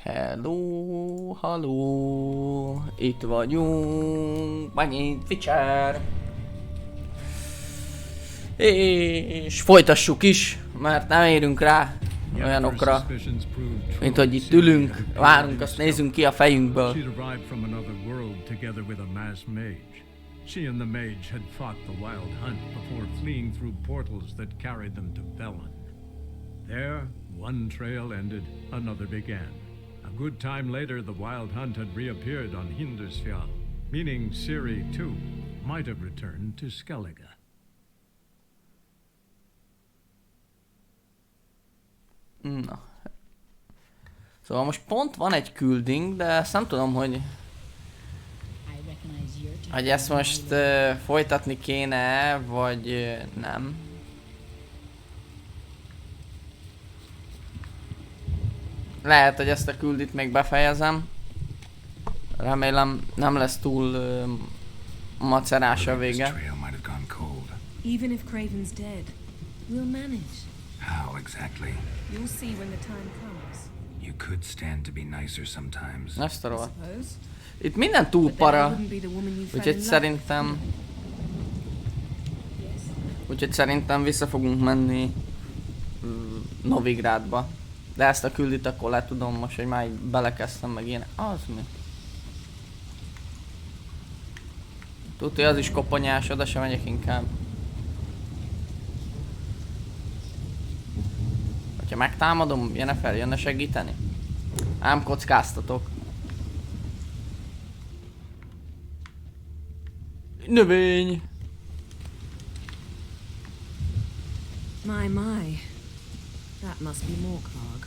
Hello, halló, itt vagyunk, megint Witcher. És folytassuk is, mert nem érünk rá olyanokra, mint hogy itt ülünk, várunk, azt nézzünk ki a fejünkből. She and the mage had fought the wild hunt before fleeing through portals that carried them to Velen. There, one trail ended, another began. A good time later, the wild hunt had reappeared on Hindersfjall, meaning Ciri, too, might have returned to Skellige. Na. Szóval most pont van egy külding, de ezt nem tudom, hogy ezt most folytatni kéne, vagy nem. Lehet, hogy ezt a küldit még befejezem. Remélem nem lesz túl macerás a vége. Even if Craven's dead, we'll manage. How exactly? You'll see when the time comes. You could stand to be nicer sometimes. Ezt a rohadt. Suppose. Itt minden túl But then I para, wouldn't be the woman you fell úgyhogy in love szerintem... with. Yes. Úgyhogy szerintem vissza fogunk menni Novigrádba. De ezt a küldit akkor le tudom most, hogy már így belekezdtem meg ilyen. Az mi? Tudja, az is koponyás, oda sem megyek inkább. Ha megtámadom, Jennifer jönne segíteni? Ám kockáztatok. Növény! My. That must be Morklarg.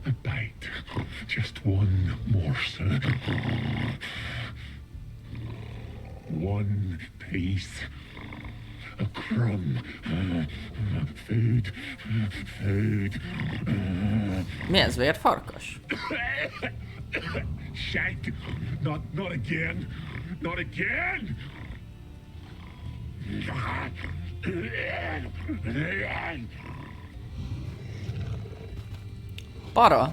A bite. Just one morsel. One piece. A crumb. Food. Food. Mi ez, vérfarkas? Shank. Not again. Not again. Para?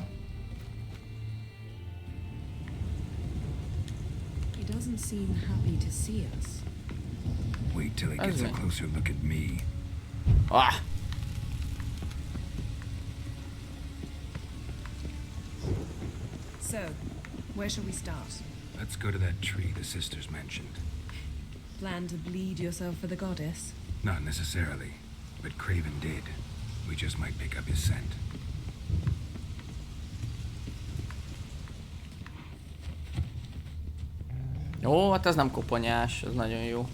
He doesn't seem happy to see us. Wait till he gets a closer look at me. Ah! So, where shall we start? Let's go to that tree the sisters mentioned. Plan to bleed yourself for the goddess? Not necessarily, but Craven did. We just might pick up his scent. Jó, hát ez nem koponyás, ez nagyon jó.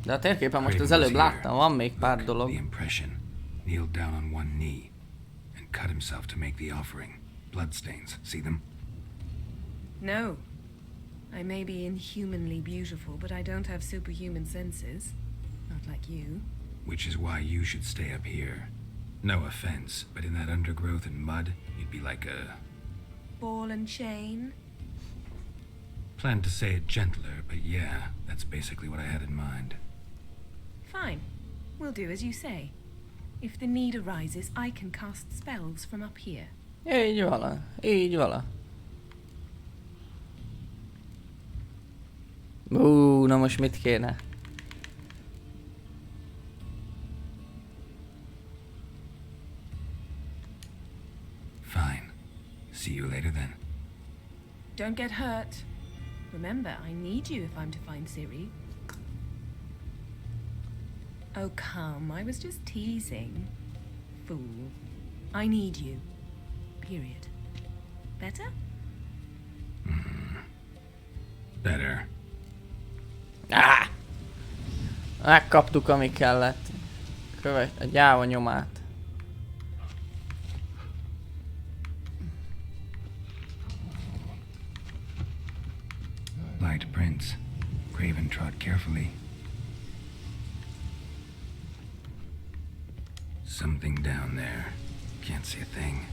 De a térképen most az előbb láttam, van még pár dolog. The impression. Kneeled down on one knee and cut himself to make the offering. Bloodstains, see them? No. I may be inhumanly beautiful, but I don't have superhuman senses. Not like you. Which is why you should stay up here. No offense, but in that undergrowth and mud, you'd be like a... Ball and chain? Planned to say it gentler, but yeah, that's basically what I had in mind. Fine. We'll do as you say. If the need arises, I can cast spells from up here. Így vala, így vala. Na most mit kéne? Fine. See you later then. Don't get hurt. Remember, I need you if I'm to find Ciri. Oh, come. I was just teasing. Fool. I need you. Period. Better? Better. Ah! Megkaptuk, ami kellett. Követ a gyáva nyomát. Light prints. Craven trod carefully. Something down there. Can't see a thing.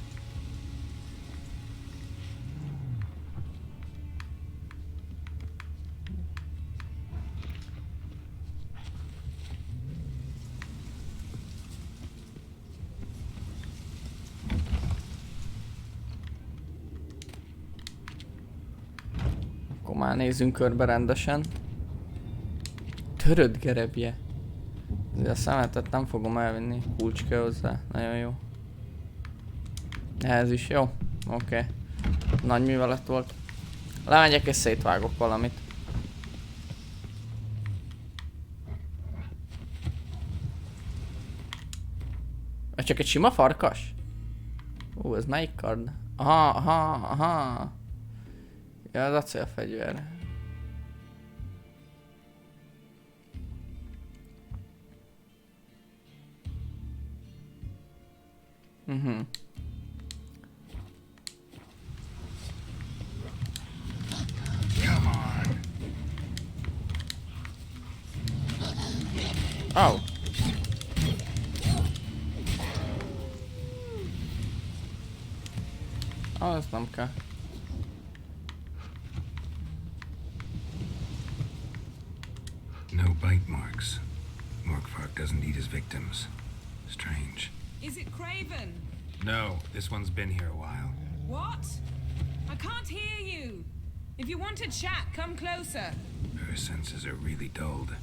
Akkor már nézzünk körbe rendesen. Törött gerebje. A szemetet nem fogom elvinni. Kulcs kell hozzá. Nagyon jó. Ez is jó. Oké. Nagy művelet volt. Lemegyek és szétvágok valamit. Ez csak egy sima farkas? Ez melyik kard? Aha. Ja, az acélfegyver. Come on. Oh. Azt nem kell. No bite marks. Morkvark doesn't eat his victims. Strange. Is it Craven? No, this one's been here a while. What? I can't hear you. If you want to chat, come closer. Her senses are really dulled.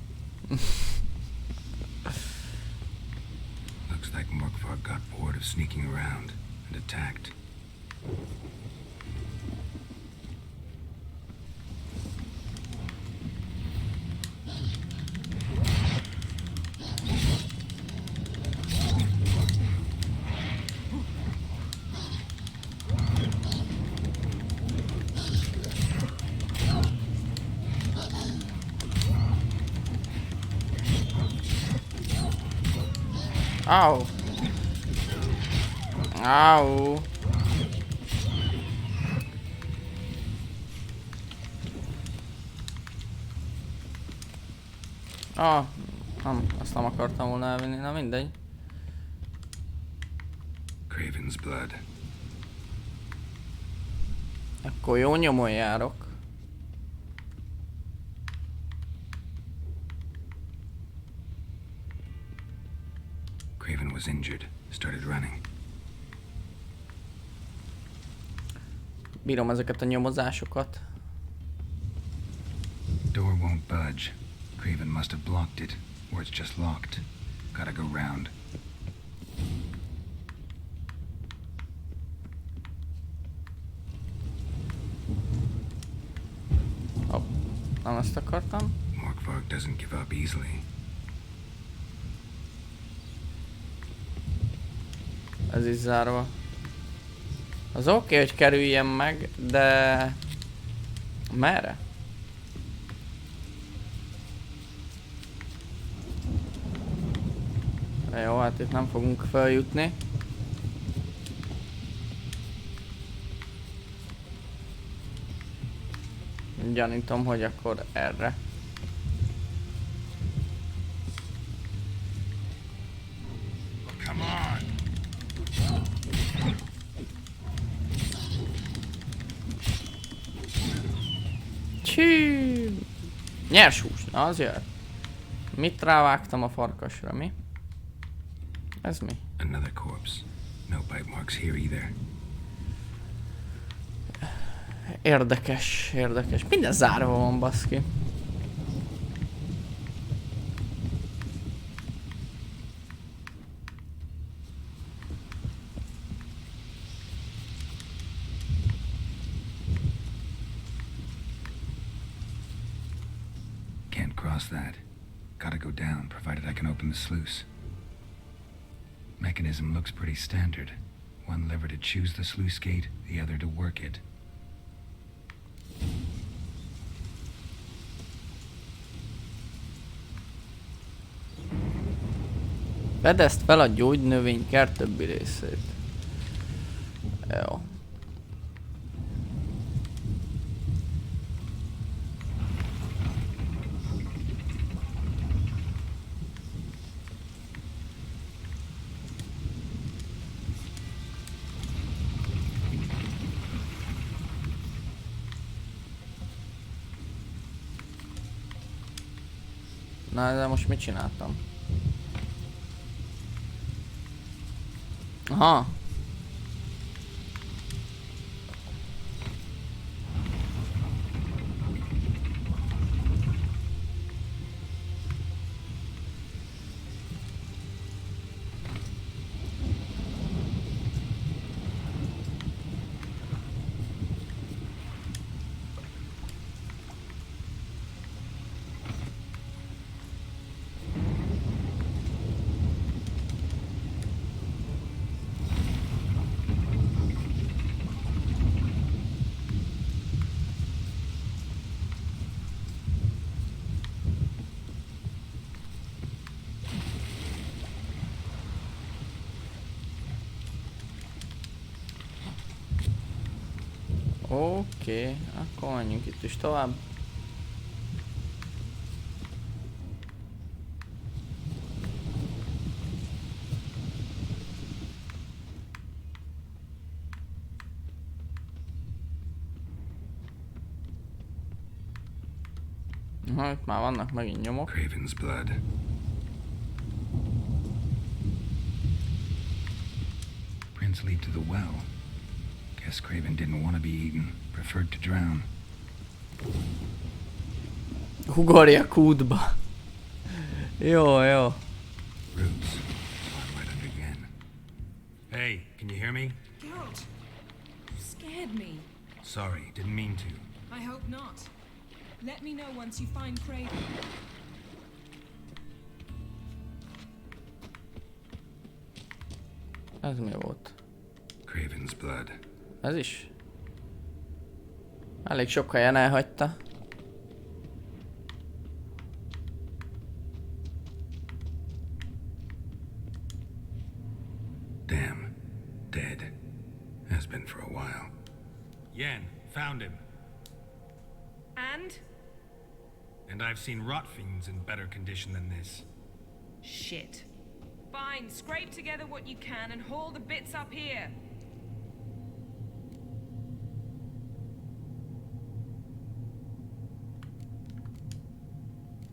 Looks like Morkvark got bored of sneaking around and attacked. Au. Au. Nem, azt nem akartam volna elvinni, na mindegy. Craven's blood. Akkor jó nyomon járok. Craven was injured, started running. Bírom ezeket a nyomozásokat. Door won't budge. Craven must have blocked it, or it's just locked. Gotta go round. Hopp, nem ezt akartam. Morkvark doesn't give up easily. Ez is zárva. Az oké, hogy kerüljem meg, de... Merre? Jó, hát itt nem fogunk feljutni. Gyanítom, hogy akkor erre. Come on! Csí! Nyers hús, na az jön. Mit rávágtam a farkasra, mi? Ez mi? Another corpse. No bite marks here either. Érdekes, érdekes. Minden zárva van, baszki. Can't cross that. Gotta go down, provided I can open the sluice. Mechanism looks pretty standard. One lever to choose the sluice gate, the other to work it. Fedezd fel a gyógynövénykert többi részét. Jó. Na, de most mit csináltam? Aha. Oké, akkor menjünk itt is tovább. Na, itt már vannak megint nyomok. Craven's blood. Prints lead to the well. Guess Craven didn't want to be eaten. Preferred to drown. Ugorja kútba. Jó, jó. Roots. Climb right under again. Hey, can you hear me? Geralt, you scared me. Sorry, didn't mean to. I hope not. Let me know once you find Craven. Ez mi volt? Craven's blood. Ez is? Elég sok helyen elhagyta. Damn. Dead. Has been for a while. Yen, found him. And? And I've seen rot fiends in better condition than this. Shit. Fine, scrape together what you can and haul the bits up here.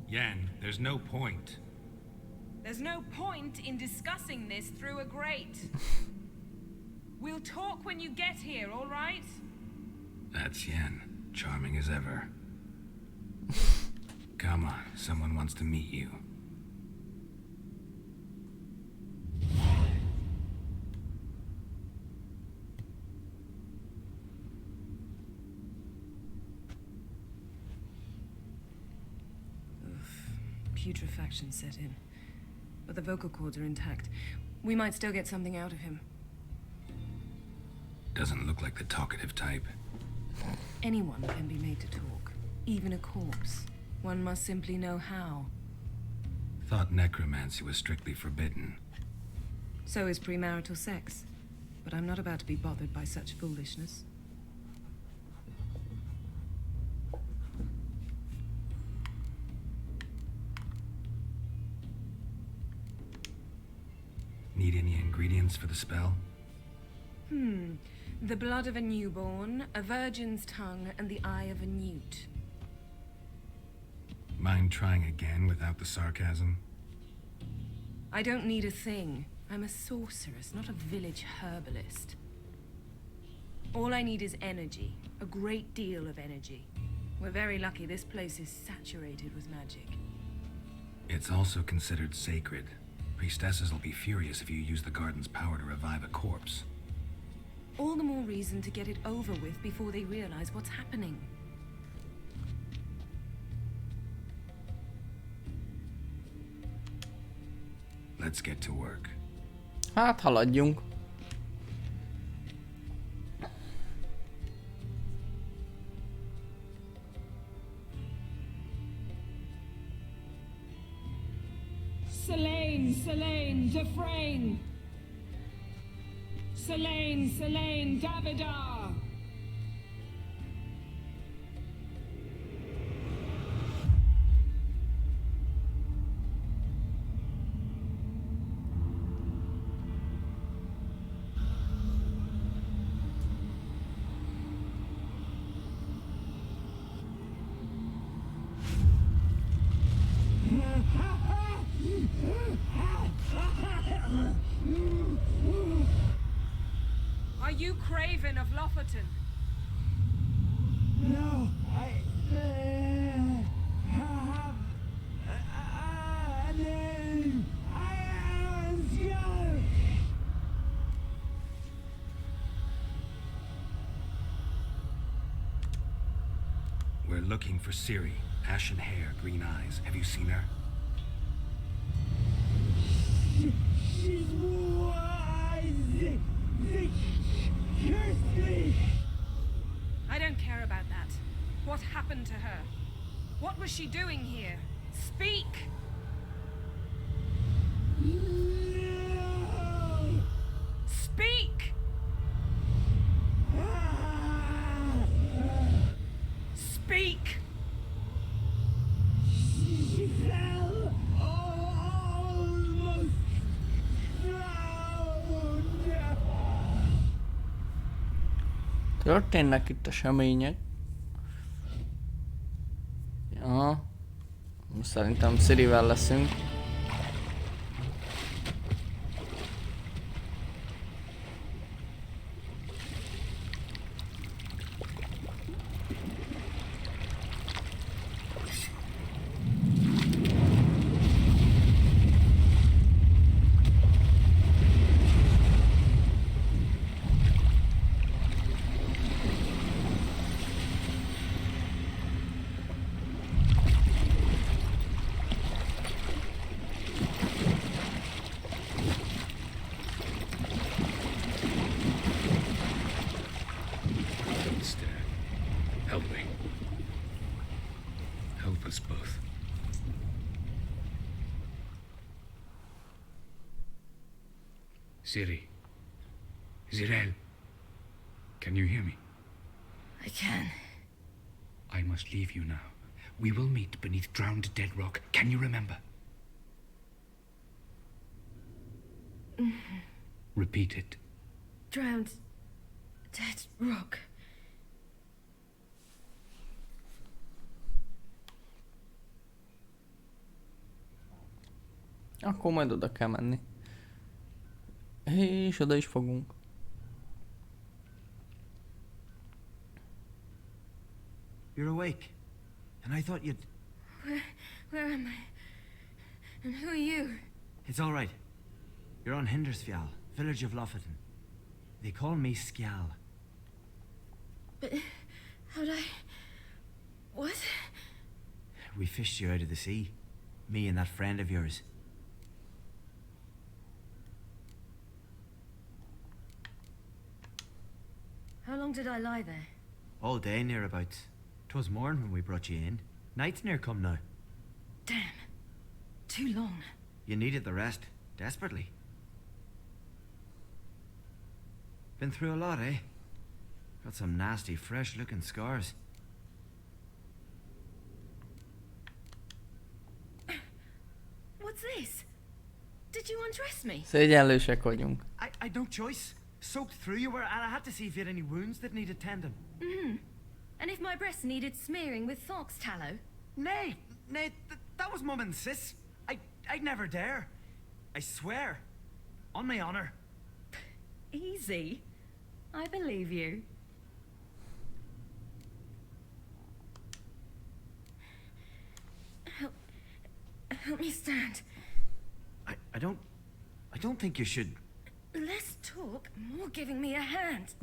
Yen, there's no point. There's no point in discussing this through a grate. We'll talk when you get here, all right? That's Yen. Charming as ever. Come on, someone wants to meet you. Putrefaction set in. But the vocal cords are intact. We might still get something out of him. Doesn't look like the talkative type. Anyone can be made to talk. Even a corpse. One must simply know how. Thought necromancy was strictly forbidden. So is premarital sex. But I'm not about to be bothered by such foolishness. Need any ingredients for the spell? The blood of a newborn, a virgin's tongue, and the eye of a newt. Mind trying again without the sarcasm? I don't need a thing. I'm a sorceress, not a village herbalist. All I need is energy. A great deal of energy. We're very lucky this place is saturated with magic. It's also considered sacred. Priestesses will be furious if you use the garden's power to revive a corpse. All the more reason to get it over with before they realize what's happening. Let's get to work. Hát haladjunk. Selene, Selene, Defrain. Selene, Selene, Davidar. Are you Craven of Lofferton? No, I have a name. I am Scar. We're looking for Ciri. Ashen hair, green eyes. Have you seen her? She's wise. Curse me. I don't care about that. What happened to her? What was she doing here? Speak! No. Speak! Történnek itt események. Ja. Szerintem Cirivel leszünk. Don't stare. Help me. Help us both. Ciri. Zirel. Can you hear me? I can. I must leave you now. We will meet beneath drowned dead rock. Can you remember? Repeat it. Drowned. Dead rock. Akkor majd oda kell menni. És oda is fogunk. You're awake. And I thought you'd... Where am I? And who are you? It's all right. You're on Hindersfjall, village of Lofoten. They call me Skjal. But how'd I... What? We fished you out of the sea. Me and that friend of yours. How long did I lie there? All day nearabouts. 'Twas morn when we brought you in. Night's near come now. Damn. Too long. You needed the rest, desperately. Been through a lot, eh? Got some nasty, fresh-looking scars. What's this? Did you undress me? Szégyenlősek vagyunk. I no choice. Soaked through you were, and I had to see if you had any wounds that needed tending. And if my breasts needed smearing with fox tallow? Nay, that was Mum and Sis. I'd never dare. I swear. On my honor. Easy. I believe you. Help me stand. I don't think you should. Less talk, more giving me a hand.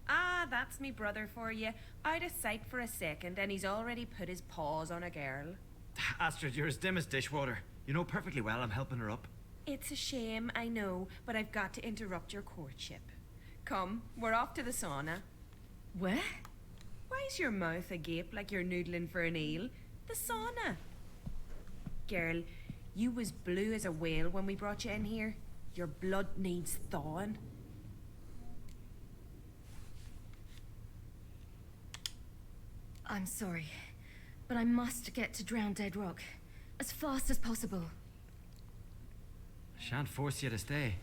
Ah, that's me brother for you. Out of sight for a second, and he's already put his paws on a girl. Astrid, you're as dim as dishwater. You know perfectly well I'm helping her up. It's a shame, I know, but I've got to interrupt your courtship. Come, we're off to the sauna. Where? Why's your mouth agape like you're noodling for an eel? The sauna. Girl, you was blue as a whale when we brought you in here. Your blood needs thawing. I'm sorry, but I must get to Drowned Dead Rock as fast as possible. Shan't force you to stay.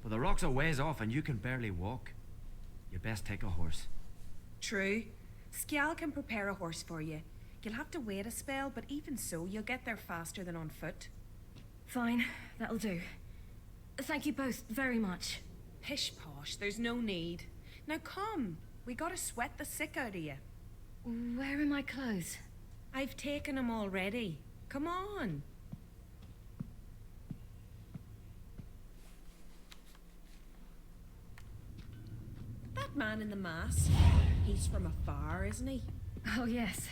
But the rock's a ways off and you can barely walk. You best take a horse. True. Skjal can prepare a horse for you. You'll have to wait a spell, but even so, you'll get there faster than on foot. Fine, that'll do. Thank you both very much. Pish posh, there's no need. Now come, we gotta sweat the sick out of you. Where are my clothes? I've taken them already. Come on. That man in the mask, he's from afar, isn't he? Oh yes,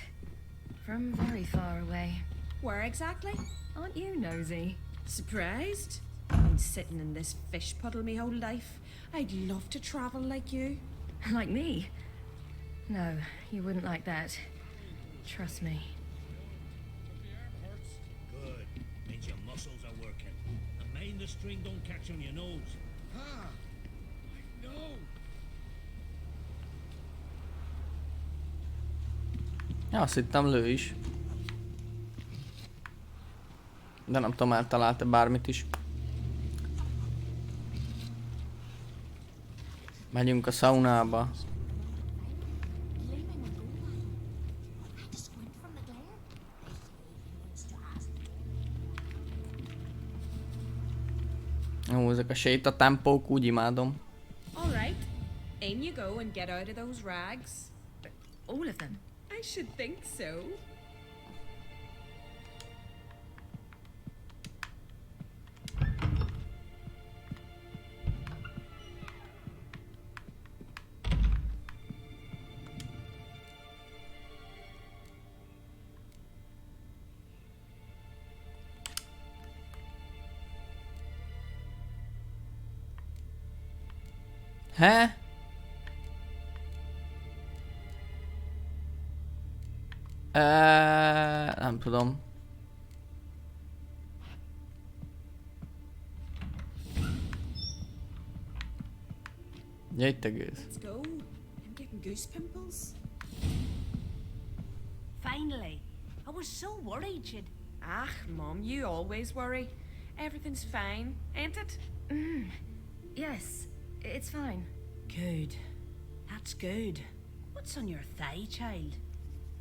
from very far away. Where exactly? Aren't you nosy? Surprised? I've been sitting in this fish puddle me whole life. I'd love to travel like you. Like me? No, you wouldn't like that. Trust me. Good. Means your muscles are working. And mind the string don't catch on your nose. Ah! I know! Ja, azt hittem lő is. De nem tudom, eltalálta bármit is. Megyünk a szaunába. Ó, ezek a sétatempók, úgy imádom. All right. In you go and get out of those rags. All of them? I should think so. He? Nem tudom. Ja, itt a gőz. Let's go. I'm getting goose pimples. Finally. I was so worried she'd... Ah, Mom, you always worry. Everything's fine, ain't it? Yes, it's fine. Good. That's good. What's on your thigh, child?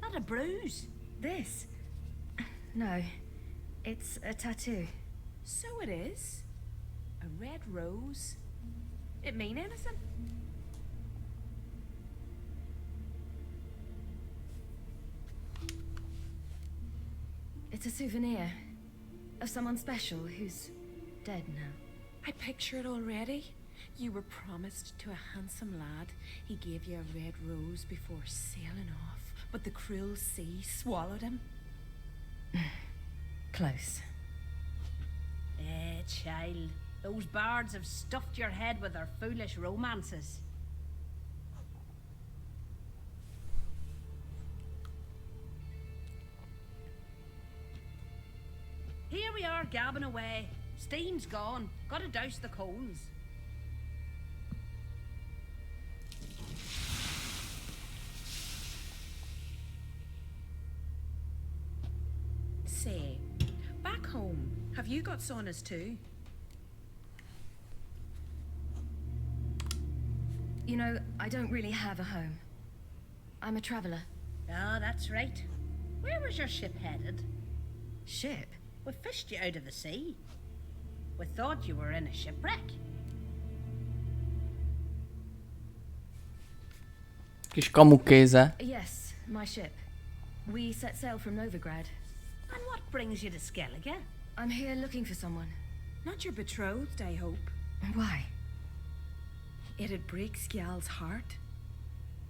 Not a bruise? This? No, it's a tattoo. So it is. A red rose. It mean anything? It's a souvenir of someone special who's dead now. I picture it already. You were promised to a handsome lad. He gave you a red rose before sailing off, but the cruel sea swallowed him. Close. Child. Those bards have stuffed your head with their foolish romances. Here we are gabbing away. Steam's gone. Gotta douse the coals. Say, back home, have you got saunas too? You know, I don't really have a home. I'm a traveller. Ah, that's right. Where was your ship headed? Ship? We fished you out of the sea. We thought you were in a shipwreck. Kis kamukéze. Yes, my ship. We set sail from Novigrád. And what brings you to Skellige? I'm here looking for someone. Not your betrothed, I hope. Why? It'd break Skjal's heart.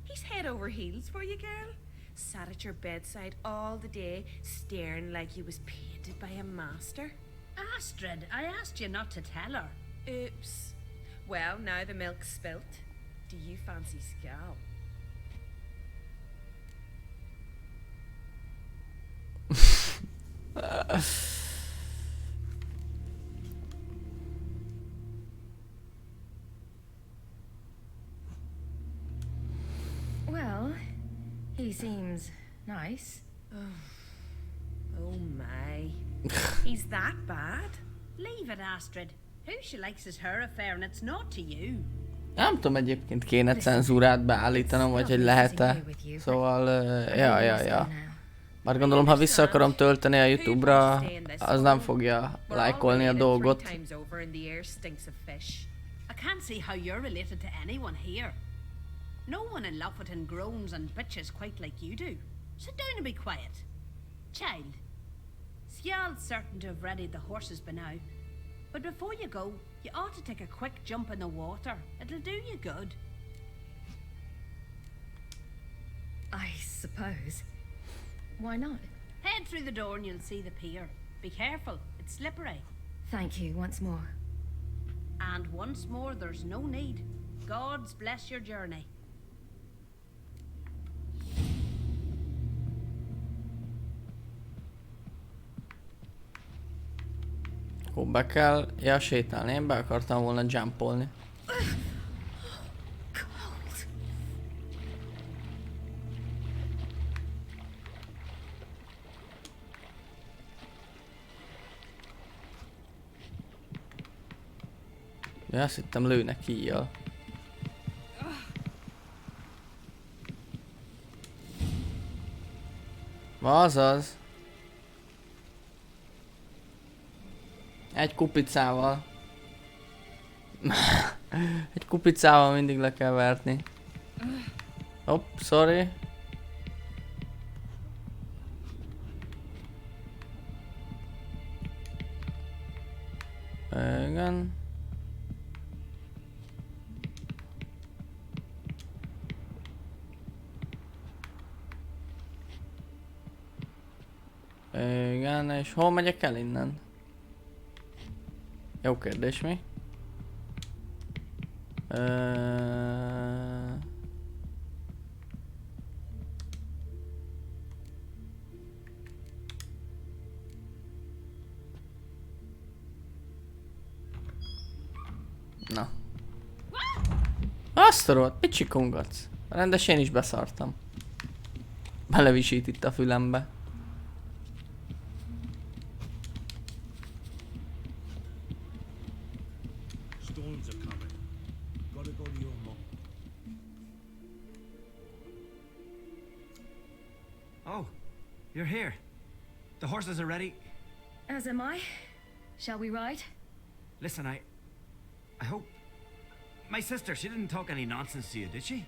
He's head over heels for you, girl. Sat at your bedside all the day, staring like he was painted by a master. Astrid, I asked you not to tell her. Oops. Well, now the milk's spilt. Do you fancy Skjal? Well, he seems nice. Oh my. He's that bad? Leave it, Astrid. Who she likes is her affair and it's not to you. Nem tudom, egyébként kéne cenzúrát beállítanom, vagy hogy lehet-e. Szóval, ja. Bár gondolom, ha vissza akarom tölteni a YouTube-ra, az nem fogja lájkolni a dolgot. I can't see how you're related to anyone here. No one in Lofoten groans and bitches quite like you do. Sit down and be quiet. Child, Skjal's certain to have readied the horses by now. But before you go, you ought to take a quick jump in the water. It'll do you good. I suppose. Why not? Head through the door and you'll see the pier. Be careful, it's slippery. Thank you once more. And once more, there's no need. God's bless your journey. Akkor be kell... Ja, sétálni. Én be akartam volna jumpolni. Ja, azt hittem lőnek kijjal. Azaz. Egy kupicával. Egy kupicával mindig le kell verni. Hopp, sorry. Igen. Igen, és hol megyek el innen? Jó kérdés, mi? Na. Azt a rohadt, mit csikongatsz? Rendes, én is beszartam. Belevisít itt a fülembe. Storms are coming. Gotta go to your mom. Oh, you're here. The horses are ready. As am I. Shall we ride? Listen, I hope... My sister, she didn't talk any nonsense to you, did she?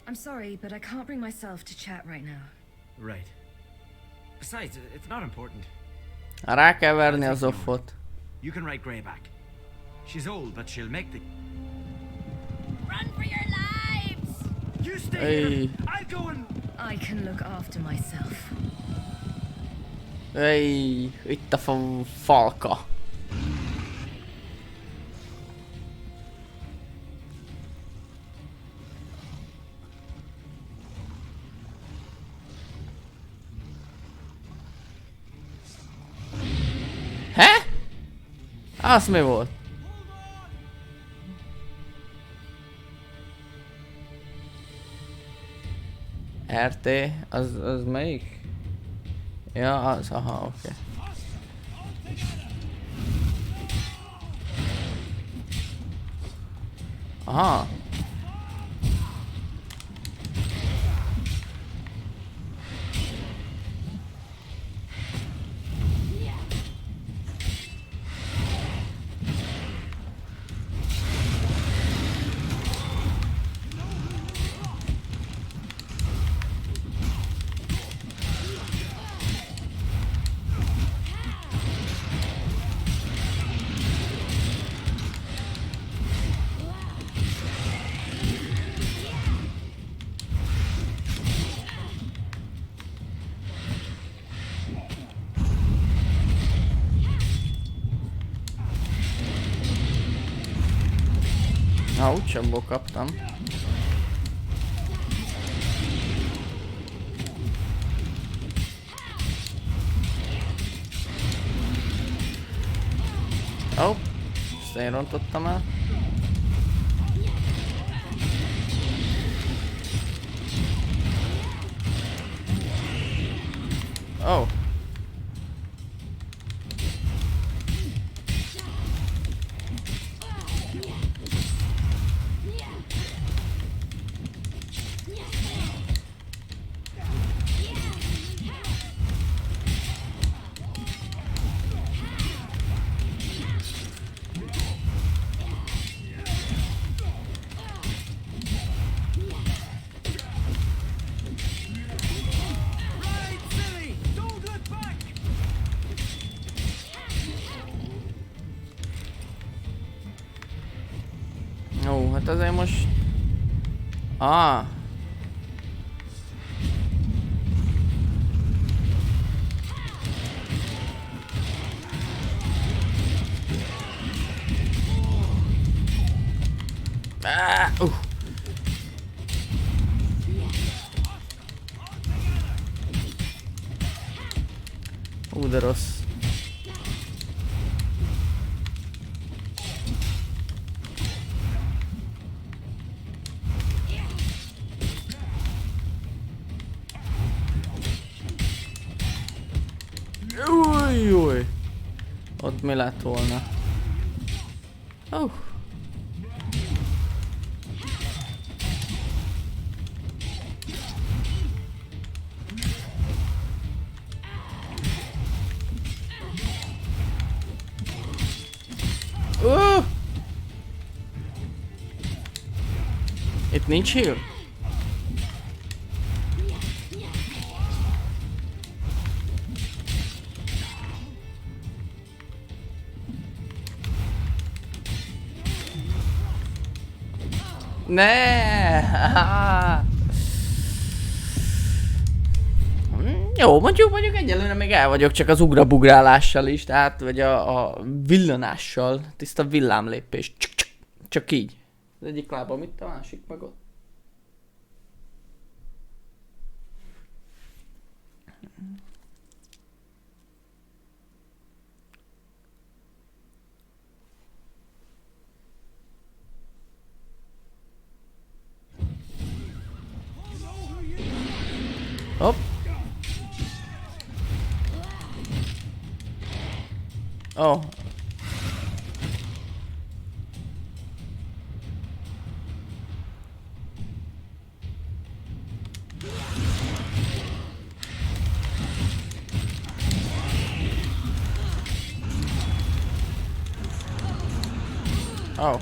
I'm sorry, but I can't bring myself to chat right now. Right. Besides, it's not important. Rá kell verni az offot. You can write Greyback. She's old, but she'll make the... Run for your lives! You stay Hey. here! I'll go and... I can look after myself. Ej, itt a falka. He? Az mi volt? RT, az melyik? Ja, az, aha, oké. Aha. Na, úgysem kaptam. Ó, ezt én rontottam el. Ó. Ó, hát azért most... Ah! De rossz. Új. Ott mi lett volna? Oh. Itt nincs heal? Ne! Jó, mondjuk egyelőre még el vagyok csak az ugrabugrálással is, tehát, vagy a villanással, tiszta villámlépés. Csak így. Az egyik lábam itt, a másik meg ott. Hopp. Oh. Oh.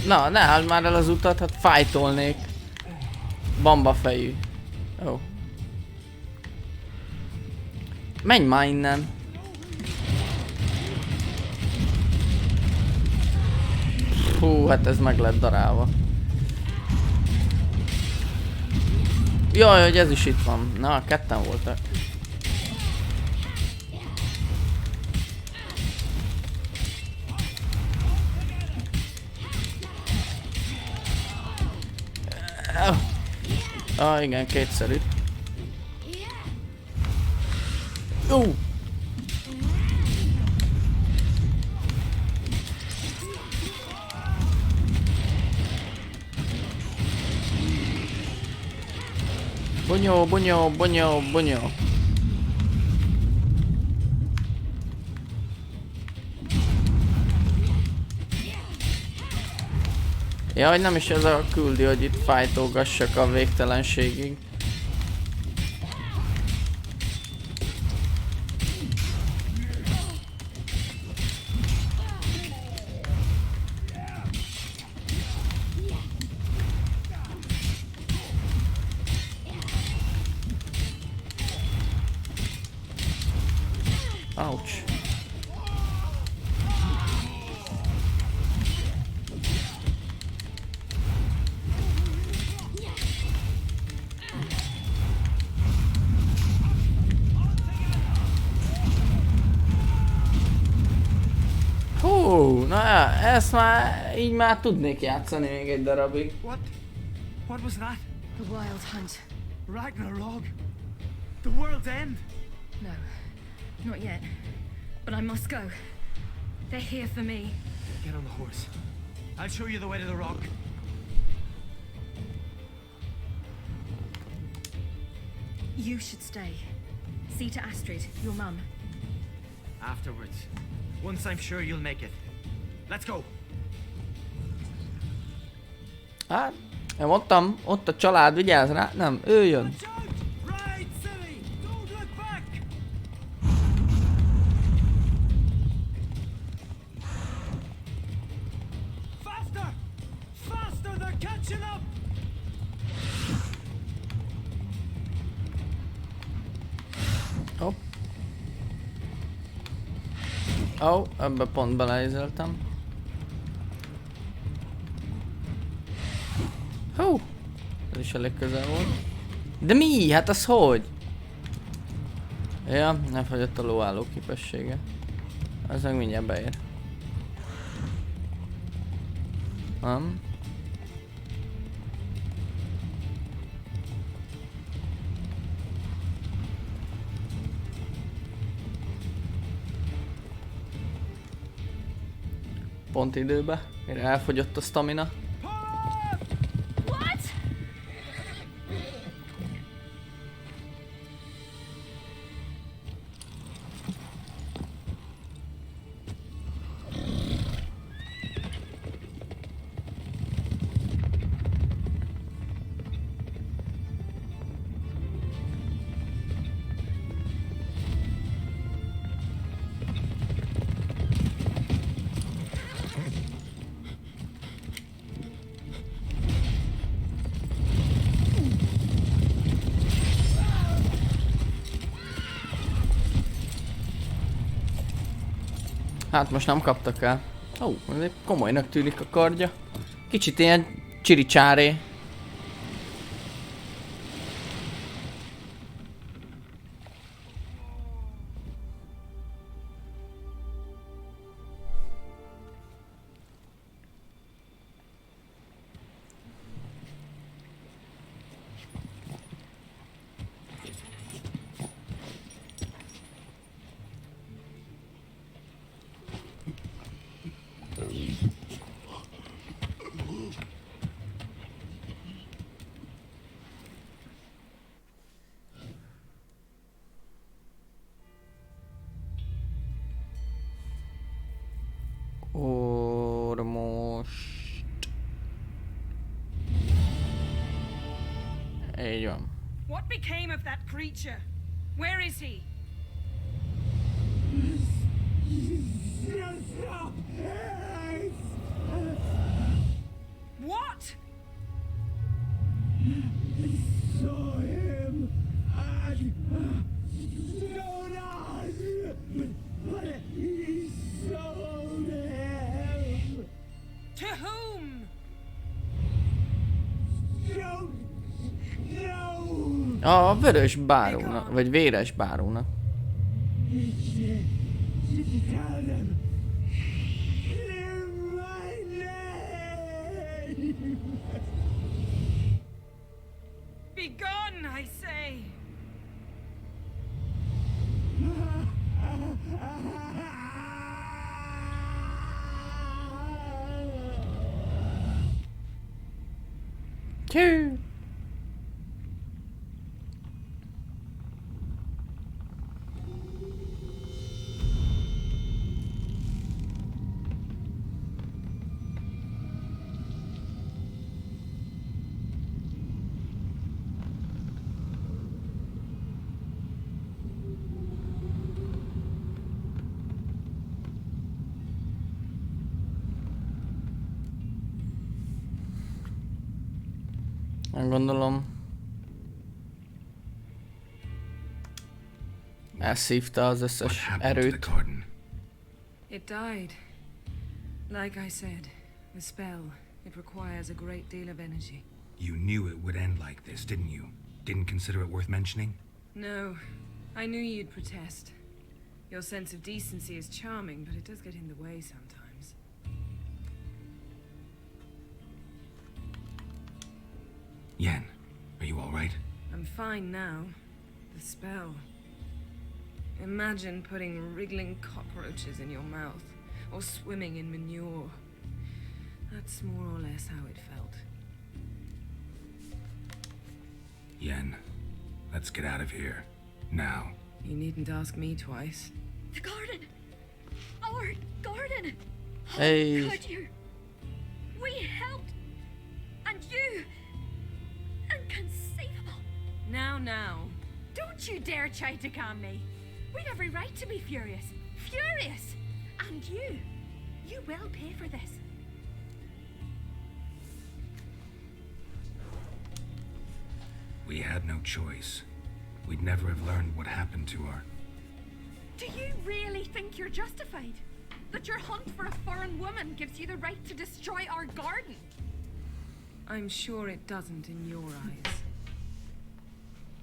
Na, ne hagyd már el az utat, hát fájtolnék. Bamba fejű. Ó. Menj már innen. Hú, hát ez meg lett darálva. Jaj, hogy ez is itt van. Na, ketten voltak. Ah, igen, kétszerű. Jó! Bonyó, bonyó, bonyó, bonyó. Ja, hogy nem is ez a küldi, hogy itt fájtolgassak a végtelenségig. Ouch. Na, ezt már így már tudnék játszani még egy darabig. What was that? The wild hunt. Ragnarok? The world's end? No, not yet. But I must go. They're here for me. Get on the horse. I'll show you the way to the rock. You should stay. See to Astrid, your mum. Afterwards. Once I'm sure you'll make it. Let's go! Hát, én mondtam, ott a család, vigyázz rá, nem, ő jön. Chin up! Hopp. Ó, ebbe pont beleézeltem. Hú! Ez is elég közel volt. De mi? Hát az hogy? Ja, nem fagyott a lóálló képessége. Ez meg mindjárt beér. Nem? Pont időbe, mire elfogyott a stamina. What? Hát most nem kaptak el. Ó, ez komolynak tűnik a kardja. Kicsit ilyen csiricsáré. Most... Így van. What became of that creature? Where is he? What? Saw him and stone us, but he sold him. To whom? Don't know. A vörös bárónak, vagy véres bárónak. Tell them. In my name. Be gone, I say. Tjú. Gondolom. Elszívta az összes erőt. It died. Like I said, the spell, it requires a great deal of energy. You knew it would end like this, didn't you? Didn't consider it worth mentioning? No, I knew you'd protest. Your sense of decency is charming, but it does get in the way sometimes. Yen, are you all right? I'm fine now. The spell. Imagine putting wriggling cockroaches in your mouth, or swimming in manure. That's more or less how it felt. Yen, let's get out of here. Now. You needn't ask me twice. The garden! Our garden! How Hey. could you? We helped! And you! Inconceivable! Now. Don't you dare try to calm me! We've every right to be furious! Furious! And you will pay for this. We had no choice. We'd never have learned what happened to her. Do you really think you're justified? That your hunt for a foreign woman gives you the right to destroy our garden? I'm sure it doesn't in your eyes.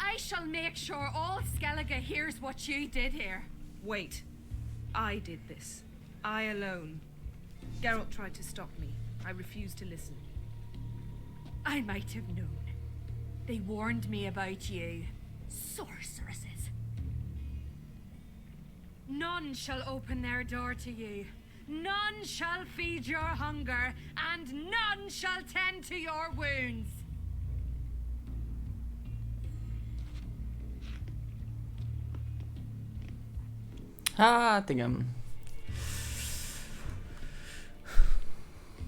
I shall make sure all Skellige hears what you did here. Wait. I did this. I alone. Geralt tried to stop me. I refused to listen. I might have known. They warned me about you. Sorceresses. None shall open their door to you. None shall feed your hunger, and none shall tend to your wounds. Hát igen.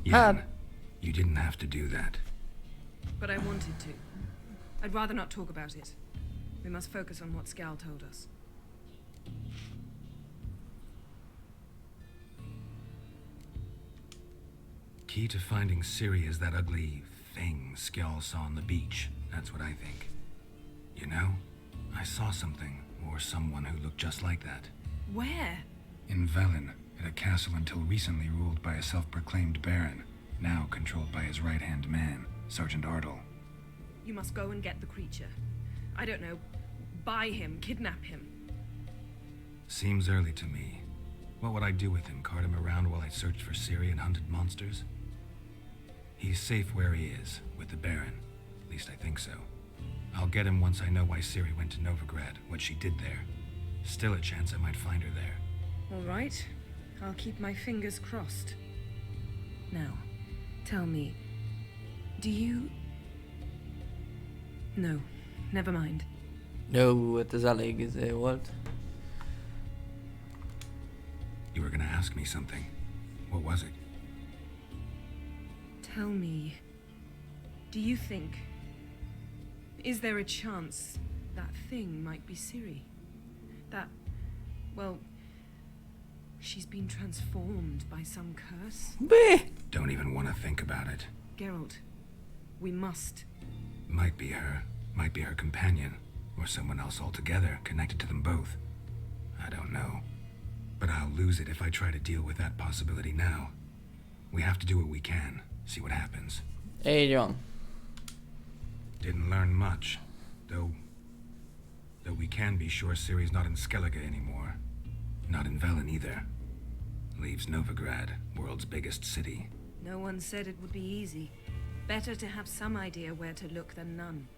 Jan, you didn't have to do that. But I wanted to. I'd rather not talk about it. We must focus on what Skal told us. Key to finding Ciri is that ugly thing Skjall saw on the beach. That's what I think. You know, I saw something, or someone who looked just like that. Where? In Velen, at a castle until recently ruled by a self-proclaimed baron, now controlled by his right-hand man, Sergeant Ardle. You must go and get the creature. I don't know, buy him, kidnap him. Seems early to me. What would I do with him? Cart him around while I searched for Ciri and hunted monsters? He's safe where he is, with the Baron. At least I think so. I'll get him once I know why Ciri went to Novigrád, what she did there. Still a chance I might find her there. All right. I'll keep my fingers crossed. Now, tell me, do you... No, never mind. Jó, hát ez elég izé volt. You were gonna ask me something. What was it? Tell me, do you think... Is there a chance that thing might be Ciri? That, well, she's been transformed by some curse? Don't even want to think about it. Geralt, we must. Might be her companion, or someone else altogether connected to them both. I don't know. But I'll lose it if I try to deal with that possibility now. We have to do what we can, see what happens. Így van. Didn't learn much, though we can be sure Ciri's not in Skellige anymore. Not in Velen either. Leaves Novigrád, world's biggest city. No one said it would be easy. Better to have some idea where to look than none.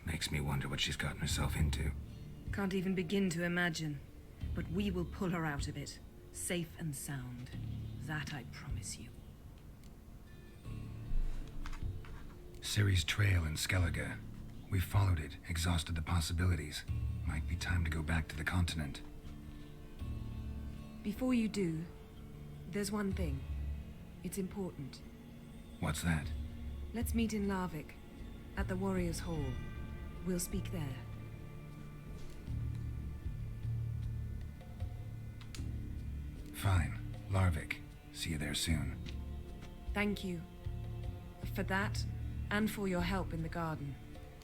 Makes me wonder what she's gotten herself into. Can't even begin to imagine. But we will pull her out of it. Safe and sound. That I promise you. Ciri's trail in Skellige. We followed it, exhausted the possibilities. Might be time to go back to the continent. Before you do, there's one thing. It's important. What's that? Let's meet in Larvik, at the Warriors' Hall. We'll speak there. Fine. Larvik. See you there soon. Thank you. For that, and for your help in the garden.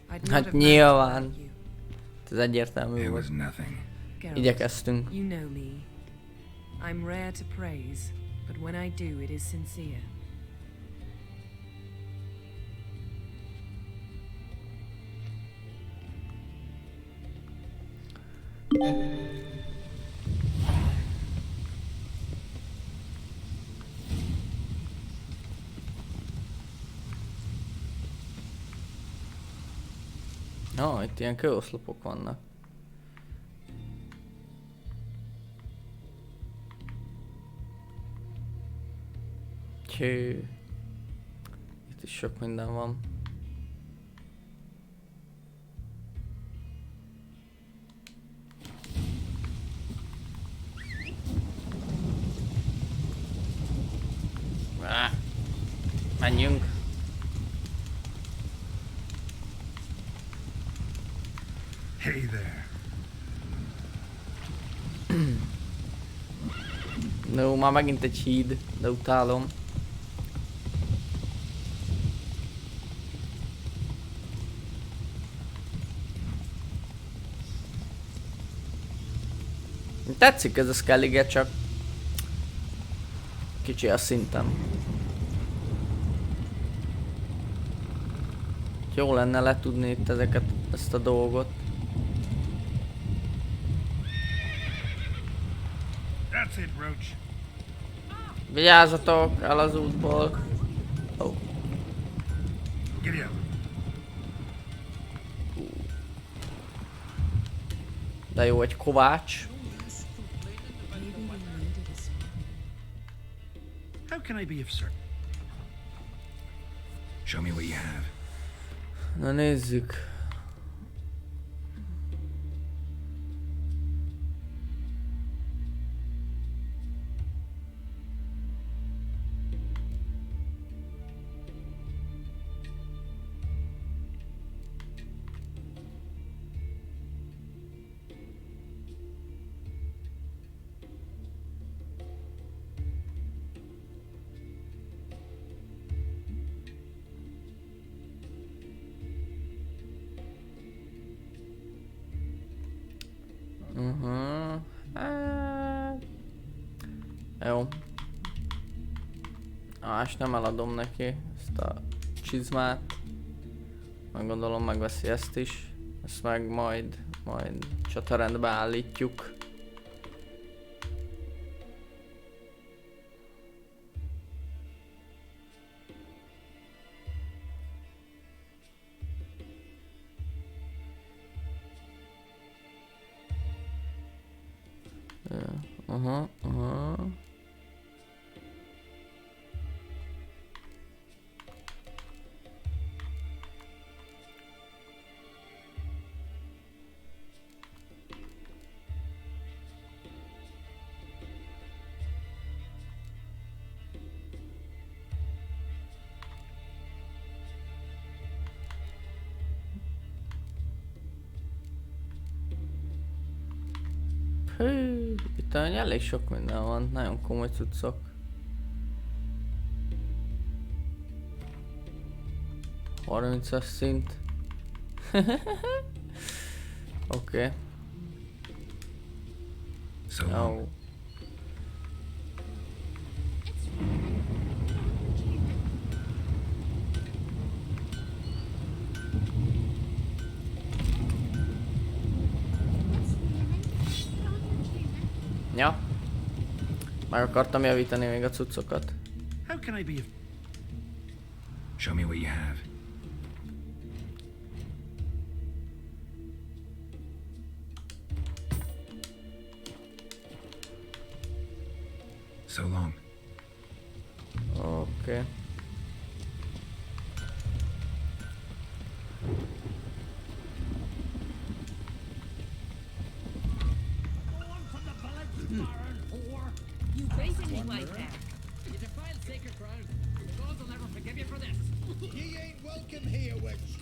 I'd not Hát have managed nyilván. without you. Ez egyértelmű It volt. was nothing. Geralt, Igyekeztünk. you know me. I'm rare to praise, but when I do, it is sincere. No, itt ilyen kőoszlopok vannak. Cső. Itt is sok minden van. Menjünk. Hey there. No, már megint egy híd, de utálom. Tetszik ez a Skellige, csak kicsi a szintem. Jó lenne letudni itt ezt a dolgot. That's it, Roach. Vigyázzatok el az útból. Oh. Giddy up. De jó, egy kovács. How can I be of service? Show me what you have. Na nézzük. Jó. És nem eladom neki ezt a csizmát. Meg gondolom megveszi ezt is. Ezt meg majd csatarendbe állítjuk. Hű, itt elég sok minden van, nagyon komoly cuccok. Harmincas szint. Oké. Jó. Ja. Meg akartam javítani még a cuccokat. How can I be of... Show me what you have. So long. Okay. You basically like that. You defiled sacred ground. The gods will never forgive you for this. Ye ain't welcome here, witch.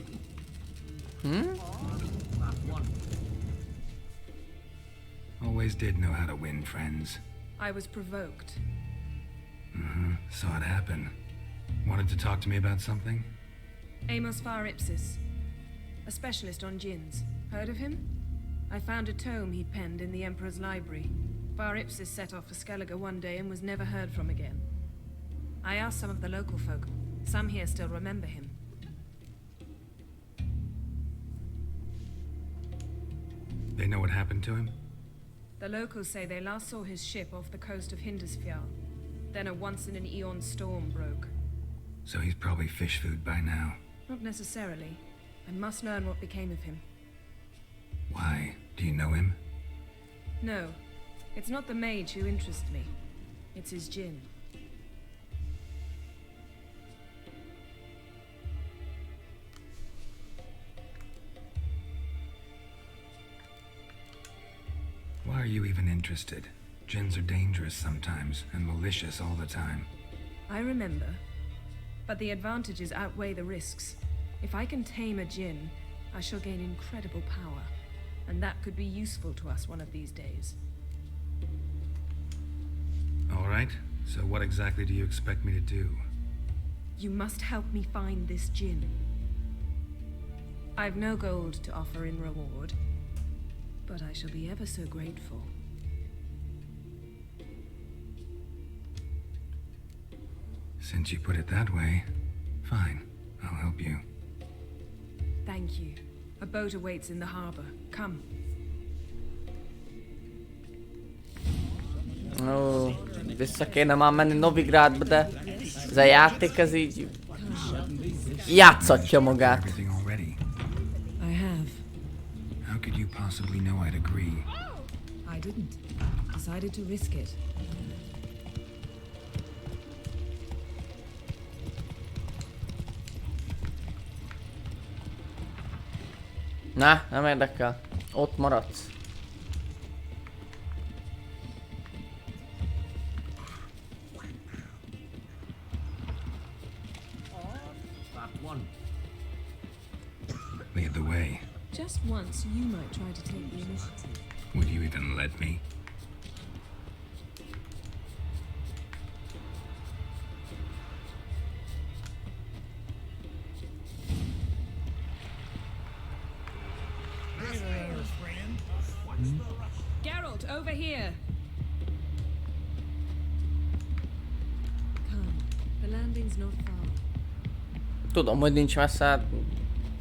Always did know how to win friends. I was provoked. Saw it happen. Wanted to talk to me about something? Amos Far Ipsis, a specialist on djinns. Heard of him? I found a tome he'd penned in the Emperor's library. Far Ipsis set off for Skellige one day and was never heard from again. I asked some of the local folk. Some here still remember him. They know what happened to him? The locals say they last saw his ship off the coast of Hindisfjall. Then a once-in-an-eon storm broke. So he's probably fish food by now. Not necessarily. I must learn what became of him. Why? Do you know him? No. It's not the mage who interests me. It's his djinn. Why are you even interested? Djinns are dangerous sometimes, and malicious all the time. I remember. But the advantages outweigh the risks. If I can tame a djinn, I shall gain incredible power. And that could be useful to us one of these days. All right. So what exactly do you expect me to do? You must help me find this djinn. I've no gold to offer in reward, but I shall be ever so grateful. Since you put it that way, fine. I'll help you. Thank you. A boat awaits in the harbor. Come. Ó, vissza kéne már menni Novigrádba, de ez a játék ez így játszatja magát. Everything already. I have. How could you possibly know I'd agree? I didn't. Decided to risk it. Na, nem érdekel. Ott maradsz. Lead the way. Just once, you might try to take the initiative. Would you even let me? Geralt, over here! Come. The landing's not far. Tudom, hogy nincs messze, hát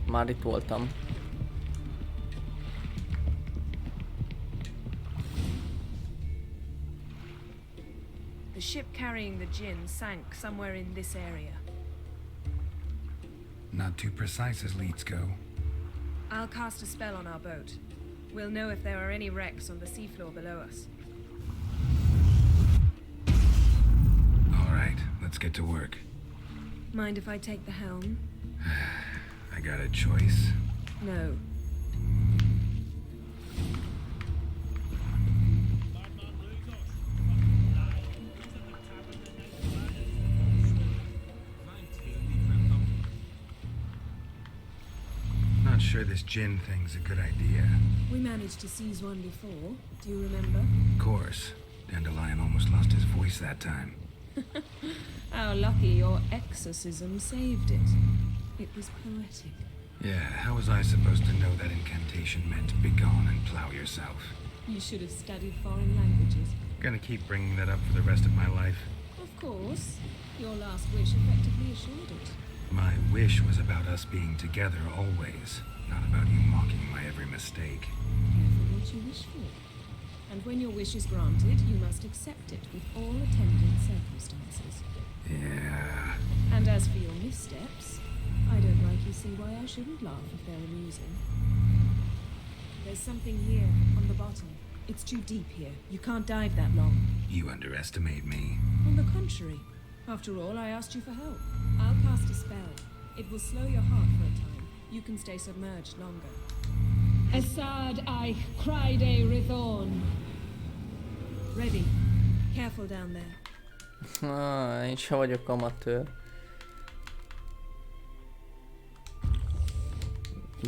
már itt voltam. The ship carrying the gin sank somewhere in this area. Not too precise as leads go. I'll cast a spell on our boat. We'll know if there are any wrecks on the seafloor below us. All right, let's get to work. Mind if I take the helm? I got a choice. No. Not sure this gin thing's a good idea. We managed to seize one before. Do you remember? Of course. Dandelion almost lost his voice that time. How lucky your exorcism saved it. It was poetic. Yeah, how was I supposed to know that incantation meant begone and plow yourself? You should have studied foreign languages. Gonna keep bringing that up for the rest of my life. Of course. Your last wish effectively assured it. My wish was about us being together always, not about you mocking my every mistake. Careful what you wish for. And when your wish is granted, you must accept it with all attendant circumstances. Yeah. And as for your missteps, I don't rightly see why I shouldn't laugh if they're amusing. There's something here, on the bottom. It's too deep here. You can't dive that long. You underestimate me. On the contrary. After all, I asked you for help. I'll cast a spell. It will slow your heart for a time. You can stay submerged longer. Assad I Cride Rithorn. Ready. Careful down there. Én se vagyok amatőr.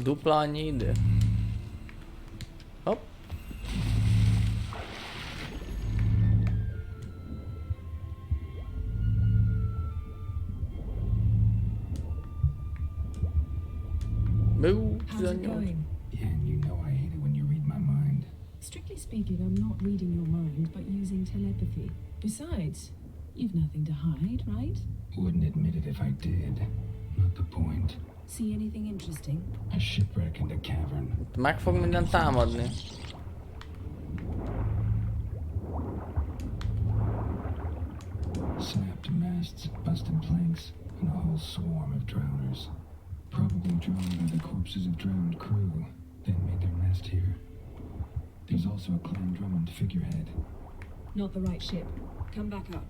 Dupla annyi idő. Hopp. How's it going? Yeah, and you know I hate it when you read my mind. Strictly speaking, I'm not reading your mind, but using telepathy. Besides, you've nothing to hide, right? Wouldn't admit it if I did. Not the point. See anything interesting? A shipwreck and a cavern. Meg fog mindent támadni. Snapped masts, busted planks, and a whole swarm of drowners. Probably drawn by the corpses of drowned crew, then made their nest here. There's also a Clan Drummond figurehead. Not the right ship. Come back up.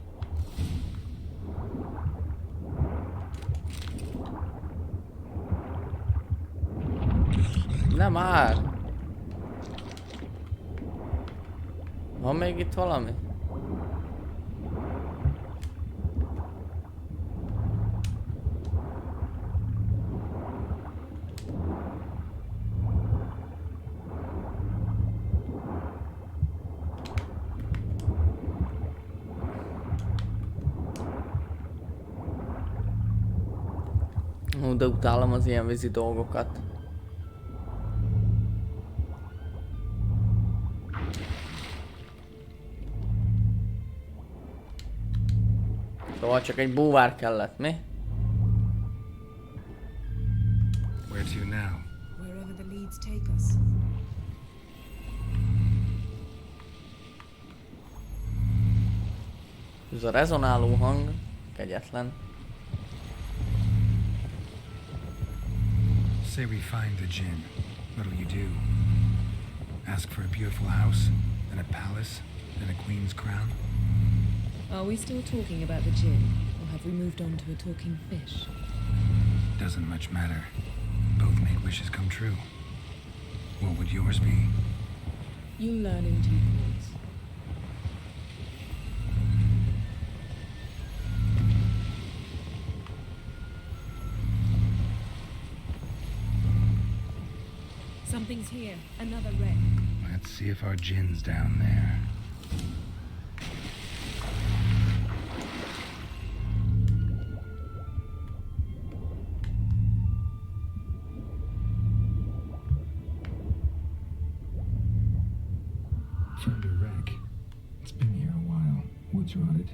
Nem már! Van még itt valami? De utálom az ilyen vízi dolgokat. Szóval csak egy búvár kellett, mi? Where to now? Wherever the leads take us. Ez a rezonáló hang, kegyetlen. Say we find the djinn. What'll you do? Ask for a beautiful house, then a palace, then a queen's crown? Are we still talking about the djinn, or have we moved on to a talking fish? Doesn't much matter. Both make wishes come true. What would yours be? You'll learn in due course. Something's here. Another wreck. Let's see if our djinn's down there. Found a wreck. It's been here a while. What's rotted?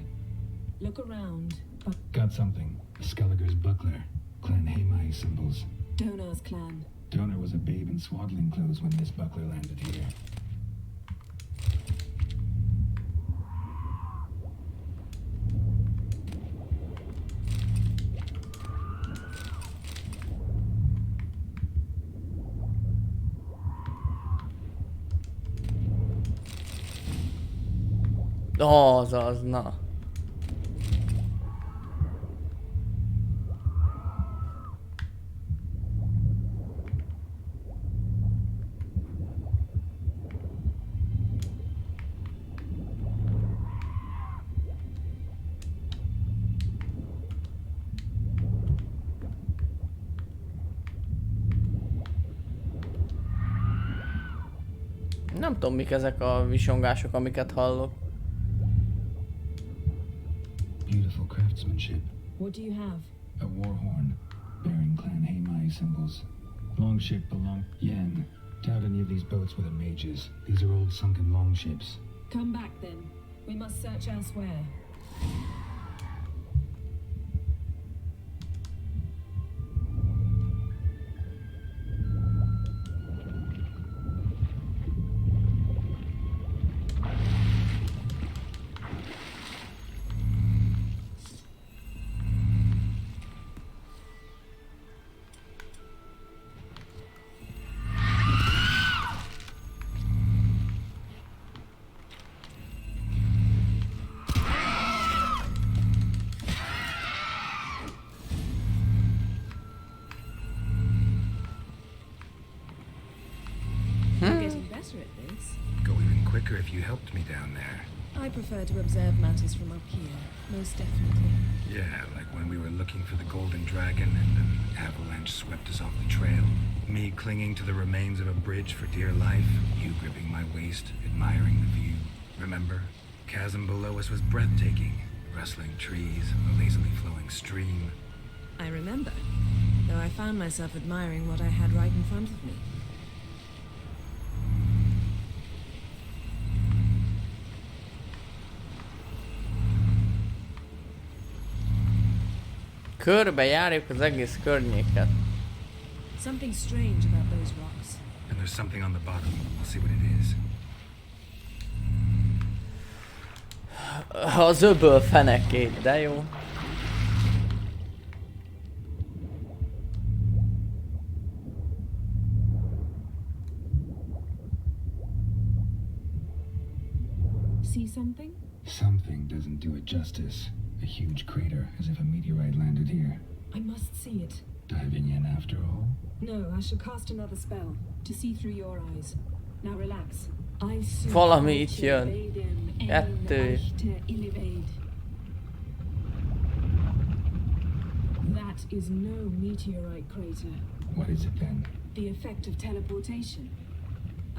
Look around, but Got something. Skelliger's buckler. Clan Hamai symbols. Donar's clan. Donor was a babe in swaddling clothes when this buckler landed here. Azaz, na. Nem tudom, mik ezek a visongások, amiket hallok. Beautiful craftsmanship. What do you have? A war horn. Bearing Clan Hamai symbols. Longship belong... Yen. Doubt any of these boats were the mages. These are old sunken longships. Come back then. We must search elsewhere. You're getting better at this. Go even quicker if you helped me down there. I prefer to observe matters from up here, most definitely. Yeah, like when we were looking for the golden dragon and an avalanche swept us off the trail. Me clinging to the remains of a bridge for dear life, you gripping my waist, admiring the view. Remember? Chasm below us was breathtaking. Rustling trees, a lazily flowing stream. I remember, though I found myself admiring what I had right in front of me. Körbejárjuk az egész környéket. Something strange about those rocks. And there's something on the bottom. We'll see what it is. Az öböl fenekét, de jó. See something? Something doesn't do it justice. A huge crater, as if a meteorite landed here. I must see it. Diving in after all? No, I shall cast another spell to see through your eyes. Now relax. I Valami itt jön. Kettő. That is no meteorite crater. What is it then? The effect of teleportation.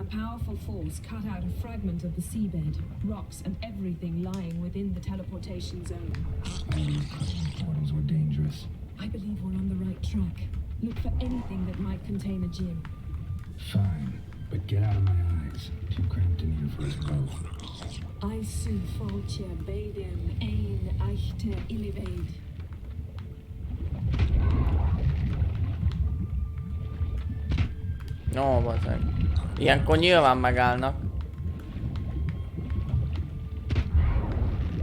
A powerful force cut out a fragment of the seabed, rocks and everything lying within the teleportation zone. Portals were dangerous. I believe we're on the right track. Look for anything that might contain a djinn. Fine, but get out of my eyes. Too cramped in here for us both. Aisu foltje beiden ein echte illiveid. Jó, bazdmeg. Ilyenkor nyilván megállnak.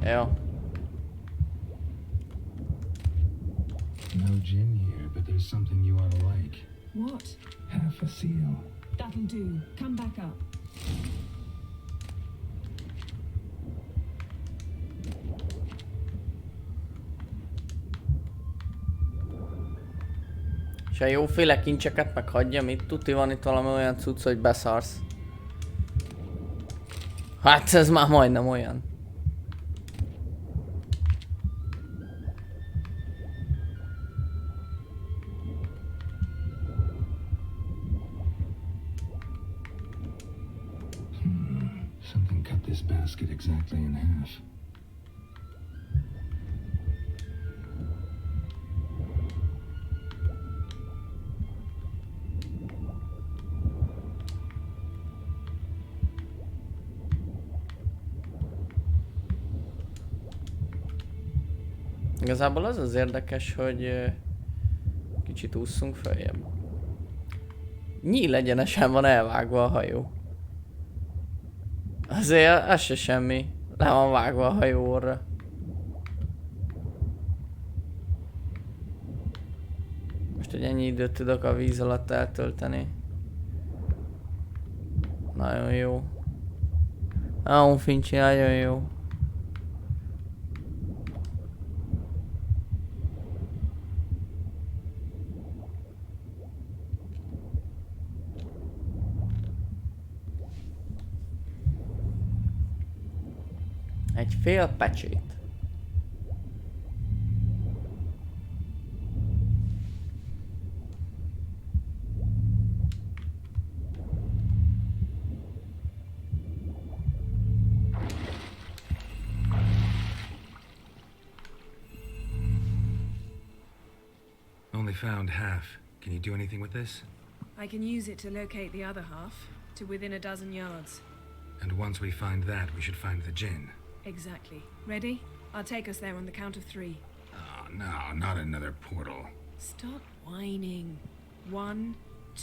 Jó. No gin here, but there's something you ought to like. What? Half a seal. That'll do. Come back up. És a jóféle kincseket meg hagyjam itt, tuti van itt valami olyan cucc, hogy beszarsz. Hát ez már majdnem olyan. Something cut this basket exactly in half. Igazából az az érdekes, hogy kicsit ússzunk följebb. Nyíl egyenesen van elvágva a hajó. Azért ez se semmi. Le van vágva a hajóra. Most, hogy ennyi időt tudok a víz alatt eltölteni. Nagyon jó. Nagyon fincsi, nagyon jó. Egy fél pecsét. Only found half. Can you do anything with this? I can use it to locate the other half, to within a dozen yards. And once we find that, we should find the gin. Exactly. Ready? I'll take us there on the count of 3. Oh, no, not another portal. Stop whining. 1,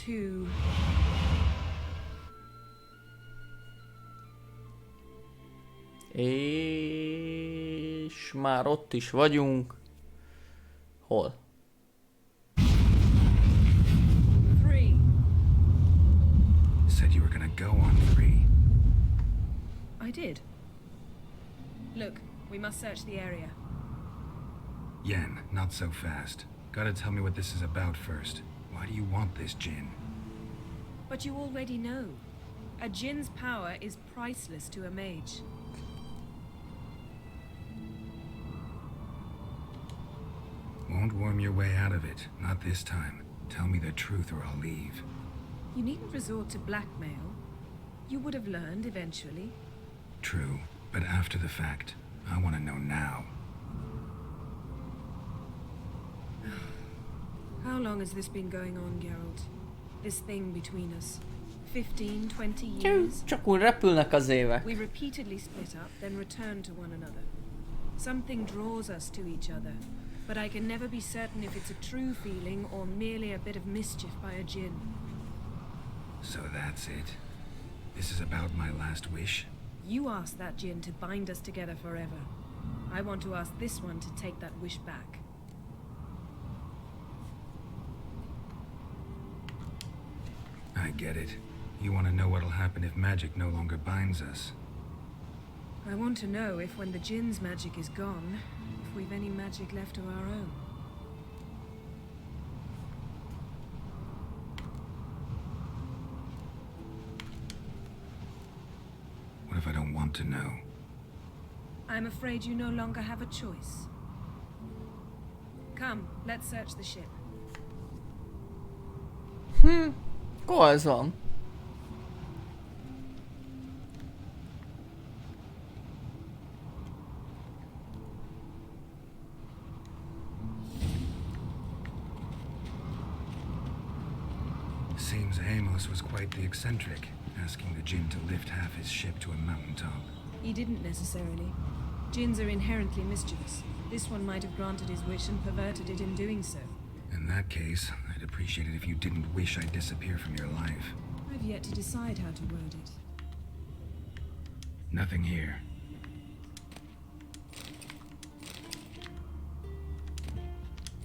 2... És már ott is vagyunk. Hol? 3. Said you were gonna go on 3. I did. Look, we must search the area. Yen, not so fast. Gotta tell me what this is about first. Why do you want this gin? But you already know. A djinn's power is priceless to a mage. Won't worm your way out of it. Not this time. Tell me the truth or I'll leave. You needn't resort to blackmail. You would have learned eventually. True, but after the fact. I want to know now. How long has this been going on, Geralt? This thing between us? 15, 20 years? Csak úgy repülnek az évek. We repeatedly split up, then return to one another. Something draws us to each other, but I can never be certain if it's a true feeling or merely a bit of mischief by a djinn. So that's it. This is about my last wish? You asked that djinn to bind us together forever. I want to ask this one to take that wish back. I get it. You want to know what'll happen if magic no longer binds us. I want to know if when the djinn's magic is gone, if we've any magic left of our own. What if I don't want to know? I'm afraid you no longer have a choice. Come, let's search the ship. Hol ez van? Seems Amos was quite the eccentric, asking the djinn to lift half his ship to a mountaintop. He didn't necessarily. Jinns are inherently mischievous. This one might have granted his wish and perverted it in doing so. In that case, I'd appreciate it if you didn't wish I'd disappear from your life. I've yet to decide how to word it. Nothing here.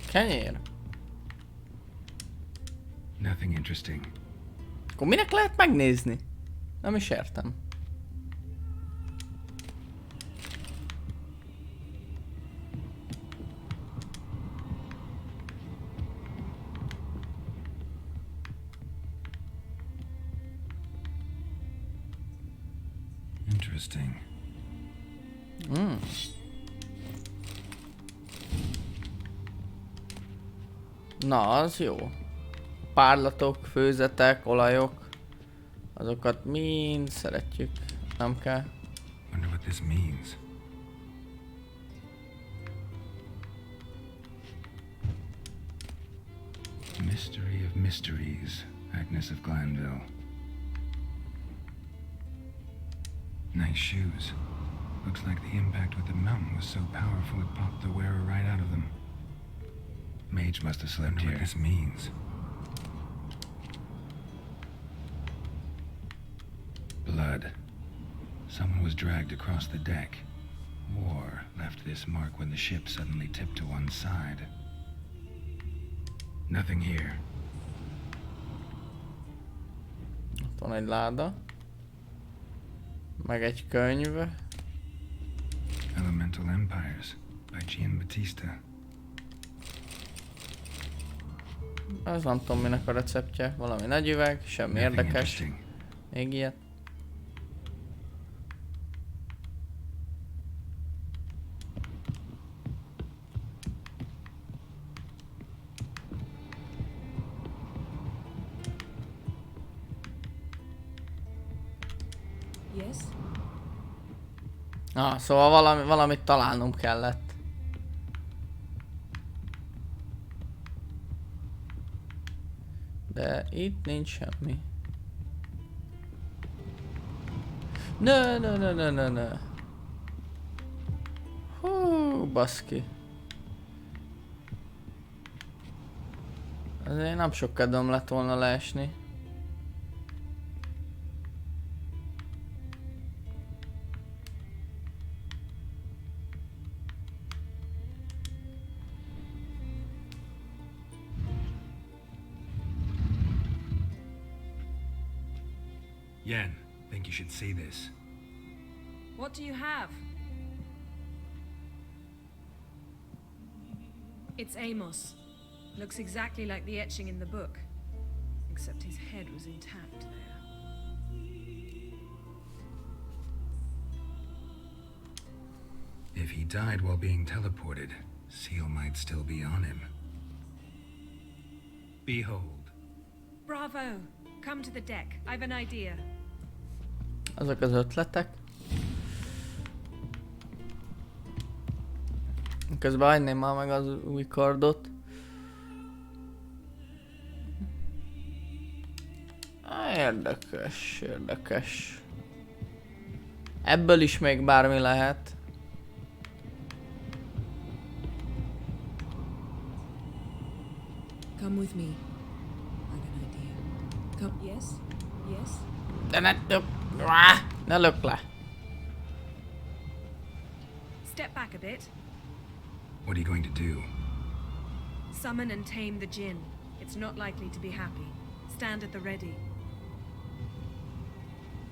Kenyér. Nothing interesting. Akkor minek lehet megnézni? Nem is értem. Interesting. Na, az jó. Párlatok, főzetek, olajok. Azokat mind szeretjük. Nem kell. Wonder what this means. Mystery of mysteries, Agnes of Glanville. Nice shoes. Looks like the impact with the mountain was so powerful it popped the wearer right out of them. Mage must have slept here. What this means. Blood. Someone was dragged across the deck. War left this mark when the ship suddenly tipped to one side. Nothing here. Ott van egy láda. Meg egy könyv. Elemental Empires by Giambattista. Az nem tudom minek a receptje. Valami nagy üveg, semmi érdekes. Még ilyet. Yes? Ah, szóval valamit találnom kellett. De itt nincs semmi. Ne. Hú, baszki. Azért nem sok kedvem lett volna leesni. Yen, think you should see this. What do you have? It's Amos. Looks exactly like the etching in the book. Except his head was intact there. If he died while being teleported, Seal might still be on him. Behold. Bravo! Come to the deck. I've an idea. Azok az ötletek. Közben hagyném már meg az új kardot. Érdekes. Ebből is még bármi lehet. Come with me. I've an idea. Come. Yes? Yes? De ne lök le. Step back a bit. What are you going to do? Summon and tame the djinn. It's not likely to be happy. Stand at the ready.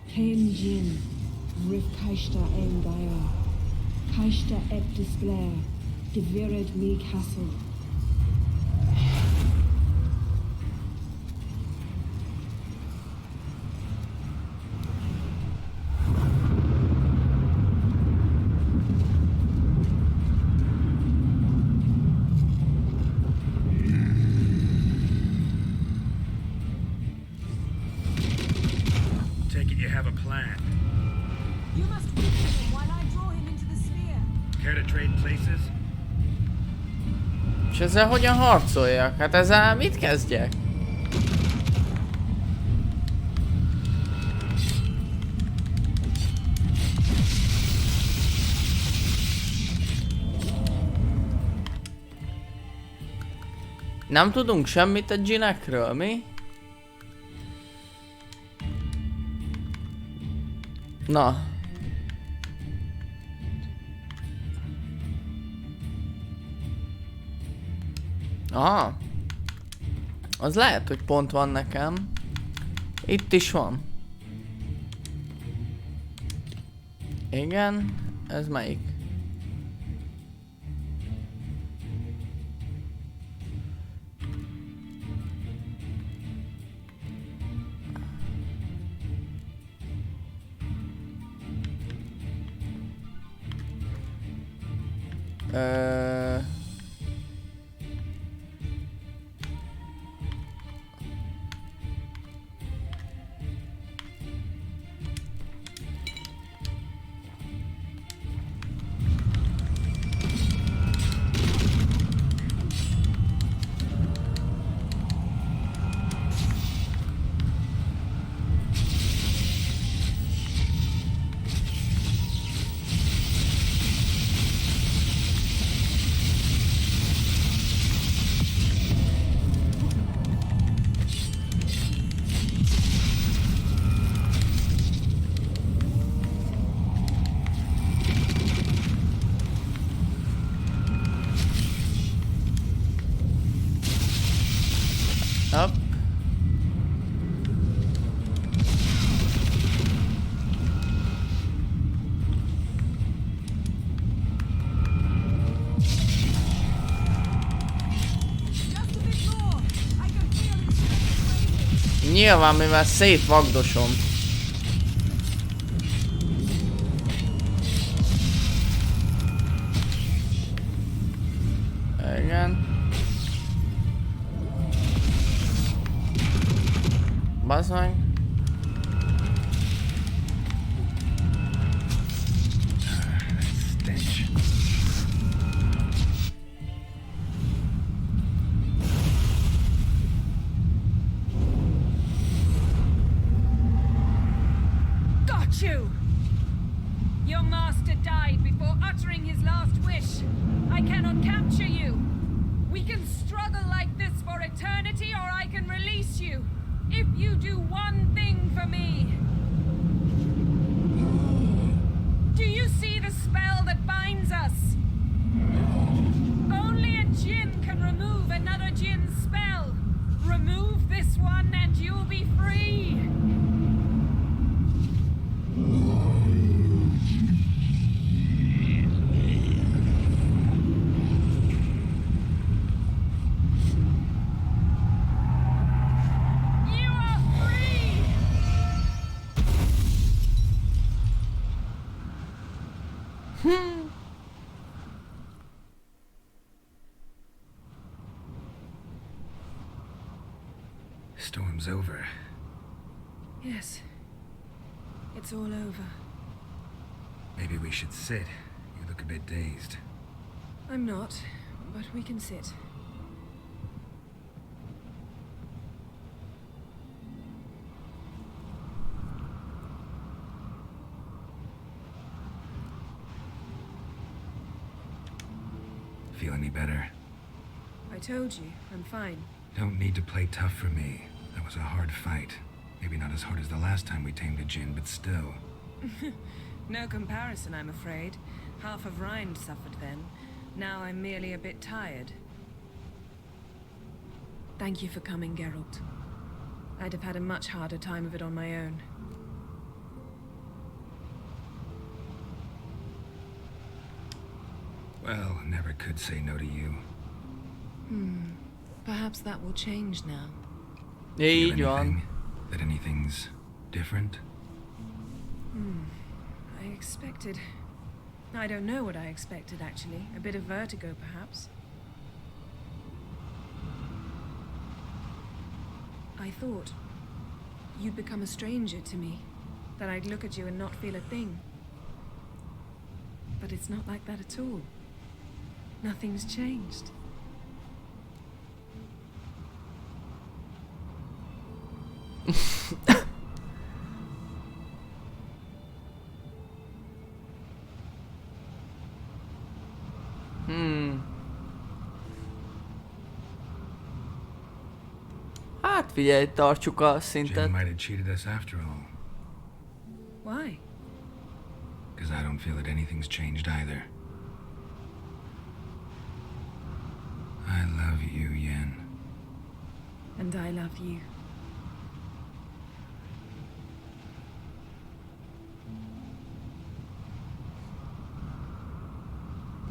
Ken Jin, Rif Kaishta Engaya, Kaishta et Displair, Devired me Castle. És ezzel hogyan harcoljak? Hát ezzel mit kezdjek? Nem tudunk semmit a dżinekről, mi? Na. Aha. Az lehet, hogy pont van nekem. Itt is van. Igen. Ez melyik? Up. Nyilván, mivel szétvagdosom. Igen. Bazd meg. Stench. Got you! Your master died before uttering his last wish. I cannot capture you. We can struggle like this for eternity, or I can release you. If you do one thing for me. Do you see the spell that binds us? Only a djinn can remove another djinn's spell. Remove this one and you'll be free. Storm's over. Yes. It's all over. Maybe we should sit. You look a bit dazed. I'm not, but we can sit. Feel any better? I told you, I'm fine. Don't need to play tough for me. That was a hard fight. Maybe not as hard as the last time we tamed a djinn, but still. No comparison, I'm afraid. Half of Rind suffered then. Now I'm merely a bit tired. Thank you for coming, Geralt. I'd have had a much harder time of it on my own. Well, never could say no to you. Perhaps that will change now. Hey, Feel John. anything? That anything's different? I expected... I don't know what I expected, actually. A bit of vertigo, perhaps. I thought you'd become a stranger to me. That I'd look at you and not feel a thing. But it's not like that at all. Nothing's changed. Hát figyelj, tartsuk a Jen szintet. might have cheated us after all. Why? Because I don't feel that anything's changed either. I love you, Yen. And I love you.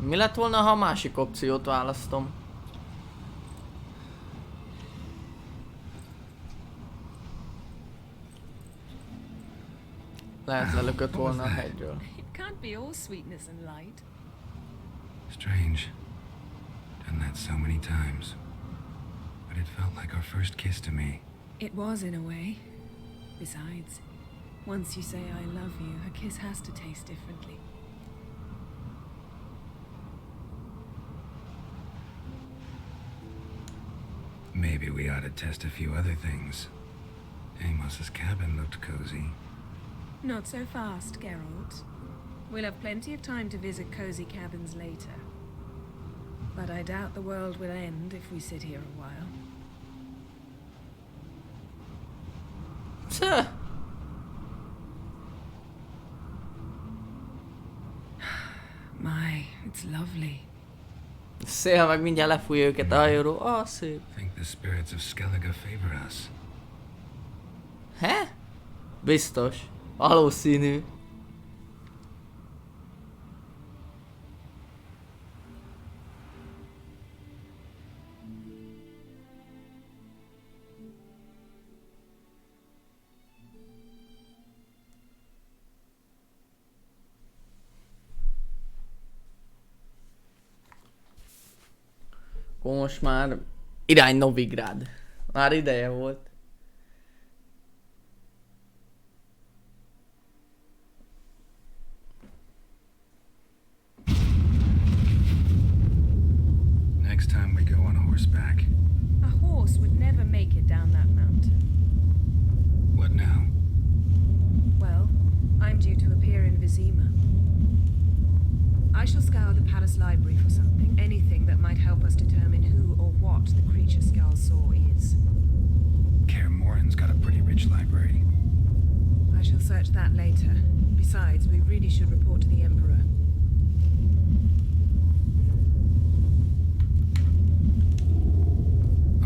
Mi lett volna, ha a másik opciót választom? Lehet lelökött volna a hegyről. It can't be all sweetness and light. Strange. Done that so many times. But it felt like our first kiss to me. It was in a way. Besides, once you say I love you, a kiss has to taste differently. Maybe we ought to test a few other things. Amos's cabin looked cozy. Not so fast, Geralt. We'll have plenty of time to visit cozy cabins later. But I doubt the world will end if we sit here a while. Tja. My, it's lovely. Szél meg mindjárt lefújja őket a hajóról. Ah, szép. Think the spirits of Skellige favor us. He? Biztos. Valószínű. Akkor most már irány Novigrád. Már ideje volt. Next time we go on horseback. A horse would never make it down that mountain. What now? Well, I'm due to appear in Vizima. I shall scour the palace library for something, anything that might help us determine who or what the creature Skjal saw is. Kaer Morhen's got a pretty rich library. I shall search that later. Besides, we really should report to the Emperor.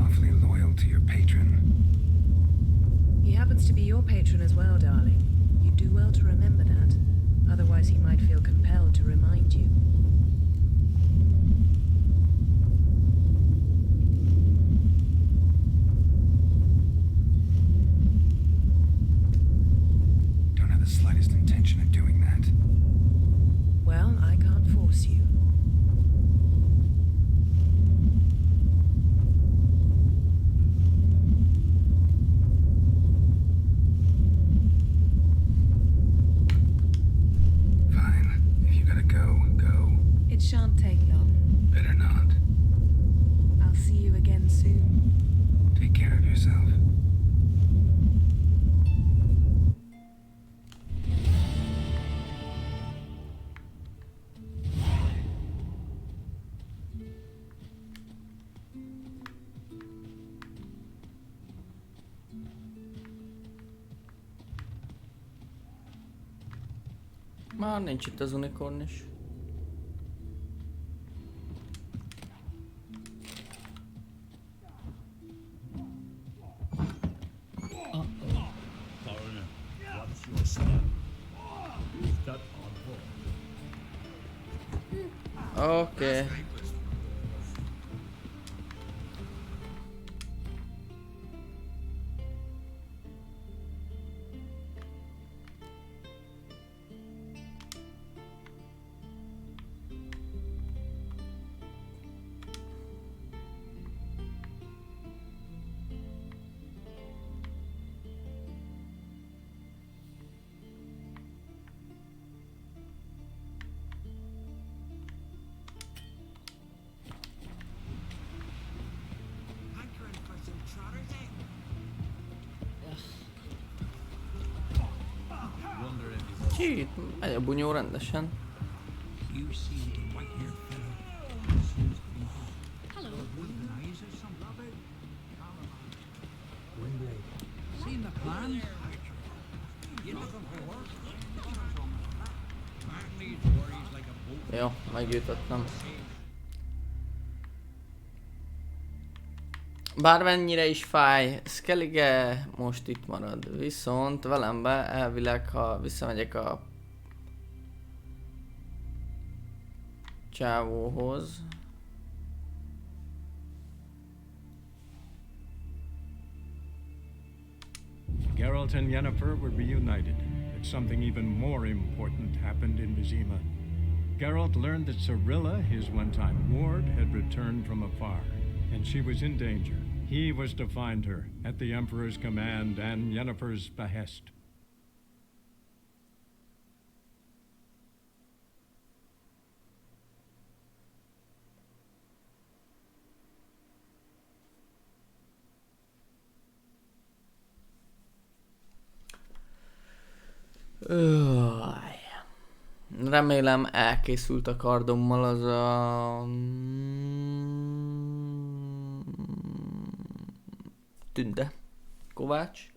Awfully loyal to your patron. He happens to be your patron as well, darling. You do well to remember that. Otherwise, he might feel compelled to remind you. Don't have the slightest intention of doing that. Well, I can't force you. Fine. If you gotta go, go. It shan't take long. Better not. I'll see you again soon. Take care of yourself. Már nincs itt az unikorn is. Foreigner, what's your step? You've got on board. Oké. Ki, itt megy a bunyó rendesen. You see the white-haired fellow seems to be Hello. Is there some love it? Seen the plan? You looking for work? Man needs worries like a boat. Jó, megjutottam. Bármennyire is fáj, Skellige most itt marad. Viszont velem be elvileg, ha visszamegyek a csávóhoz. Geralt and Yennefer were reunited, but something even more important happened in Vizima. Geralt learned that Cirilla, his one-time ward, had returned from afar, and she was in danger. He was to find her, at the Emperor's command and Yennefer's behest. Remélem elkészült a kardommal az a... Tünde. Kovács.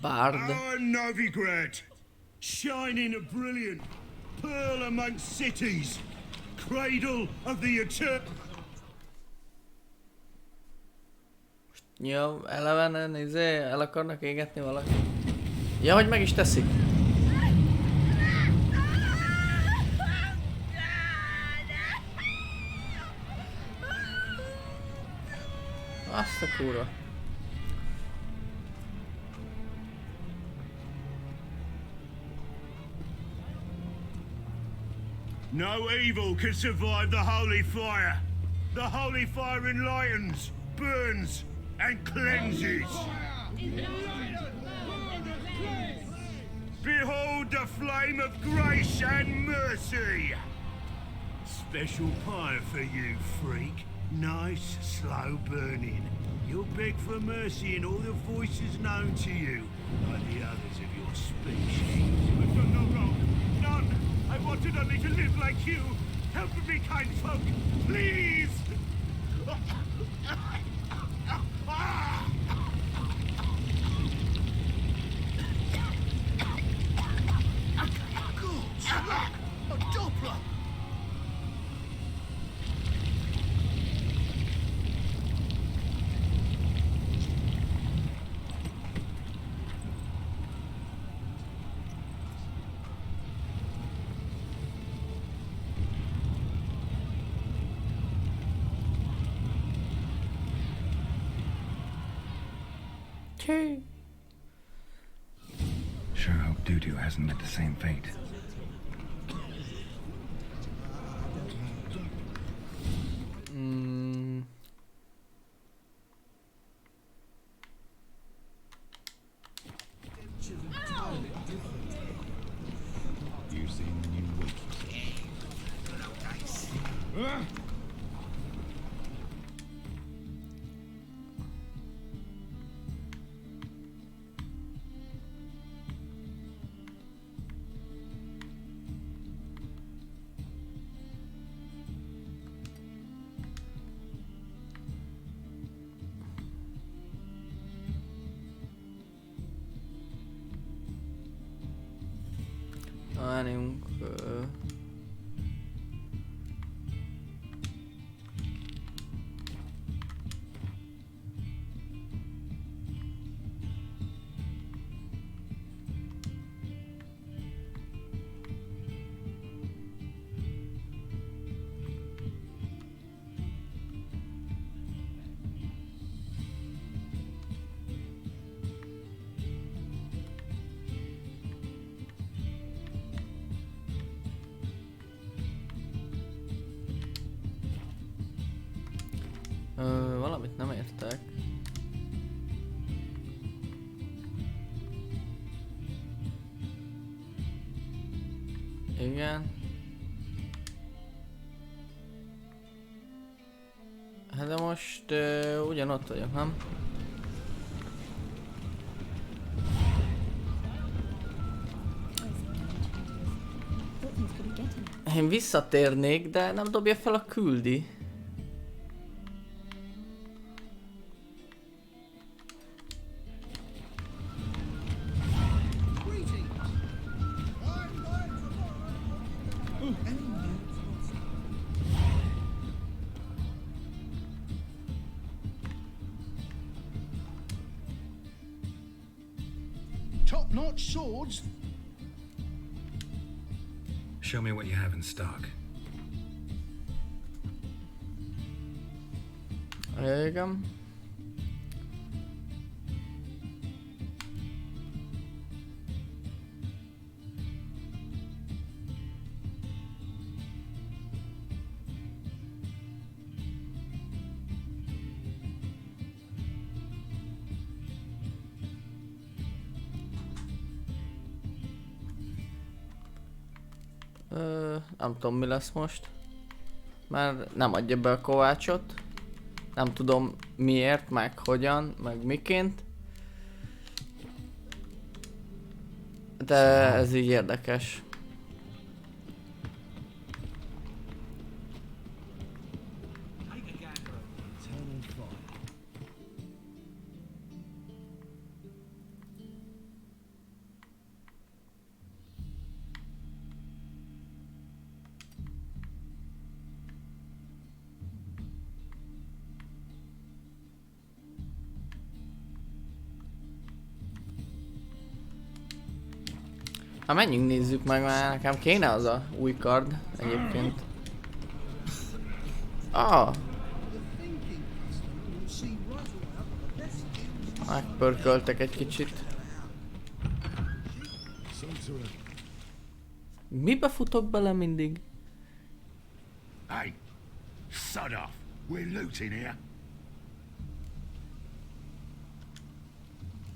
Bard. Our Novigrád, shining and brilliant, pearl amongst cities, cradle of the eternal. Jó, elevenen, el akarnak égetni valaki. Ja, hogy meg is teszik. Azt a kurva. No evil can survive the holy fire. The holy fire enlightens, burns, and cleanses. Behold the flame of grace and mercy. Special pyre for you, freak. Nice, slow burning. You'll beg for mercy in all the voices known to you, like the others of your species. I've done no wrong. None. I wanted only to live like you. Help me, kind folk, please! A Doppler! Sure hope Dudu hasn't met the same fate. Várjunk. Valamit nem értek. Igen. Hát de most ugyanott vagyok, nem? Én visszatérnék, de nem dobja fel a küldi. Top-notch swords? Show me what you have in stock. Igen. Nem tudom mi lesz most. Mert nem adja be a kovácsot. Nem tudom miért, meg hogyan, meg miként. De ez így érdekes. Hát menjünk nézzük meg, már nekem kéne az a új kard egyébként. Megpörköltek egy kicsit. Mibe futok bele mindig? Hey, sod off. We're looting here.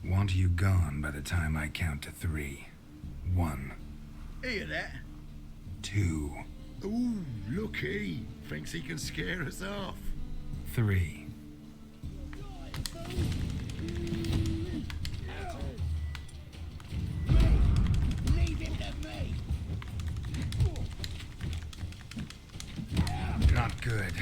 Want you gone by the time I count to 3. 1. Hear that? 2. Ooh, looky. Thinks he can scare us off. 3. Leave him to me. Not good.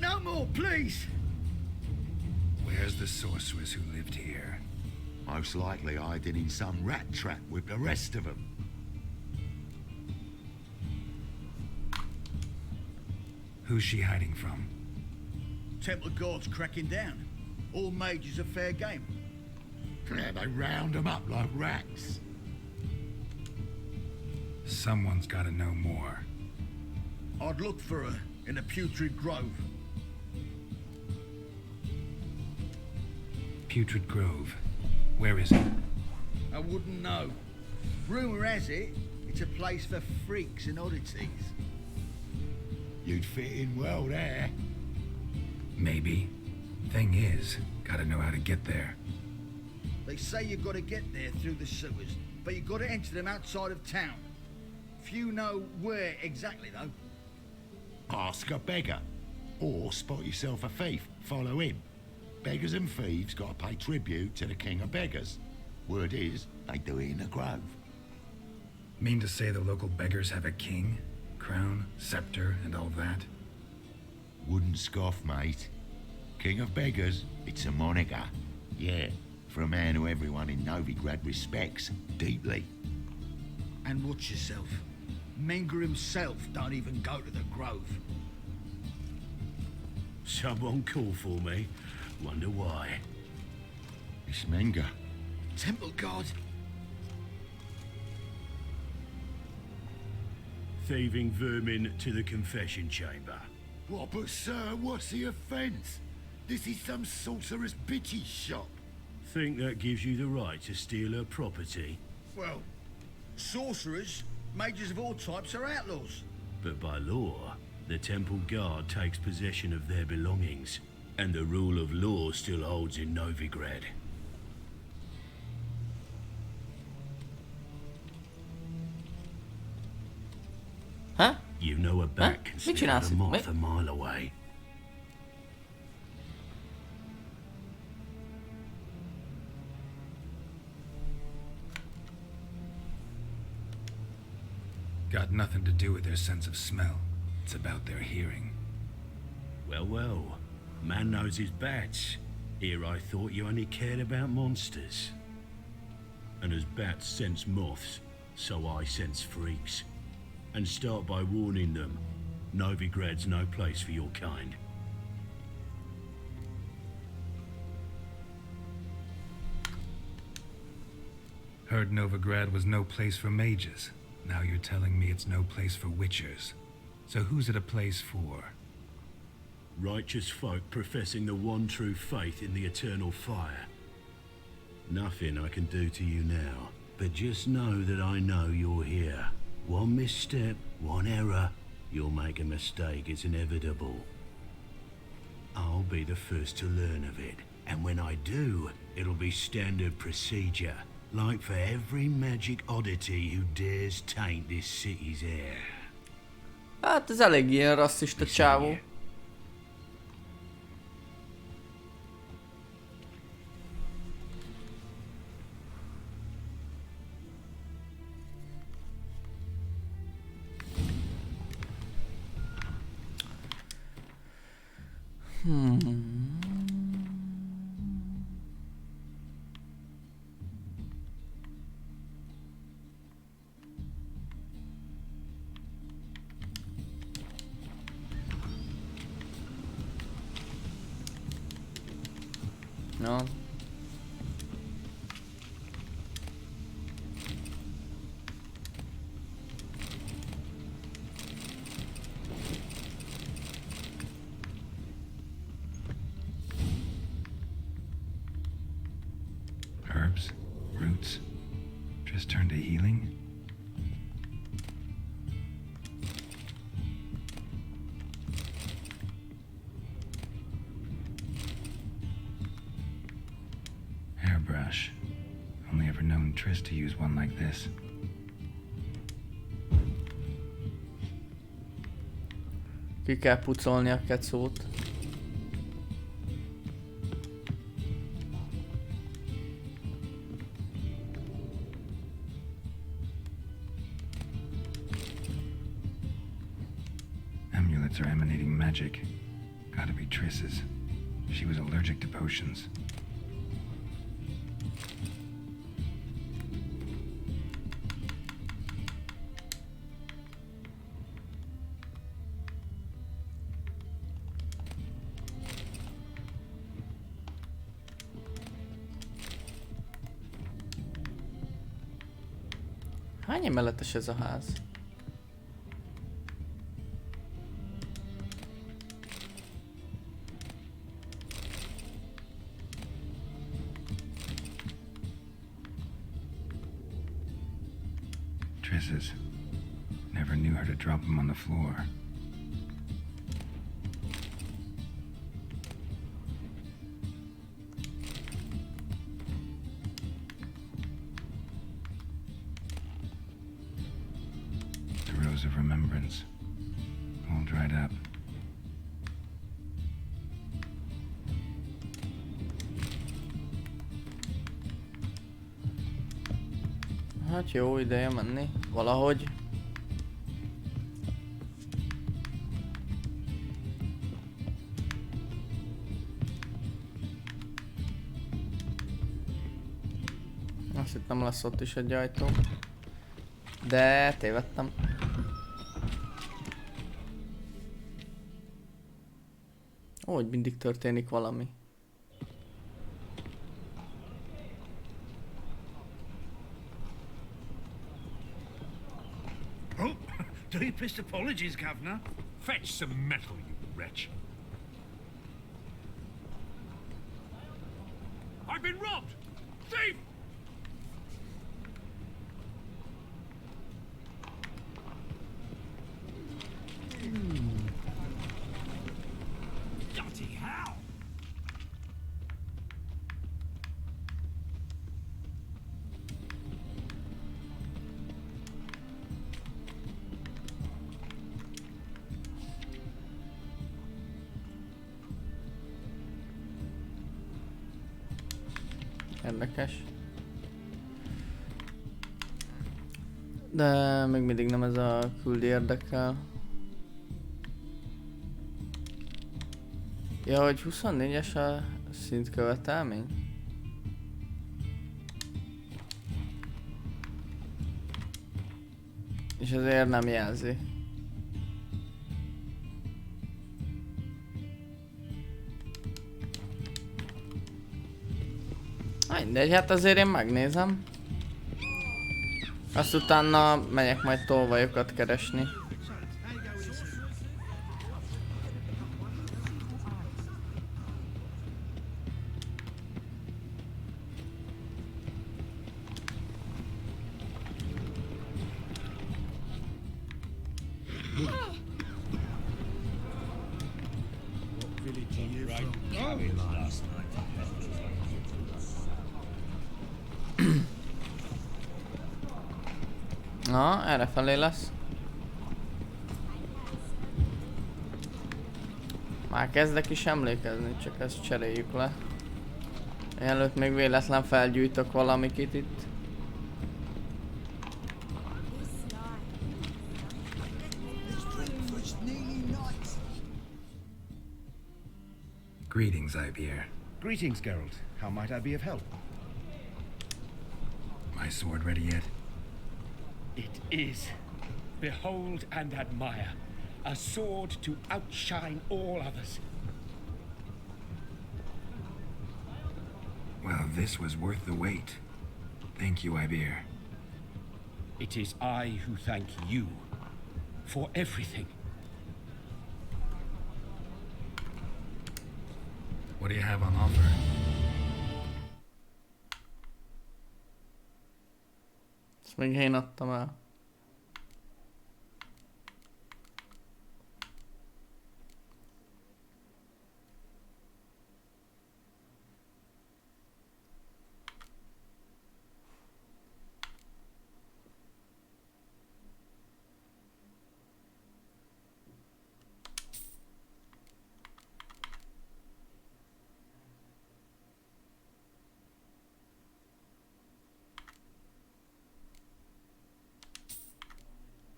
No more, please. Where's the sorceress who lived here? Most likely hiding in some rat trap with the rest of them. Who's she hiding from? Temple Guard's cracking down. All mages are fair game. Yeah, they round them up like rats. Someone's gotta know more. I'd look for her in the Putrid Grove. Putrid Grove. Where is it? I wouldn't know. Rumour has it, it's a place for freaks and oddities. You'd fit in well there. Maybe. Thing is, gotta know how to get there. They say you've got to get there through the sewers, but you've got to enter them outside of town. Few know where exactly, though. Ask a beggar. Or spot yourself a thief. Follow him. Beggars and thieves got to pay tribute to the king of beggars. Word is, they do it in the grove. Mean to say the local beggars have a king? Crown, scepter, and all that? Wouldn't scoff, mate. King of beggars, it's a moniker. Yeah, for a man who everyone in Novigrád respects deeply. And watch yourself. Menger himself don't even go to the grove. Someone call for me. Wonder why. It's Menger. Temple Guard. Thieving vermin to the confession chamber. What, but sir, what's the offence? This is some sorcerer's bitchy shop. Think that gives you the right to steal her property? Well, sorcerers, mages of all types are outlaws. But by law, the temple guard takes possession of their belongings, and the rule of law still holds in Novigrád. Huh? You know a bat can Mit sniff out a csinálsz? moth a mile away. Got nothing to do with their sense of smell. It's about their hearing. Well, well. Man knows his bats. Here I thought you only cared about monsters. And as bats sense moths, so I sense freaks. And start by warning them, Novigrad's no place for your kind. Heard Novigrád was no place for mages. Now you're telling me it's no place for witchers. So who's it a place for? Righteous folk professing the one true faith in the eternal fire. Nothing I can do to you now, but just know that I know you're here. One misstep, one error, you'll make a mistake, it's inevitable. I'll be the first to learn of it, and when I do, it'll be standard procedure, like for every magic oddity who dares taint this city's air. Hát ez elég ilyen rasszista csávó. No. Herbs? Roots? Just turn to healing? Hairbrush. Only ever known Triss to use one like this. Ki kell pucolni a kecót. Amulets are emanating magic. Gotta be Triss's. She was allergic to potions. Hány emeletes ez a ház? Triss's. Never knew her to drop them on the floor. The rose of remembrance. All dried up. Hát jó ideje menni. Valahogy. Azt hittem lesz ott is egy ajtó. De tévedtem. Ó, hogy mindig történik valami. Oh, deepest apologies, Governor. Fetch some metal, you wretch. I've been robbed! Thief! Dirty hell! Érdekes. De még mindig nem ez a küldi érdekel. Ja, hogy 24-es a szintkövetelmény? És ezért nem jelzi. Mindegy, hát azért én megnézem. Azt utána megyek majd tolvajokat keresni. Na, errefelé lesz. Már kezdek is emlékezni, csak ezt cseréljük le. Előtt még véletlen felgyújtok valamikit itt. Greetings, Ibeer. Greetings, Geralt. How might I be of help? My sword ready yet? It is. Behold and admire. A sword to outshine all others. Well, this was worth the wait. Thank you, Ibeer. It is I who thank you for everything. What do you have on offer? Ezt még én adtam el.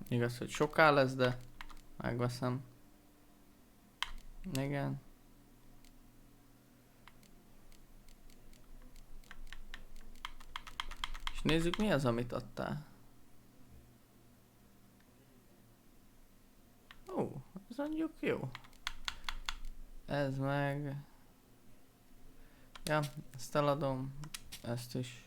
Igaz, hogy soká lesz, de megveszem. Igen. És nézzük, mi az, amit adtál. Ó, ez mondjuk jó. Ez meg... Ja, ezt eladom. Ezt is.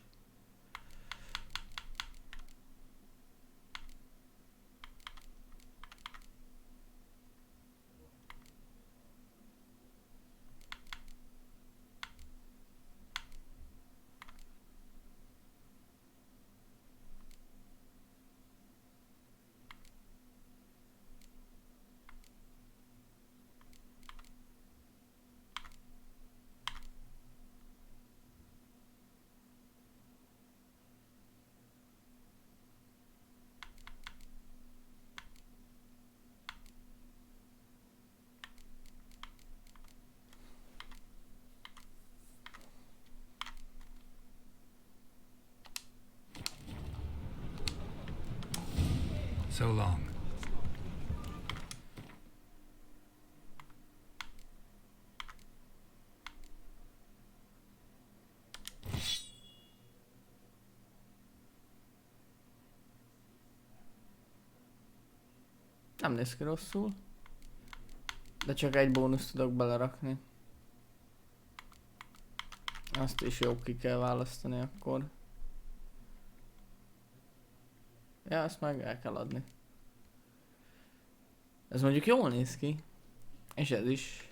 So long. Nem néz ki rosszul. De csak egy bónuszt tudok belerakni. Azt is jó ki kell választani akkor. Ja, ezt meg el kell adni. Ez mondjuk jól néz ki. És ez is.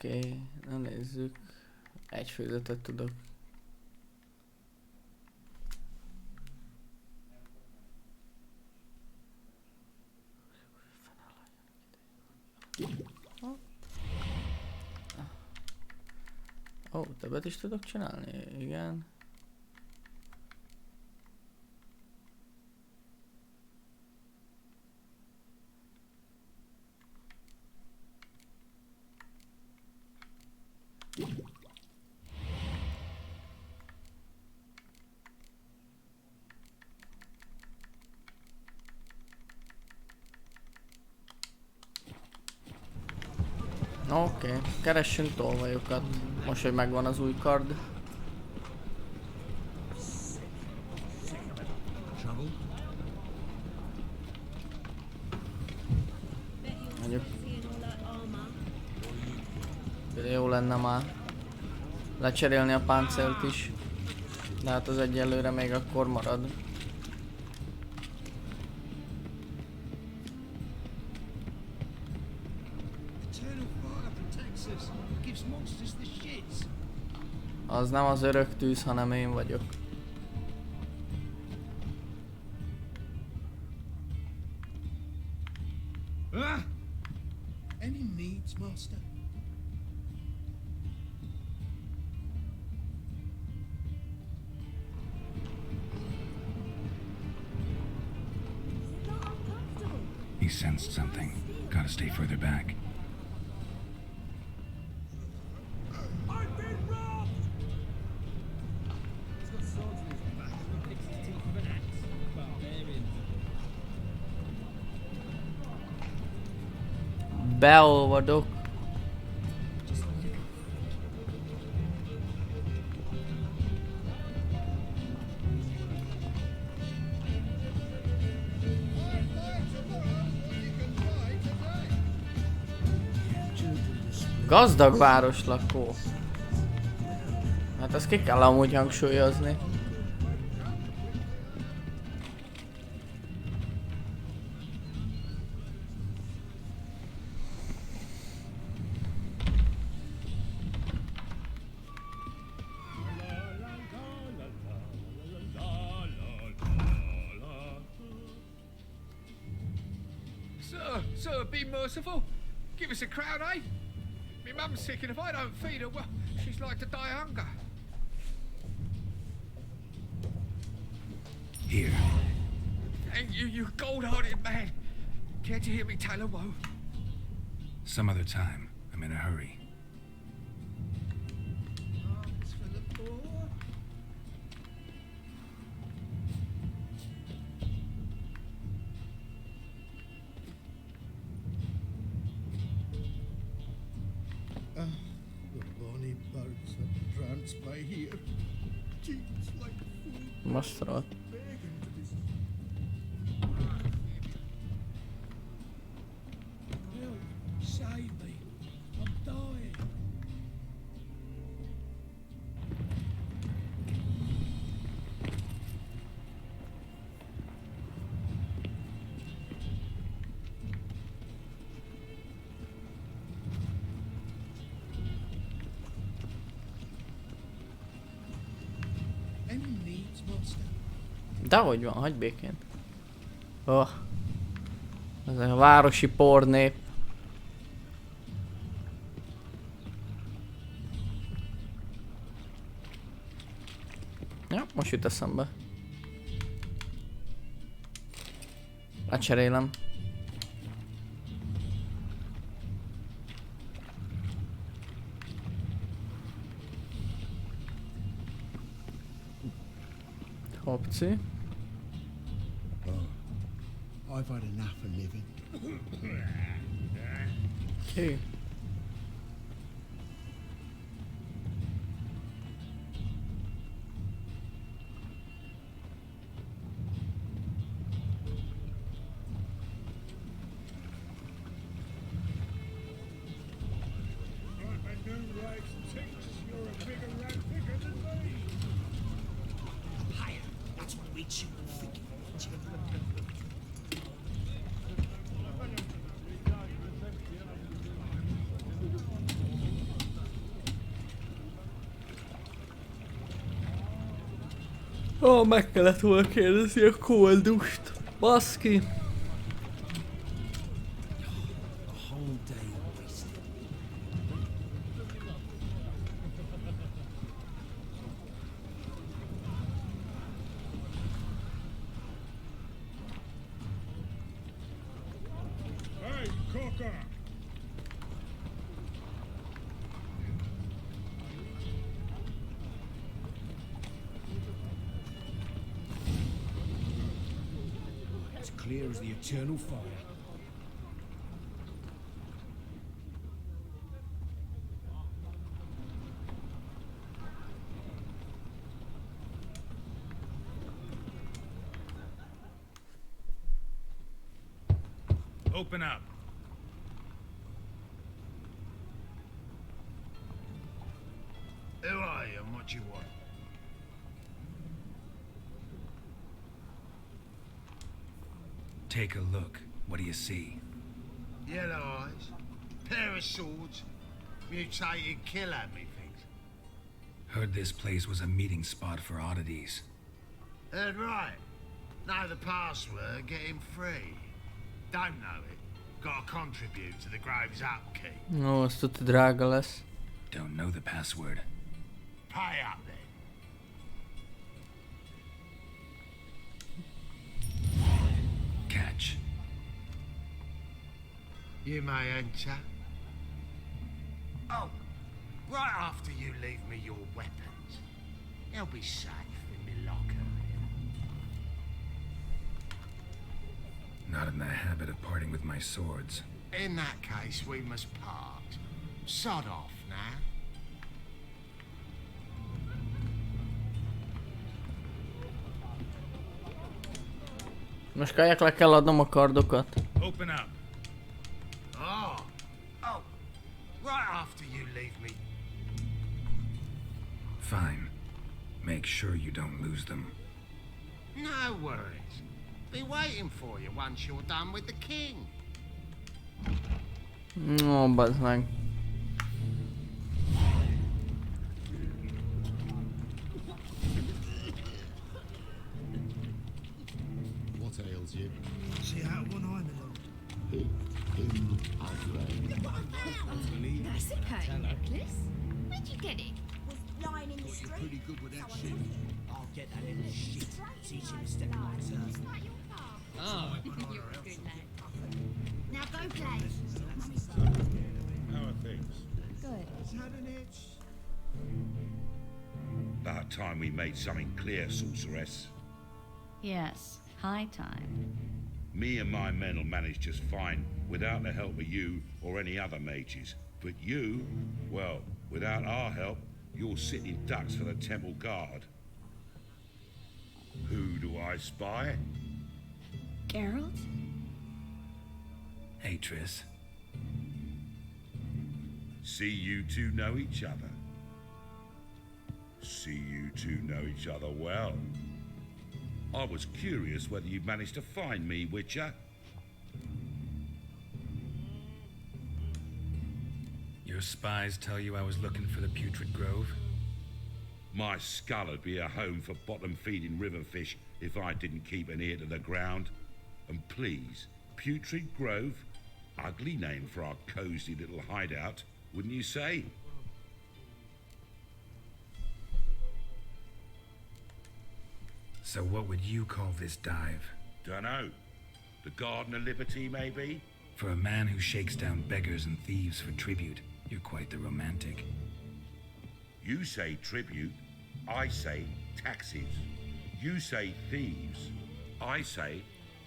Oké, na nézzük. Egy főzetet tudok. Ó, többet is tudok csinálni? Igen. Oké, keressünk tolvajokat. Most, hogy megvan az új kard. Mondjuk jó lenne már lecserélni a páncélt is. De hát az egyelőre még akkor marad. Az nem az örök tűz, hanem én vagyok. Any needs, master? He sensed something. Gotta stay further back. Beolvadok. Gazdag városlakó. Hát ezt ki kell amúgy hangsúlyozni. Sir, be merciful. Give us a crown, eh? My mum's sick, and if I don't feed her, well, she's like to die of hunger. Here. Thank you, you gold-hearted man. Care to hear me tell a woe? Some other time. I'm in a hurry. It's for the poor. The bonny birds that prance by here. Cheeks like food. Masztrat. Begging to be. Help, save me. I'm dying. Any needs, master? Dehogy van, hagyd békén. Oh. Ez a városi pornép. Ja, most jut eszembe. Lecserélem. Opci. I've had enough of living. Okay. That's what we chew and think. Ó, meg kellett volna kérdezni a koldust. Baszki. Hey, Cocker! As clear as the eternal fire. Open up. Who are you and what do you want? Take a look. What do you see? Yellow eyes, pair of swords, mutated killer, methinks. Heard this place was a meeting spot for oddities. Heard right. Know the password, get him free. Don't know it. Gotta contribute to the Grove's upkeep. No, ez tuti drága lesz. Don't know the password. Pay up then. Catch. You may enter. Oh, right after you leave me your weapons. They'll be safe in my locker Not in the habit of parting with my swords. here. In that case, we must part. Sod off now. Most kaják, le kell adnom a kardokat. Open up. Oh, right after you leave me. Fine. Make sure you don't lose them. No worries. Be waiting for you once you're done with the king. No, bazd meg. What ails you? See how one I'm along. That's a curtain necklace. Where'd you get it? Was lying in the You're street. pretty good with that shit. I'll get that little shit. Teach him to step on my turf. Oh, you're a good lad. Now go play. How are things? Good. He's had an itch. About time we made something clear, sorceress. Yes, high time. Me and my men will manage just fine without the help of you or any other mages. But you, well, without our help, you're sitting ducks for the temple guard. Who do I spy? Geralt? Hey, Triss. See you two know each other. See you two know each other well. I was curious whether you'd managed to find me, Witcher. Your spies tell you I was looking for the Putrid Grove? My skull'd be a home for bottom-feeding river fish if I didn't keep an ear to the ground. And please, Putrid Grove? Ugly name for our cozy little hideout, wouldn't you say? So what would you call this dive? Dunno. The Garden of Liberty, maybe? For a man who shakes down beggars and thieves for tribute, you're quite the romantic. You say tribute, I say taxes. You say thieves, I say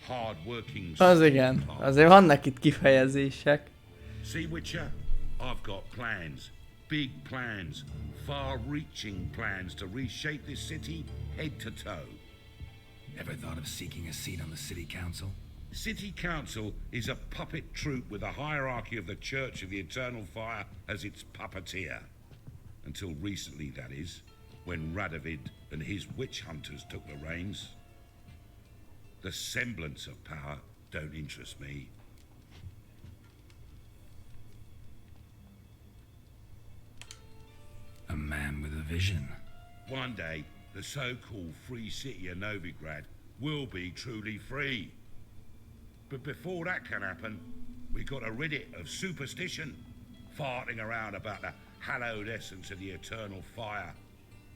hard-working... Az igen, azért vannak itt kifejezések. See, Witcher? I've got plans. Big plans. Far-reaching plans to reshape this city head to toe. Ever thought of seeking a seat on the city council? City Council is a puppet troupe with the hierarchy of the Church of the Eternal Fire as its puppeteer. Until recently, that is, when Radovid and his witch hunters took the reins. The semblance of power don't interest me. A man with a vision. One day, the so-called free city of Novigrád will be truly free. But before that can happen, we got to rid it of superstition, farting around about the hallowed essence of the eternal fire.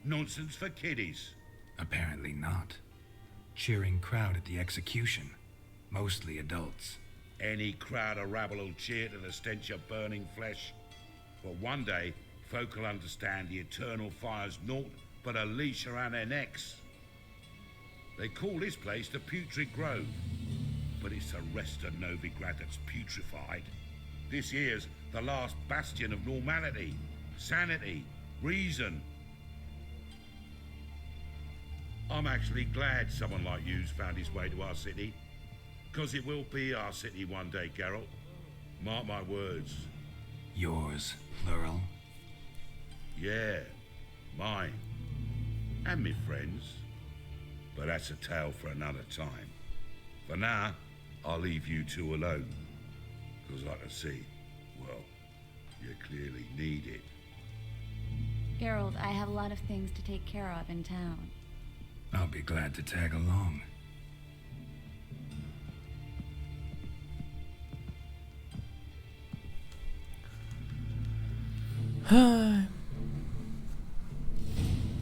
Nonsense for kiddies. Apparently not. Cheering crowd at the execution. Mostly adults. Any crowd of rabble will cheer to the stench of burning flesh. But one day, folk will understand the eternal fire's naught but a leash around their necks. They call this place the Putrid Grove, but it's the rest of Novigrád that's putrefied. This here's the last bastion of normality, sanity, reason. I'm actually glad someone like you's found his way to our city, because it will be our city one day, Geralt. Mark my words. Yours, plural? Yeah, mine. And me friends. But that's a tale for another time. For now, I'll leave you two alone. Because I can see, well, you clearly need it. Geralt, I have a lot of things to take care of in town. I'll be glad to tag along.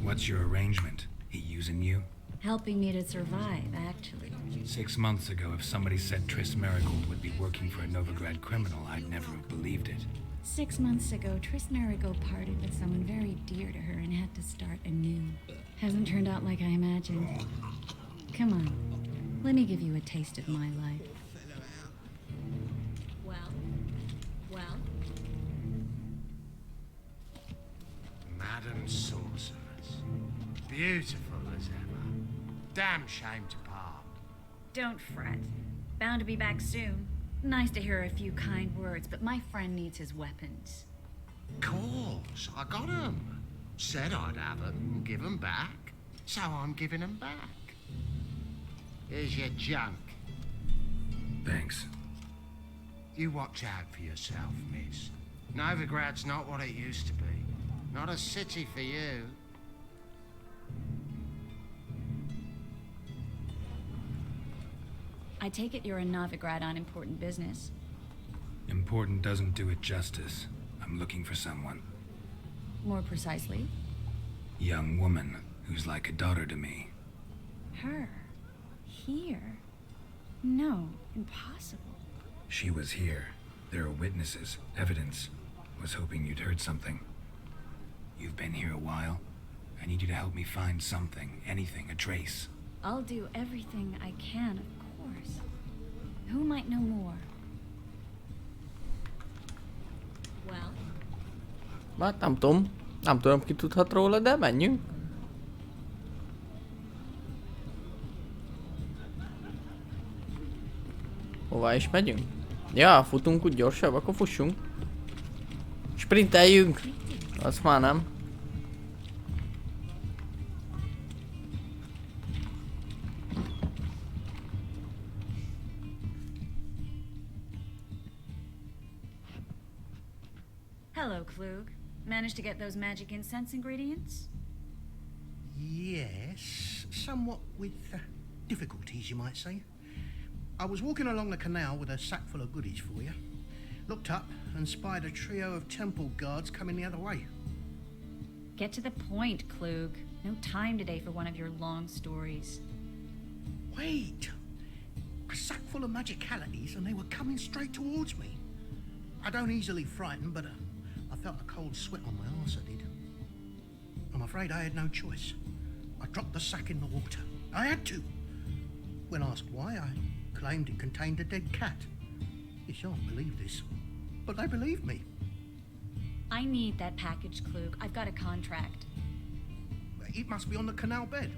What's your arrangement? He using you? Helping me to survive, actually. 6 months ago, if somebody said Triss Merigold would be working for a Novigrad criminal, I'd never have believed it. 6 months ago, Triss Merigold parted with someone very dear to her and had to start anew. Hasn't turned out like I imagined. Come on, let me give you a taste of my life. Well? Madam Sorceress. Beautiful as ever. Damn shame to part. Don't fret. Bound to be back soon. Nice to hear a few kind words, but my friend needs his weapons. Course, I got 'em. Said I'd have 'em and give 'em back. So I'm giving 'em back. Here's your junk. Thanks. You watch out for yourself, miss. Novigrad's not what it used to be. Not a city for you. I take it you're in Novigrad on important business. Important doesn't do it justice. I'm looking for someone. More precisely? Young woman who's like a daughter to me. Her? Here? No, impossible. She was here. There are witnesses, evidence. Was hoping you'd heard something. You've been here a while. I need you to help me find something, anything, a trace. I'll do everything I can, of course. Who might know more? Well? Hát nem tudom. Nem tudom, ki tudhat róla, de menjünk. Hová is megyünk? Ja, futunk úgy gyorsabb, akkor fussunk. Sprinteljünk! Azt már nem. Hello, Klug. Managed to get those magic incense ingredients? Yes, somewhat with difficulties, you might say. I was walking along the canal with a sack full of goodies for you. Looked up and spied a trio of temple guards coming the other way. Get to the point, Klug. No time today for one of your long stories. Wait! A sack full of magicalities and they were coming straight towards me. I don't easily frighten, but I felt a cold sweat on my arse, I did. I'm afraid I had no choice. I dropped the sack in the water. I had to. When asked why, I claimed it contained a dead cat. You shan't believe this, but they believed me. I need that package, Klug. I've got a contract. It must be on the canal bed.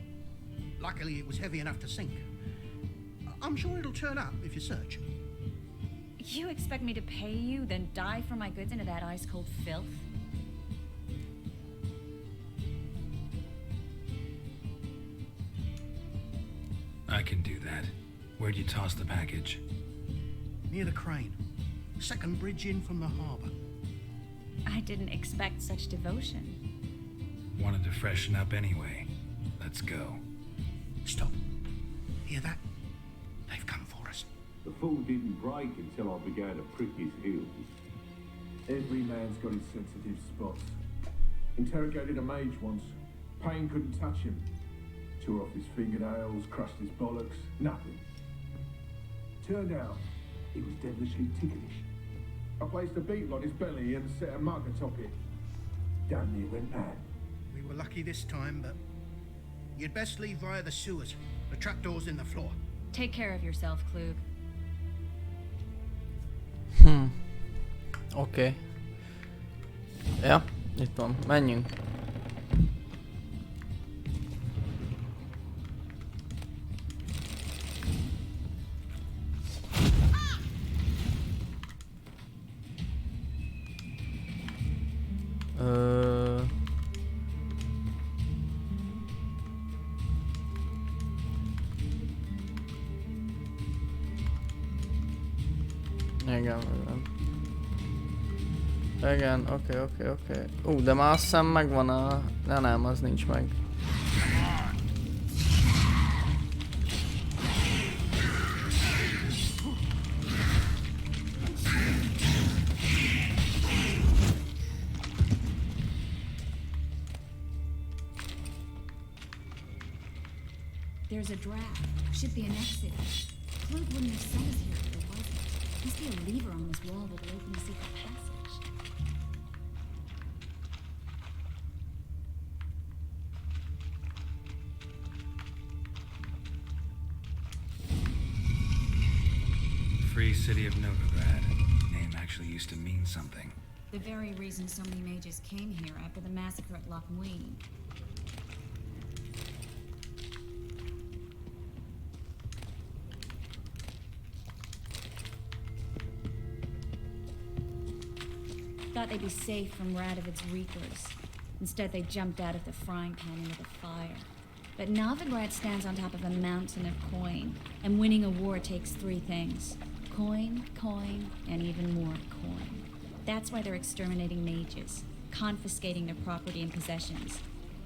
Luckily, it was heavy enough to sink. I'm sure it'll turn up if you search. You expect me to pay you, then dive for my goods into that ice-cold filth? I can do that. Where'd you toss the package? Near the crane. Second bridge in from the harbour. I didn't expect such devotion. Wanted to freshen up anyway. The Let's go. Stop. Hear that? They've come for us. The fool didn't break until I began to prick his heels. Every man's got his sensitive spots. Interrogated a mage once. Pain couldn't touch him. Tore off his fingernails, crushed his bollocks, nothing. Turned out, he was devilishly ticklish. I placed a beetle on his belly and set a mug atop it. Damn near went mad. We were lucky this time, but you'd best leave via the sewers. The trapdoor's in the floor. Take care of yourself, Klug. Oké. Ja, itt van. Menjünk. Igen, oké. De már azt hiszem megvan a... De nem, az nincs meg. There's a draft. Should be an exit. Klug wouldn't have sent us here if there wasn't. Must be a lever on this wall that will open the secret passage. Free city of Novigrád. Name actually used to mean something. The very reason so many mages came here after the massacre at Loch Muin. Thought they'd be safe from Radovid's reapers. Instead, they jumped out of the frying pan into the fire. But Novigrád stands on top of a mountain of coin, and winning a war takes three things. Coin, and even more coin. That's why they're exterminating mages, confiscating their property and possessions.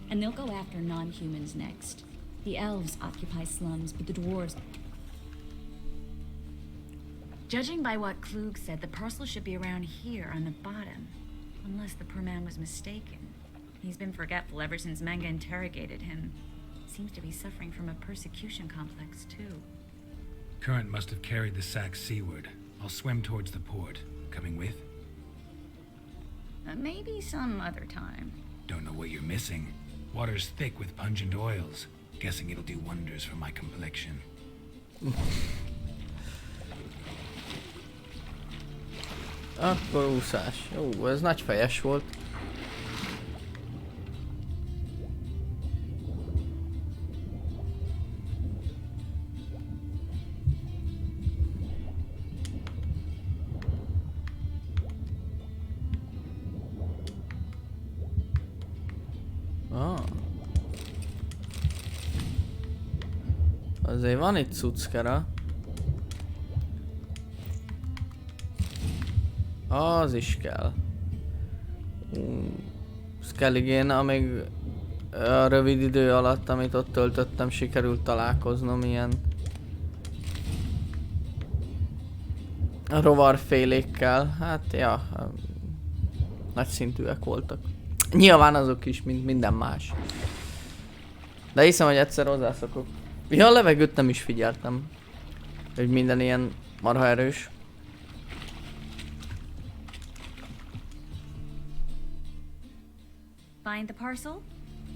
And they'll go after non-humans next. The elves occupy slums, but the dwarves... Judging by what Klug said, the parcel should be around here on the bottom. Unless the poor man was mistaken. He's been forgetful ever since Manga interrogated him. Seems to be suffering from a persecution complex, too. Current must have carried the sack seaward. I'll swim towards the port. Coming with? Maybe some other time. Don't know what you're missing. Water's thick with pungent oils. Guessing it'll do wonders for my complexion. Akkor úszás. Jó, ez nagy fejes volt. Azért van itt cuckera. Az is kell. Az kell igen, amíg a rövid idő alatt, amit ott töltöttem, sikerült találkoznom ilyen rovarfélékkel. Hát ja, nagy szintűek voltak. Nyilván azok is, mint minden más. De hiszem, hogy egyszer hozzászokok. Ja, a levegőt nem is figyeltem. Hogy minden ilyen marha erős. Find the parcel?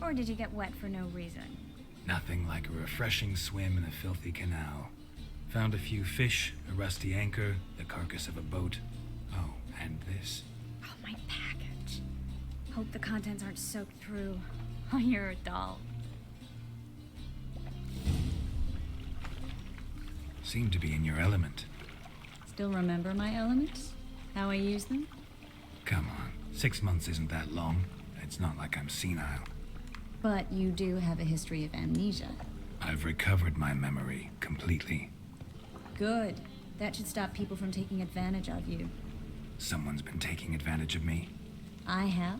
Or did you get wet for no reason? Nothing like a refreshing swim in a filthy canal. Found a few fish, a rusty anchor, the carcass of a boat. Oh, and this. Oh, my package. Hope the contents aren't soaked through. Oh, you're a doll. Seem to be in your element. Still remember my elements? How I use them? Come on, 6 months isn't that long. It's not like I'm senile. But you do have a history of amnesia. I've recovered my memory completely. Good. That should stop people from taking advantage of you. Someone's been taking advantage of me. I have,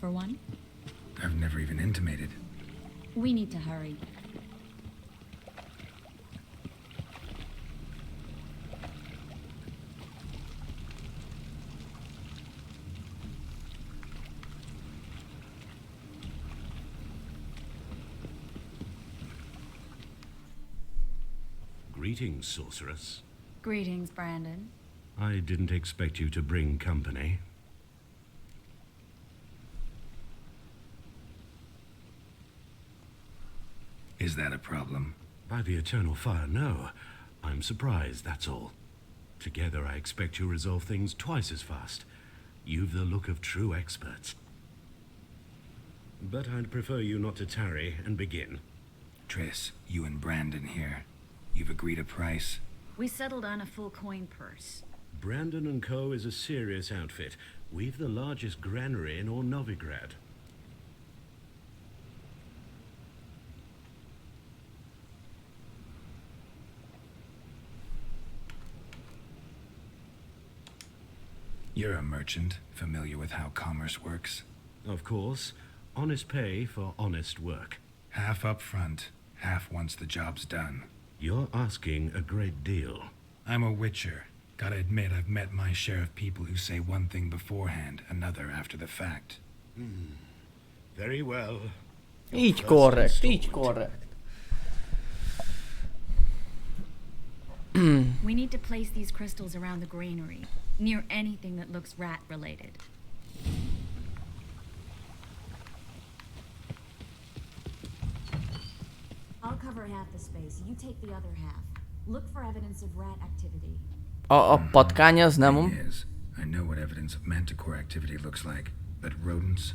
for one. I've never even intimated. We need to hurry. Greetings, sorceress. Greetings, Brandon. I didn't expect you to bring company. Is that a problem? By the eternal fire, no. I'm surprised, that's all. Together, I expect you resolve things twice as fast. You've the look of true experts. But I'd prefer you not to tarry and begin. Triss, you and Brandon here. You've agreed a price? We settled on a full coin purse. Brandon & Co. is a serious outfit. We've the largest granary in all Novigrád. You're a merchant, familiar with how commerce works? Of course. Honest pay for honest work. Half up front, half once the job's done. You're asking a great deal. I'm a witcher. Gotta admit, I've met my share of people who say one thing beforehand, another after the fact. Very well. Így korrekt, így korrekt. We need to place these crystals around the granary, near anything that looks rat-related. I'll cover half the space, you take the other half. Look for evidence of rat activity. A patkány az nem... I know what evidence of manticore activity looks like, but rodents?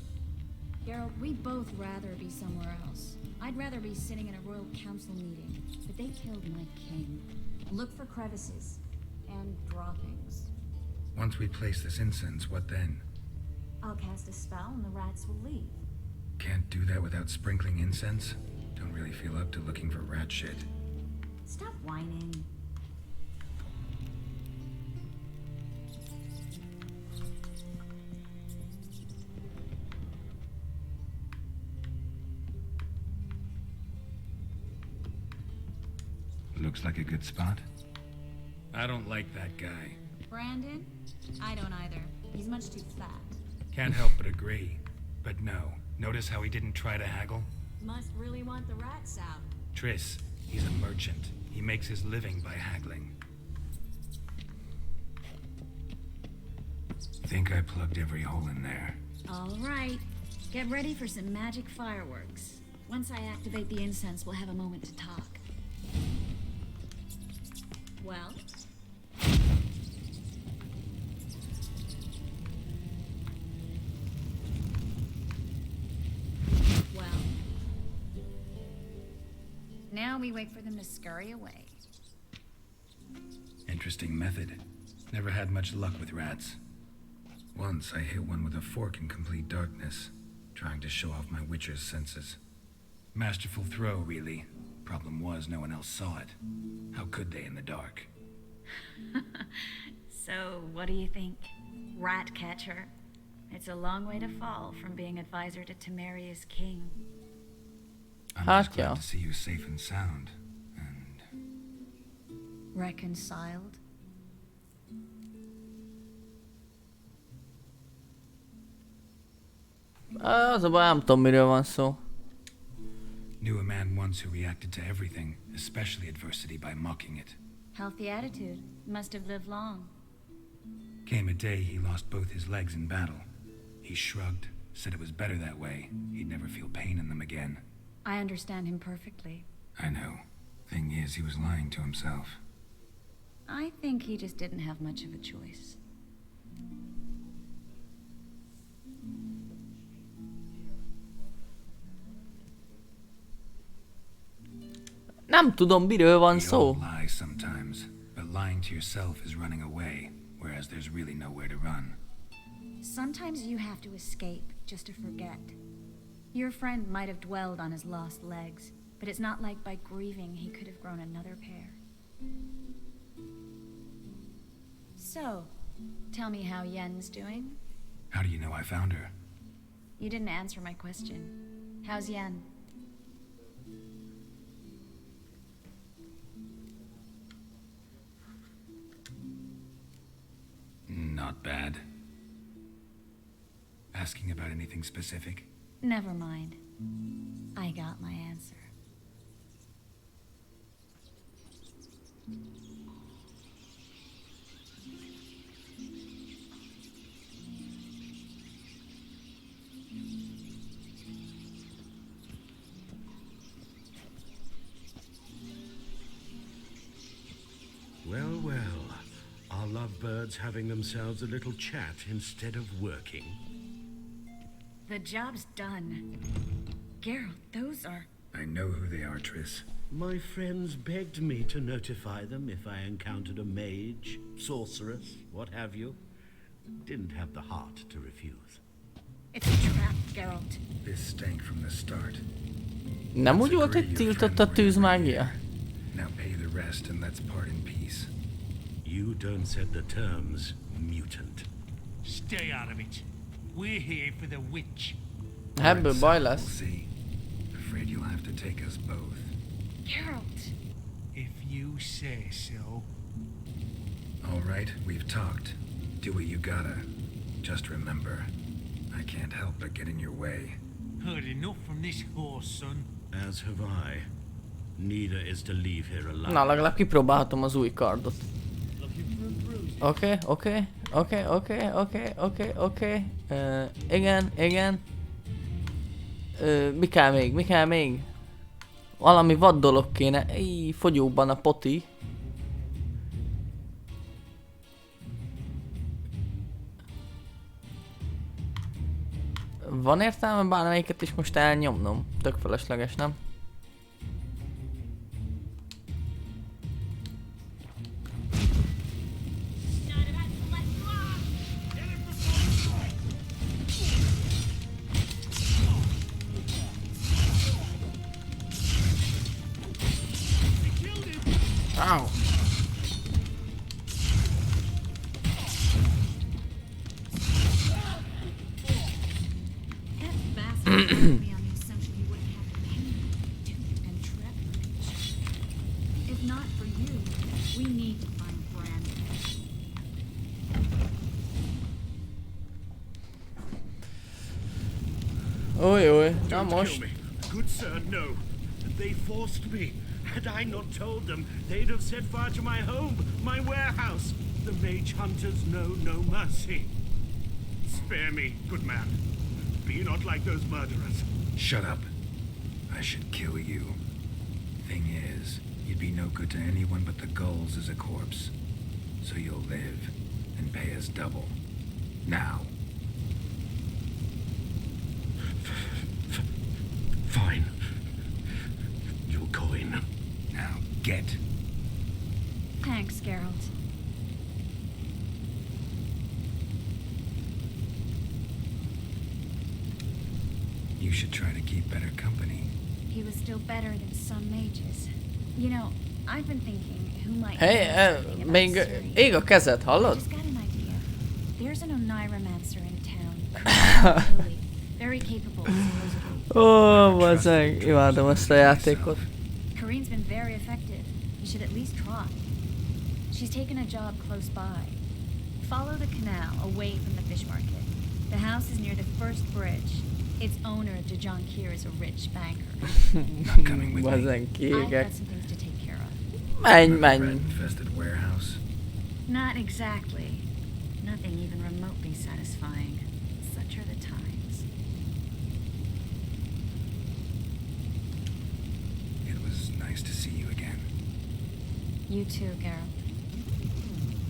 Geralt, we'd both rather be somewhere else. I'd rather be sitting in a royal council meeting, but they killed my king. Look for crevices and droppings. Once we place this incense, what then? I'll cast a spell and the rats will leave. Can't do that without sprinkling incense? Don't really feel up to looking for rat shit. Stop whining. Looks like a good spot. I don't like that guy. Brandon? I don't either. He's much too fat. Can't help but agree. But no, notice how he didn't try to haggle? Must really want the rats out. Triss, he's a merchant. He makes his living by haggling. Think I plugged every hole in there. All right. Get ready for some magic fireworks. Once I activate the incense, we'll have a moment to talk. Well? Well? Now we wait for them to scurry away. Interesting method. Never had much luck with rats. Once I hit one with a fork in complete darkness, trying to show off my witcher's senses. Masterful throw, really. Problem was, no one else saw it. How could they in the dark? So, what do you think? Rat catcher? It's a long way to fall from being advisor to Temeria's king. I'm just glad to see you safe and sound. And... reconciled? Az a baj, nem tudom, miről van szó. Knew a man once who reacted to everything, especially adversity, by mocking it. Healthy attitude. Must have lived long. Came a day he lost both his legs in battle. He shrugged, said it was better that way. He'd never feel pain in them again. I understand him perfectly. I know. Thing is, he was lying to himself. I think he just didn't have much of a choice. Nem tudom, miről van szó. We all lie sometimes, but lying to yourself is running away, whereas there's really nowhere to run. Sometimes you have to escape just to forget. Your friend might have dwelled on his lost legs, but it's not like by grieving he could have grown another pair. So, tell me how Yen's doing? How do you know I found her? You didn't answer my question. How's Yen? Not bad. Asking about anything specific? Never mind. I got my answer. Well, well. Are lovebirds having themselves a little chat instead of working? The job's done. Geralt, those are... I know who they are, Triss. My friends begged me to notify them if I encountered a mage, sorceress, what have you. Didn't have the heart to refuse. It's a trap, Geralt. This stank from the start. Nem úgy volt, hogy tiltott a tűzmágia? Now pay the rest and let's part in peace. You don't set the terms, mutant. Stay out of it. We're here for the witch. Ebből baj lesz. We'll see. Afraid you'll have to take us both. Geralt! If you say so. All right, we've talked. Do what you gotta. Just remember, I can't help but get in your way. Heard enough from this horse, son. As have I. Neither is to leave here alive. Na, legalább kipróbálhatom az új kardot. Oké. Igen. Mi kell még? Valami vad dolog kéne. Fogyóban a poti. Van értelme bármelyiket is most elnyomnom? Tök felesleges, nem? Ow. If not for you, we need to find Brandon. Oj, na Don't most. kill me. Good sir, no. They forced me. Had I not told them, they'd have set fire to my home, my warehouse. The mage hunters know no mercy. Spare me, good man. Be not like those murderers. Shut up. I should kill you. Thing is, you'd be no good to anyone but the gulls as a corpse. So you'll live and pay us double. Now. Fine. Your coin. Now get. Thanks, Geralt. You should try to keep better company. He was still better than some mages. You know, I've been thinking who might Még ég a kezed, hallod? Just got an idea. There's an Oneiromancer in town. Very capable, supposedly. Ó, bazzeg, imádom ezt a játékot. Kareen's been very effective. You should at least try. She's taken a job close by. Follow the canal away from the fish market. The house is near the first bridge. Its owner, Dejan Kier, is a rich banker. Not coming with me. I've got some things to take care of. Menj. Infested warehouse. Not exactly. Nothing even remotely satisfying. Such are the times. It was nice to see you again. You too, Geralt.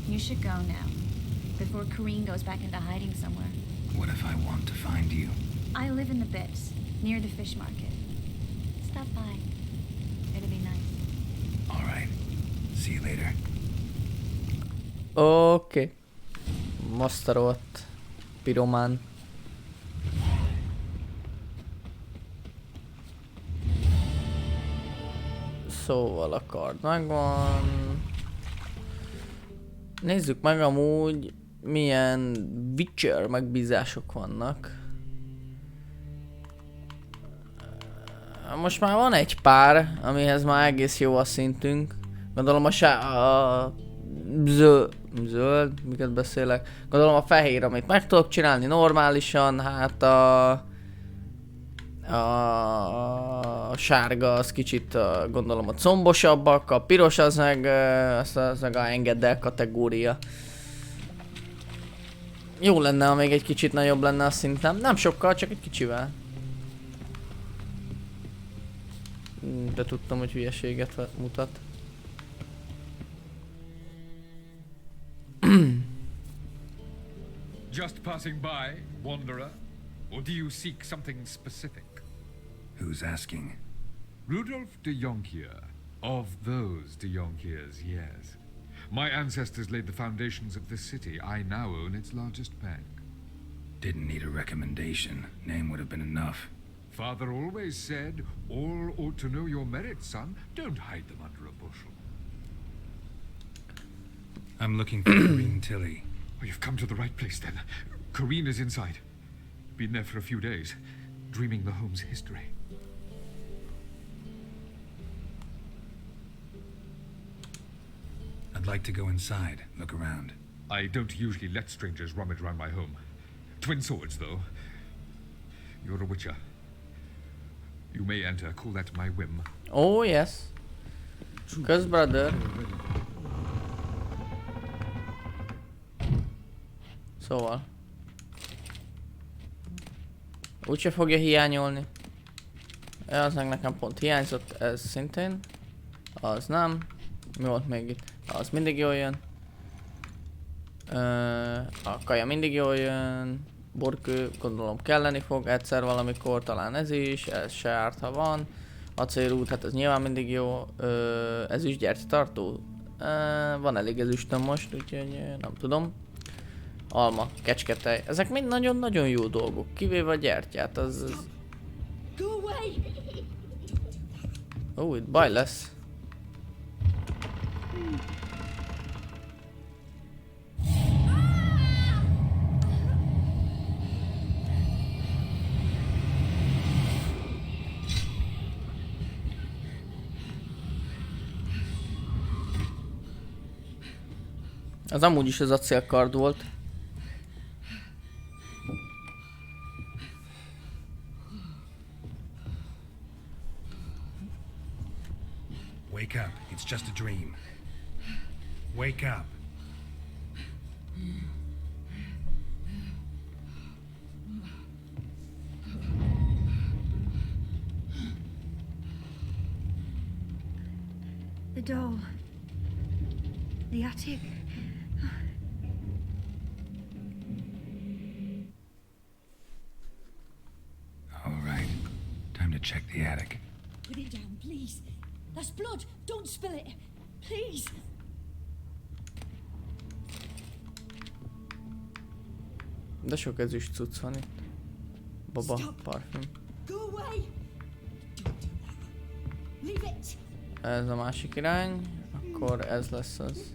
You should go now, before Kareen goes back into hiding somewhere. What if I want to find you? I live in the Bits, near the fish market. Stop by. It'll be nice. All right. See you later. Oké. Masztarolt. Piromán. Szóval a kard megvan. Nézzük meg amúgy milyen Witcher megbízások vannak. Most már van egy pár, amihez már egész jó a szintünk. Gondolom Zöld, miket beszélek. Gondolom a fehér, amit meg tudok csinálni normálisan, hát a sárga az kicsit gondolom a combosabbak, a piros az meg, az meg a engedd el kategória. Jó lenne, ha még egy kicsit nagyobb lenne a szintem. Nem sokkal, csak egy kicsivel. De tudtam, hogy hülyeséget mutat. Just passing by, wanderer? Or do you seek something specific? Who's asking? Rudolf de Jonkier. Of those de Jonkiers, yes. My ancestors laid the foundations of this city. I now own its largest bank. Didn't need a recommendation. Name would have been enough. Father always said, all ought to know your merits, son. Don't hide them under a bushel. I'm looking for Green Tilly. Oh, you've come to the right place then. Corrine is inside. Been there for a few days, dreaming the home's history. I'd like to go inside, look around. I don't usually let strangers rummage around my home. Twin swords, though. You're a witcher. You may enter, call that my whim. Oh, yes. Cause brother. Szóval. Úgyse fogja hiányolni. Az meg nekem pont hiányzott, ez szintén. Az nem. Mi volt még itt? Az mindig jól jön. A kaja mindig jól jön. Burkő, gondolom kelleni fog egyszer valamikor, talán ez is, ez se árt, ha van. Acélút, hát ez nyilván mindig jó. Ezüst gyertyatartó. Van elég ezüstöm most, úgyhogy nem tudom. Alma, kecsketej. Ezek mind nagyon-nagyon jó dolgok, kivéve a gyertyát, az... Ó, itt baj lesz. Az amúgy is az acélkard volt. Wake up, it's just a dream. Wake up. The doll. The attic. All right, time to check the attic. Put it down, please. That's blood. Don't spill it. Please. De sok ezüst cucc van itt. Baba, parfüm. Go away. Don't do that. Leave it. Ez a másik irány. Akkor ez lesz az.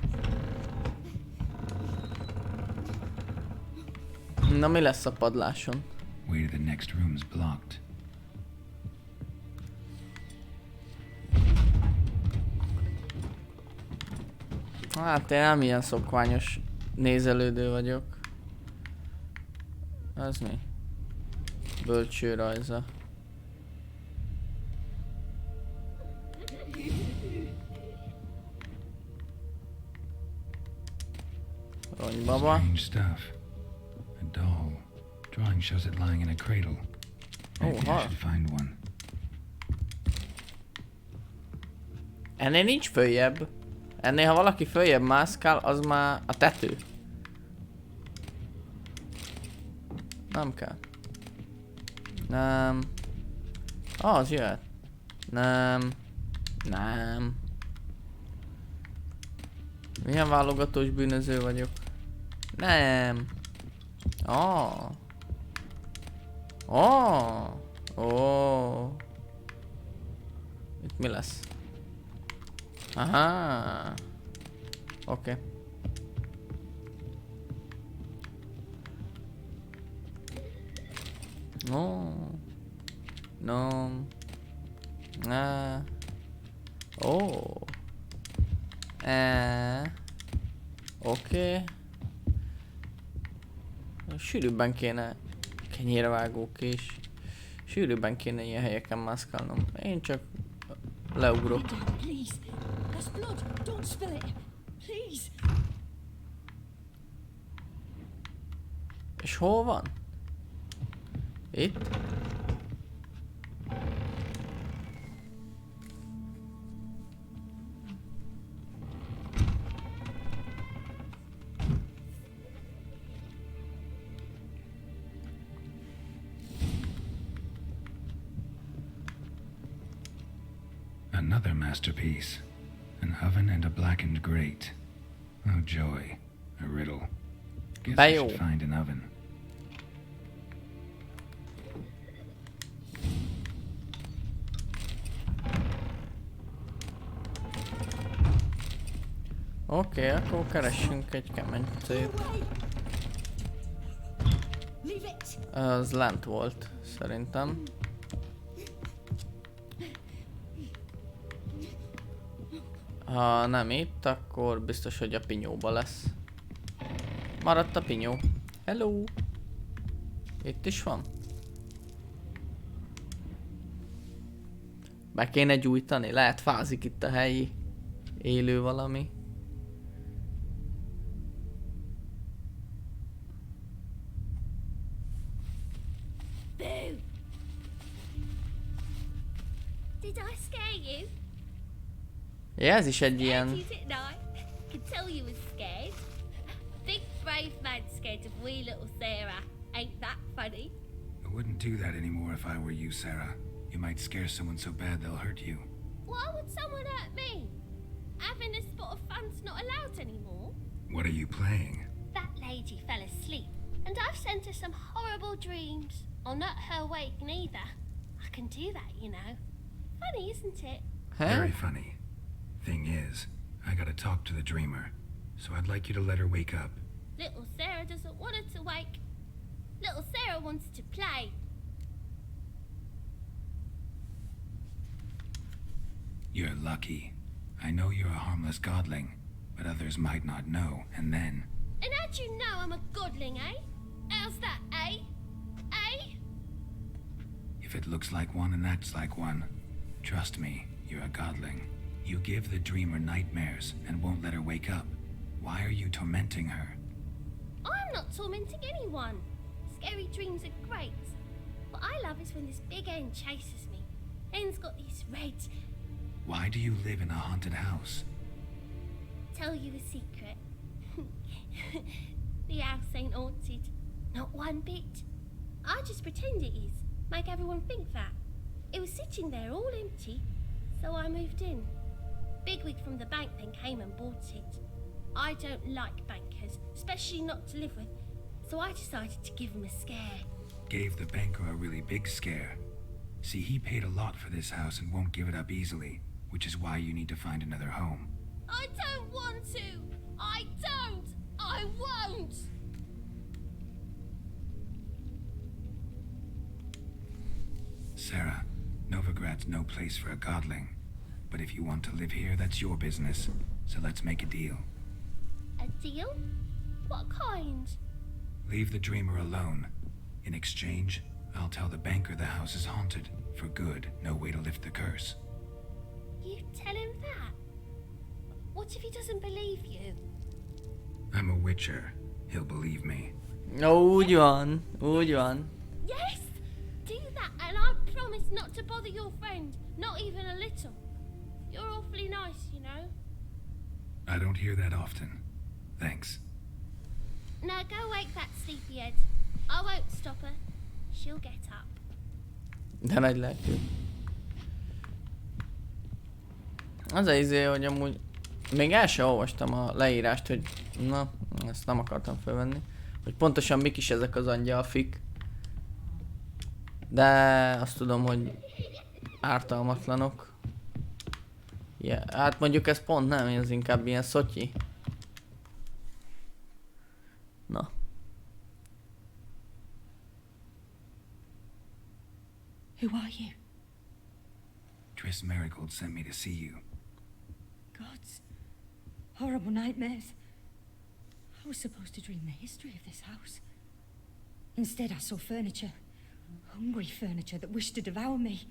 Na mi lesz a padláson? Way to the next room's blocked. Hát én nem ilyen szokványos nézelődő vagyok. Ez mi? Bölcsőrajza. Ronybaba. Strange stuff. A doll. Drawing shows it lying in a cradle. Maybe I should find one. Ennél nincs följebb. Ennél ha valaki följebb mászkál, az már a tető. Nem kell. Nem. Az jöhet. Nem. Nem. Milyen válogatós bűnöző vagyok? Nem. Oh. Oh. Oh. Itt mi lesz? Aha. Oké. No. No. Oh. Oké. Sűrűbben kéne kenyérvágók is. Sűrűbben kéne ilyen helyeken mászkálnom. Én csak leugrok. Please. There's blood. Don't spill it. Please. És hol van? Itt? Another masterpiece. An oven and a blackened grate. Oh joy. A riddle. Guess I should find an oven. Oké, akkor keressünk egy kemencét. Az lent volt, szerintem. Ha nem itt, akkor biztos, hogy a pinyóba lesz. Maradt a pinyó. Hello! Itt is van? Be kéne gyújtani? Lehet fázik itt a helyi élő valami. Did I scare you? Ja, ez is egy ilyen... Didn't I? Could tell you was scared. Big brave man scared of wee little Sarah. Ain't that funny? I wouldn't do that anymore if I were you, Sarah. You might scare someone so bad they'll hurt you. Why would someone hurt me? Having a spot of fun's not allowed anymore. What are you playing? That lady fell asleep, and I've sent her some horrible dreams. I'll not her wake neither. I can do that, you know. Funny, isn't it? Very funny. Thing is, I gotta talk to the dreamer, so I'd like you to let her wake up. Little Sarah doesn't want her to wake. Little Sarah wants to play. You're lucky. I know you're a harmless godling, but others might not know, and then... And how'd you know I'm a godling, eh? How's that, eh? Eh? If it looks like one and acts like one, trust me, you're a godling. You give the dreamer nightmares and won't let her wake up. Why are you tormenting her? I'm not tormenting anyone. Scary dreams are great. What I love is when this big hen chases me. Hen's got these red... Why do you live in a haunted house? Tell you a secret. The house ain't haunted. Not one bit. I just pretend it is. Make everyone think that. It was sitting there all empty, so I moved in. Bigwig from the bank then came and bought it. I don't like bankers, especially not to live with, so I decided to give him a scare. Gave the banker a really big scare. See, he paid a lot for this house and won't give it up easily, which is why you need to find another home. I don't want to! I don't! I won't! Sarah, Novigrad's no place for a godling. But if you want to live here, that's your business. So let's make a deal. A deal? What kind? Leave the dreamer alone. In exchange, I'll tell the banker the house is haunted. For good, no way to lift the curse. You tell him that? What if he doesn't believe you? I'm a witcher. He'll believe me. Úgy van, úgy van. Yes! Do that and I promise not to bother your friend. Not even a little. You're awfully nice, you know. I don't hear that often. Thanks. Now go wake that sleepyhead. I won't stop her. She'll get up. De nagy lelkű. Az a izé, hogy amúgy még el sem olvastam a leírást, hogy na, ezt nem akartam felvenni. Hogy pontosan mik is ezek az angyalfik. De azt tudom, hogy ártalmatlanok. Yeah, hát mondjuk ez pont nem, ez inkább ilyen szotyi. Na. Who are you? Triss Marigold sent me to see you. Gods. Horrible nightmares. I was supposed to dream the history of this house. Instead, I saw furniture. Hungry furniture that wished to devour me.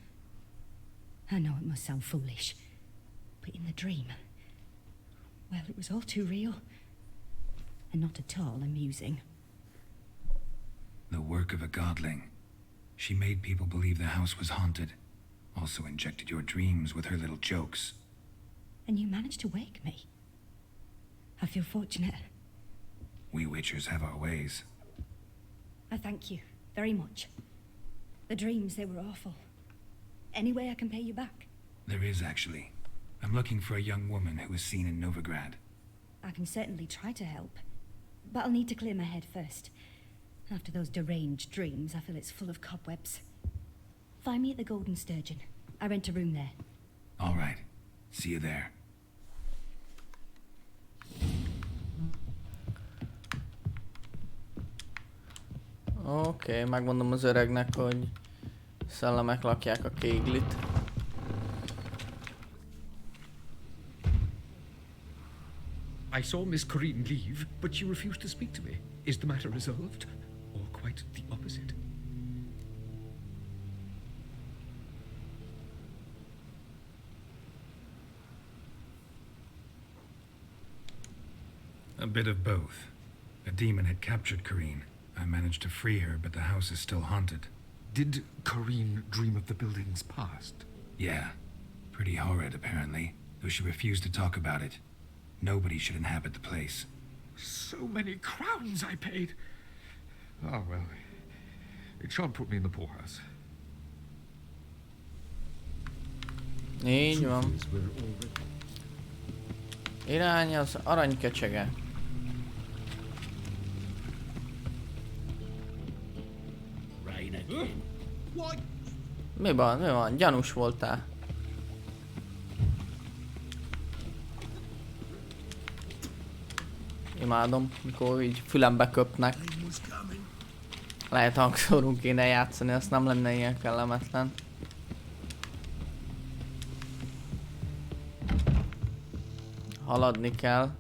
I know it must sound foolish, but in the dream, well, it was all too real. And not at all amusing. The work of a godling. She made people believe the house was haunted. Also injected your dreams with her little jokes. And you managed to wake me. I feel fortunate. We witchers have our ways. I thank you very much. The dreams, they were awful. Any way I can pay you back? There is, actually. I'm looking for a young woman who was seen in Novigrád. I can certainly try to help. But I'll need to clear my head first. After those deranged dreams, I feel it's full of cobwebs. Find me at the Golden Sturgeon. I rent a room there. All right. See you there. Oké, megmondom az öregnek, hogy szellemek lakják a kéglit. I saw Miss Corinne leave, but she refused to speak to me. Is the matter resolved? Or quite the opposite? A bit of both. A demon had captured Corinne. I managed to free her, but the house is still haunted. Did Corinne dream of the building's past? Yeah. Pretty horrid, apparently, though she refused to talk about it. Nobody should inhabit the place. So many crowns I paid. Ah, well, it shan't put me in the poorhouse. Így van. Irány az aranyköcsege. Mi van? Mi van? Gyanús voltál. Imádom, mikor így fülembe köpnek. Lehet hangszórunk kéne játszani, azt nem lenne ilyen kellemetlen. Haladni kell.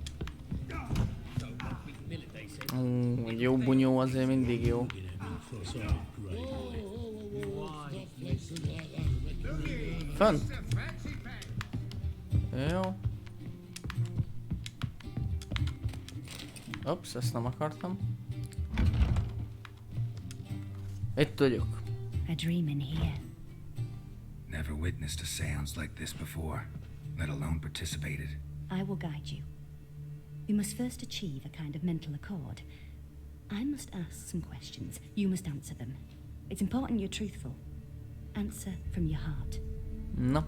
Egy jó bunyó azért mindig jó. Fönt? Jó. Ops, ezt nem akartam. Itt vagyok. A dream in here. Never witnessed a seance like this before, let alone participated. I will guide you. You must first achieve a kind of mental accord. I must ask some questions. You must answer them. It's important you're truthful. Answer from your heart. No.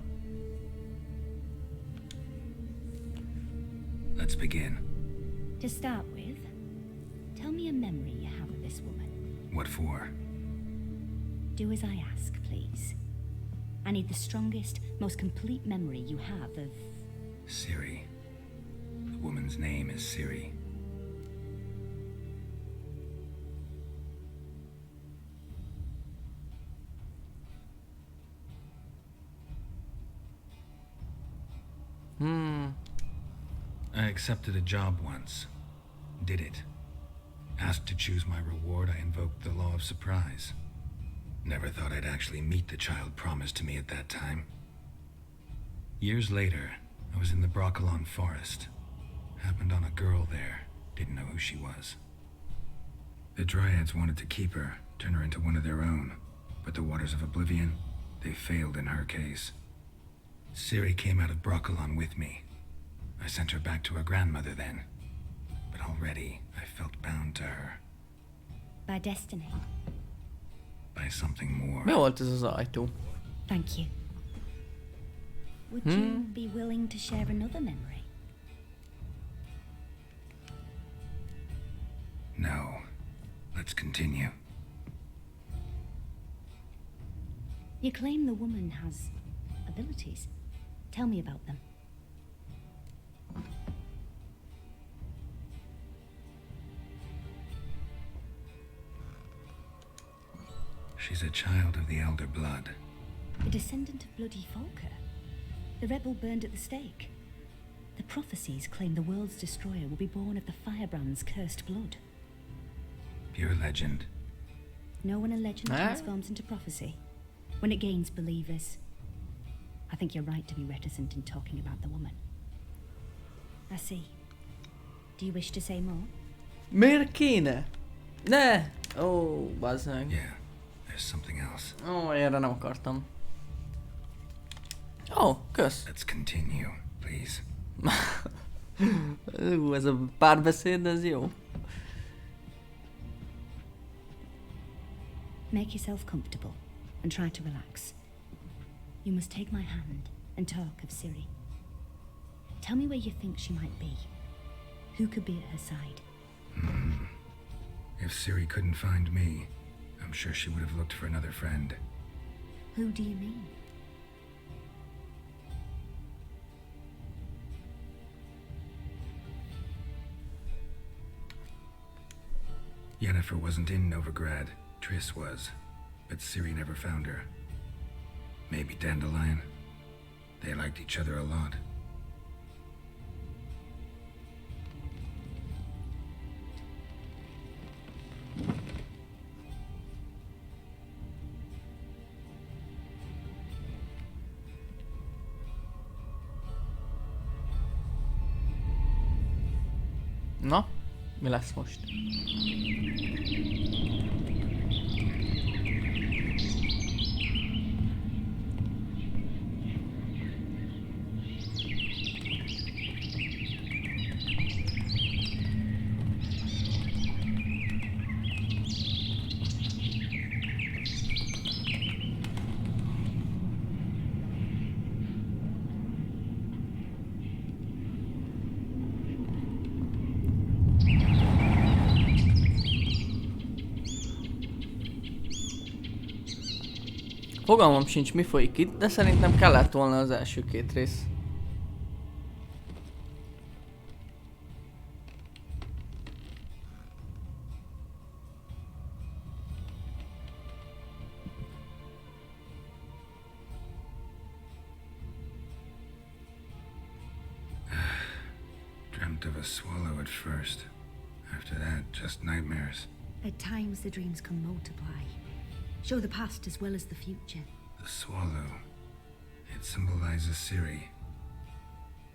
Let's begin. To start with, tell me a memory you have of this woman. What for? Do as I ask, please. I need the strongest, most complete memory you have of... Ciri. The woman's name is Ciri. I accepted a job once. Did it. Asked to choose my reward, I invoked the law of surprise. Never thought I'd actually meet the child promised to me at that time. Years later, I was in the Broccolon forest. Happened on a girl there. Didn't know who she was. The Dryads wanted to keep her, turn her into one of their own. But the Waters of Oblivion, they failed in her case. Ciri came out of Broccolon with me. I sent her back to her grandmother then. But already, I felt bound to her. By destiny. By something more. Mi volt ez az ajtó? Thank you. Would you be willing to share another memory? No. Let's continue. You claim the woman has abilities. Tell me about them. She's a child of the Elder Blood. A descendant of Bloody Falker. The rebel burned at the stake. The prophecies claim the world's destroyer will be born of the firebrand's cursed blood. Pure legend. Know when a legend transforms into prophecy? When it gains believers. I think you're right to be reticent in talking about the woman. I see. Do you wish to say more? Miért kéne? Ne! Ó, bazd meg. Yeah, there's something else. Ó, erre nem akartam. Ó, kösz. Let's continue, please. Ez a párbeszéd, ez jó. Make yourself comfortable and try to relax. You must take my hand and talk of Ciri. Tell me where you think she might be. Who could be at her side? If Ciri couldn't find me, I'm sure she would have looked for another friend. Who do you mean? Yennefer wasn't in Novigrád. Triss was, but Ciri never found her. Maybe Dandelion. They liked each other a lot. Na, mi lesz most? Fogalmam sincs, mi folyik itt, de szerintem kellett volna az első két rész. Dreamt of a swallow at first. After that, just nightmares. At times the dreams can multiply. Show the past as well as the future. The swallow. It symbolizes Ciri.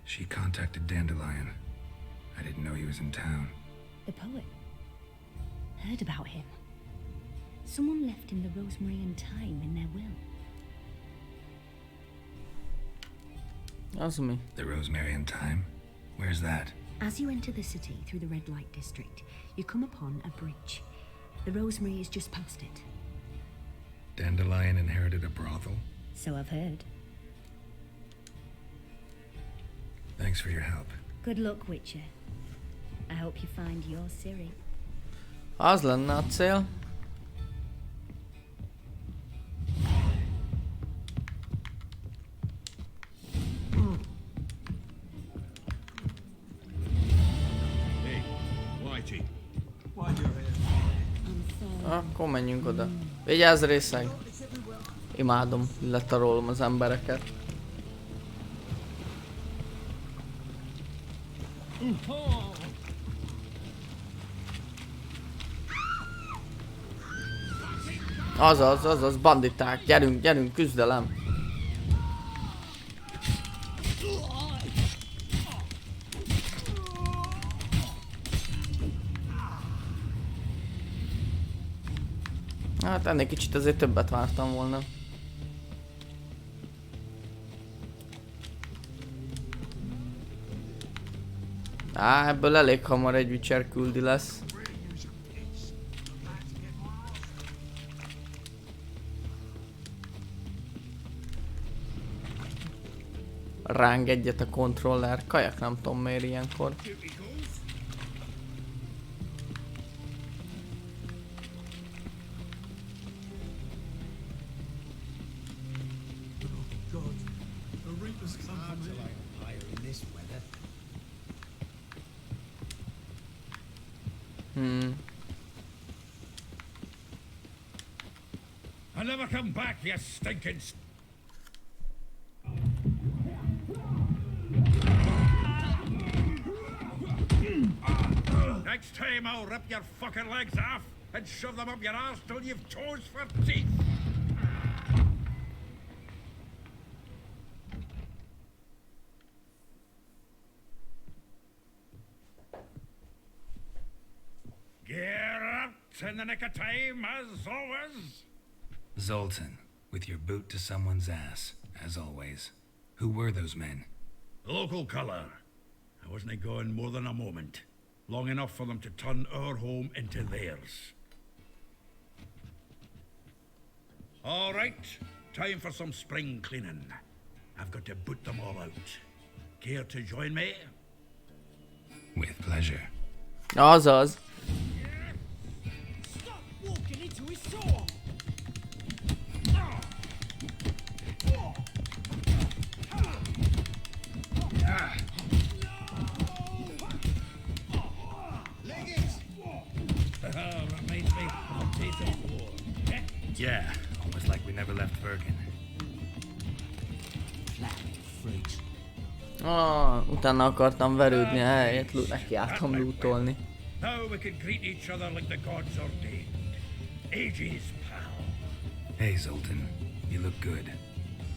She contacted Dandelion. I didn't know he was in town. The poet. Heard about him. Someone left him the rosemary and thyme in their will. Az mi? The rosemary and thyme? Where's that? As you enter the city through the red light district, you come upon a bridge. The rosemary is just past it. Dandelion inherited a brothel? So I've heard. Thanks for your help. Good luck, Witcher. I hope you find your Ciri. Az lenne a cél. Hey, Whitey. Why you're here? Akkor menjünk oda. Vigyázz részeg! Imádom, letarolom az embereket. Azaz, banditák, gyerünk, küzdelem! Hát ennél kicsit azért többet vártam volna. Ebből elég hamar egy Witcher küldi lesz. Ráng egyet a kontroller, kajak nem tudom miért ilyenkor. I never come back, you stinking Next time I'll rip your fucking legs off and shove them up your arse till you've toes for teeth. Get up in the nick of time, as always. Zoltan, with your boot to someone's ass, as always. Who were those men? Local colour. I wasn't gone more than a moment. Long enough for them to turn our home into theirs. All right, time for some spring cleaning. I've got to boot them all out. Care to join me? With pleasure. Azaz. Stop walking into his soul. Reminds me of Days of War. Yeah, almost like we never left Birkin. Utána akartam verődni a helyet, nekiálltam lootolni. Now we can greet each other like the gods ordained. Ages, pal. Hey, Zoltan. You look good.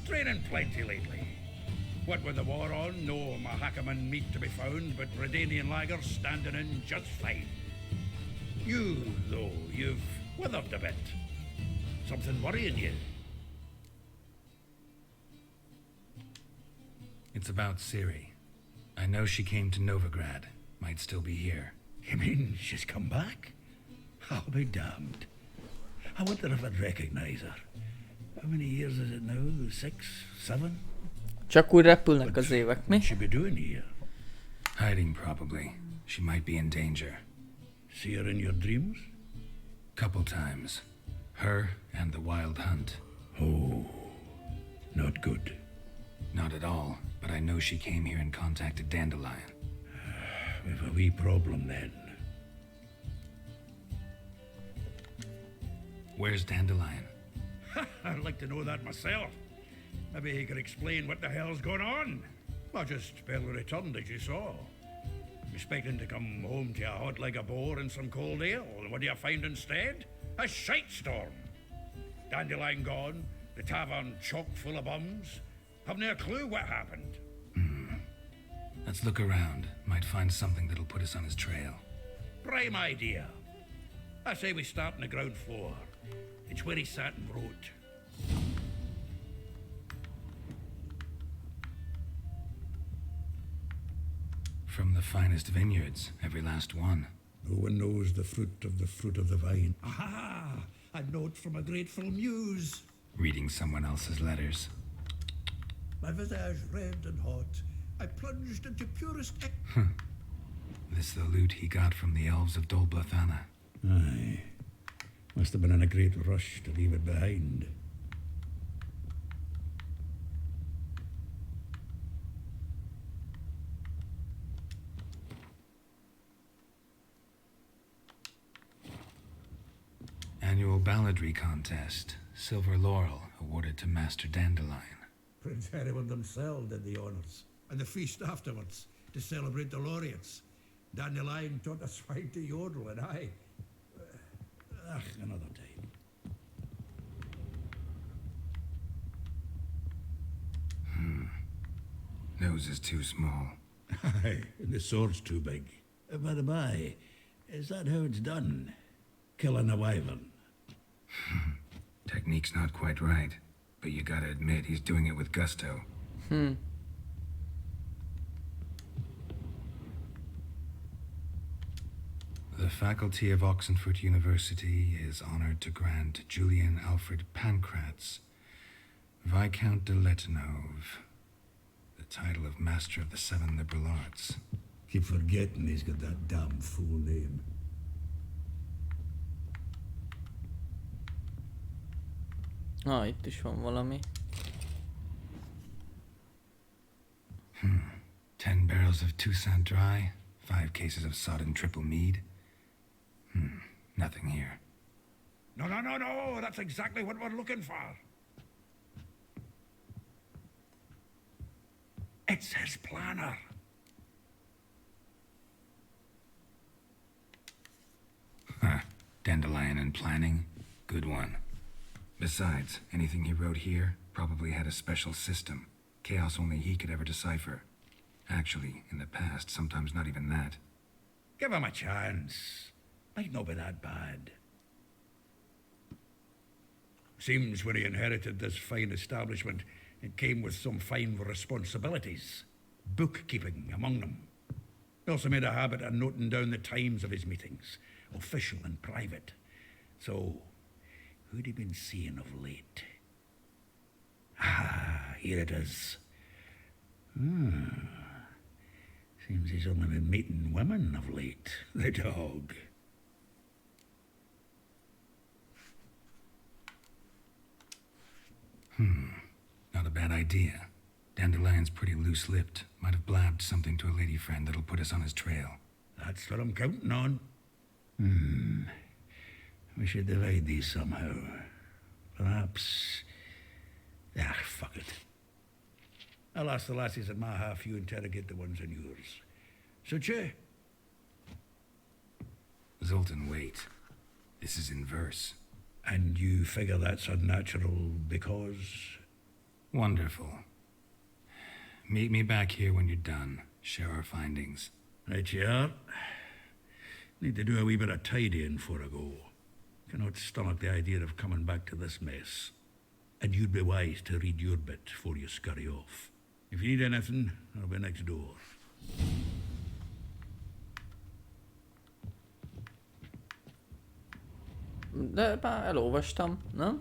Training plenty lately. What with the war on, no Mahakaman meat to be found, but Redanian lagers standing in just fine. You, though, you've withered a bit. Something worrying you? It's about Ciri. I know she came to Novigrád. Might still be here. You mean she's come back? I'll be damned. I wonder if I'd recognize her. How many years is it now? 6, 7? Csak úgy repülnek az évek, mi? What'd she be doing here? Hiding, probably. She might be in danger. See her in your dreams? Couple times. Her and the Wild Hunt. Oh, not good. Not at all, but I know she came here and contacted Dandelion. We've a wee problem then. Where's Dandelion? I'd like to know that myself. Maybe he could explain what the hell's going on. I just barely returned, as you saw. Expecting to come home to a hot like a boar and some cold ale, and what do you find instead? A shite storm. Dandelion gone, the tavern chock full of bums. Haven't a clue what happened. Let's look around. Might find something that'll put us on his trail. Prime idea. I say we start on the ground floor. It's where he sat and wrote. From the finest vineyards, every last one. No one knows the fruit of the vine. Aha! A note from a grateful muse. Reading someone else's letters. My visage red and hot, I plunged into purest This the loot he got from the elves of Dol Blathanna. Aye. Must have been in a great rush to leave it behind. Annual balladry contest. Silver laurel awarded to Master Dandelion. Prince Hereward themselves did the honours. And the feast afterwards, to celebrate the laureates. Dandelion taught the swine to yodel, and I... another time. Nose is too small. Aye, and the sword's too big. By the by, is that how it's done? Killing a wyvern? Technique's not quite right, but you gotta admit he's doing it with gusto. The faculty of Oxenfurt University is honored to grant Julian Alfred Pancratz, Viscount de Letenove, the title of Master of the Seven Liberal Arts. Keep forgetting he's got that damn fool name. Itt is van valami. 10 barrels of Toussaint Dry, 5 cases of sodden triple mead. Nothing here. No, that's exactly what we're looking for. It's his planner. Dandelion and planning, good one. Besides, anything he wrote here probably had a special system. Chaos only he could ever decipher. Actually, in the past, sometimes not even that. Give him a chance. Might not be that bad. Seems when he inherited this fine establishment, it came with some fine responsibilities. Bookkeeping among them. He also made a habit of noting down the times of his meetings, official and private. So, who'd he been seeing of late? Ah, here it is. Seems he's only been meeting women of late, the dog. Not a bad idea. Dandelion's pretty loose-lipped. Might have blabbed something to a lady friend that'll put us on his trail. That's what I'm counting on. We should divide these somehow. Perhaps... Ah, fuck it. I'll ask the lassies at my half, you interrogate the ones in yours. Suit you? Zoltan, wait. This is in verse. And you figure that's unnatural because... Wonderful. Meet me back here when you're done. Share our findings. Right you are. Need to do a wee bit of tidying before I go. Cannot stomach the idea of coming back to this mess. And you'd be wise to read your bit before you scurry off. If you need anything, I'll be next door. De már elolvastam, nem?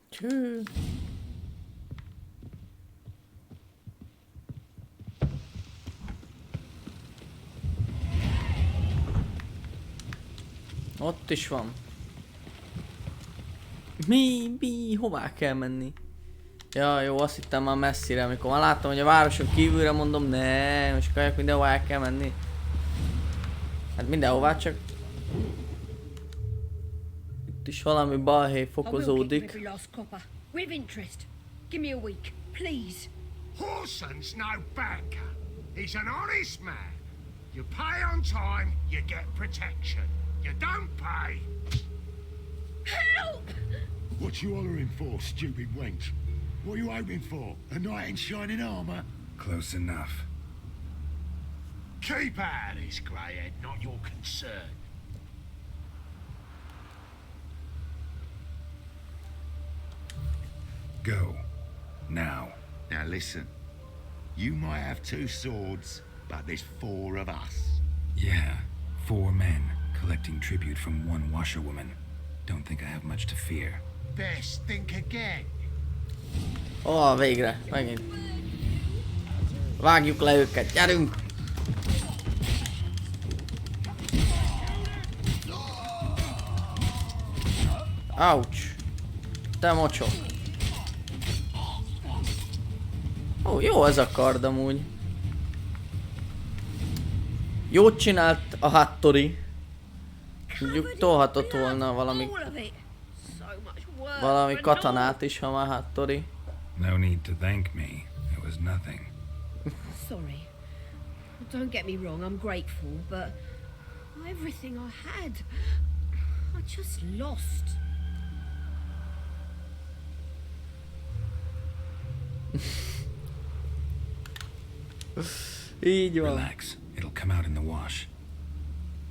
Cső. Ott is van. Mi? Hová kell menni? Ja, jó, azt hittem már messzire, amikor már láttam, hogy a városon kívülre mondom, ne, most kajak mindenhová el kell menni. Hát mindenhová, csak... Itt is valami balhé fokozódik. With interest. Give me a week, please. Horson's no banker. He's an honest man. You pay on time, you get protection. You don't pay... Help! What you hollering for, stupid wench? What are you hoping for? A knight in shining armour? Close enough. Keep out of this, greyhead, not your concern. Go. Now. Now listen. You might have 2 swords, but there's 4 of us. Yeah, 4 men collecting tribute from 1 washerwoman. Don't think I have much to fear. Best think again. Ó, végre, megint. Vágjuk le őket, gyerünk! Ouch! Te mocsok! Ó, jó ez a kard amúgy. Jót csinált a Hattori. Mondjuk tolhatott volna valami katonát is, ha már Hattori. No need to thank me. It was nothing. Sorry. Don't get me wrong, I'm grateful, but everything I had, I just lost. Így van. Relax. It'll come out in the wash.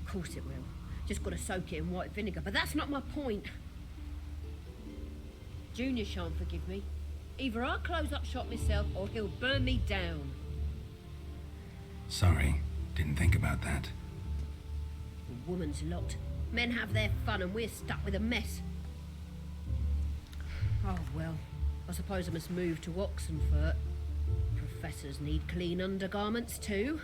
Of course it will. Just gotta soak it in white vinegar, but that's not my point. Junior shan't forgive me. Either I'll close up shop myself or he'll burn me down. Sorry. Didn't think about that. The woman's lot. Men have their fun and we're stuck with a mess. Oh well, I suppose I must move to Oxenfurt. Professors need clean undergarments too.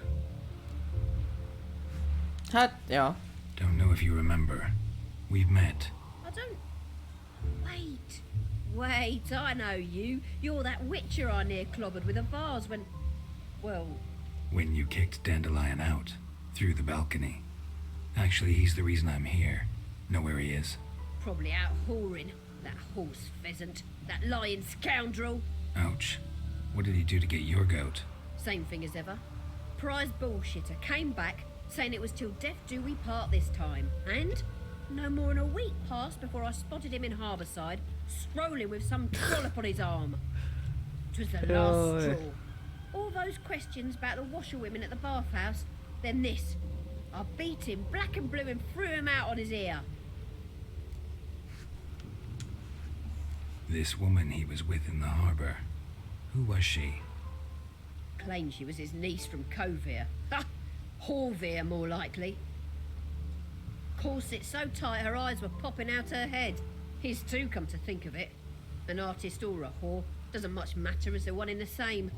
Hát, ja. Don't know if you remember. We've met. Wait, I know you. You're that witcher I near clobbered with a vase when... Well... When you kicked Dandelion out, through the balcony. Actually, he's the reason I'm here. Know where he is? Probably out whoring. That horse pheasant. That lying scoundrel. Ouch. What did he do to get your goat? Same thing as ever. Prize bullshitter came back, saying it was till death do we part this time. And no more than a week passed before I spotted him in Harbourside, strolling with some trollop on his arm. 'Twas the last straw. All those questions about the washerwomen at the bathhouse, then this. I beat him black and blue and threw him out on his ear. This woman he was with in the harbour. Who was she? Claimed she was his niece from Covere. Ha! Horvere, more likely. Corset so tight her eyes were popping out her head. His too, come to think of it. An artist or a whore. Doesn't much matter as they're one in the same.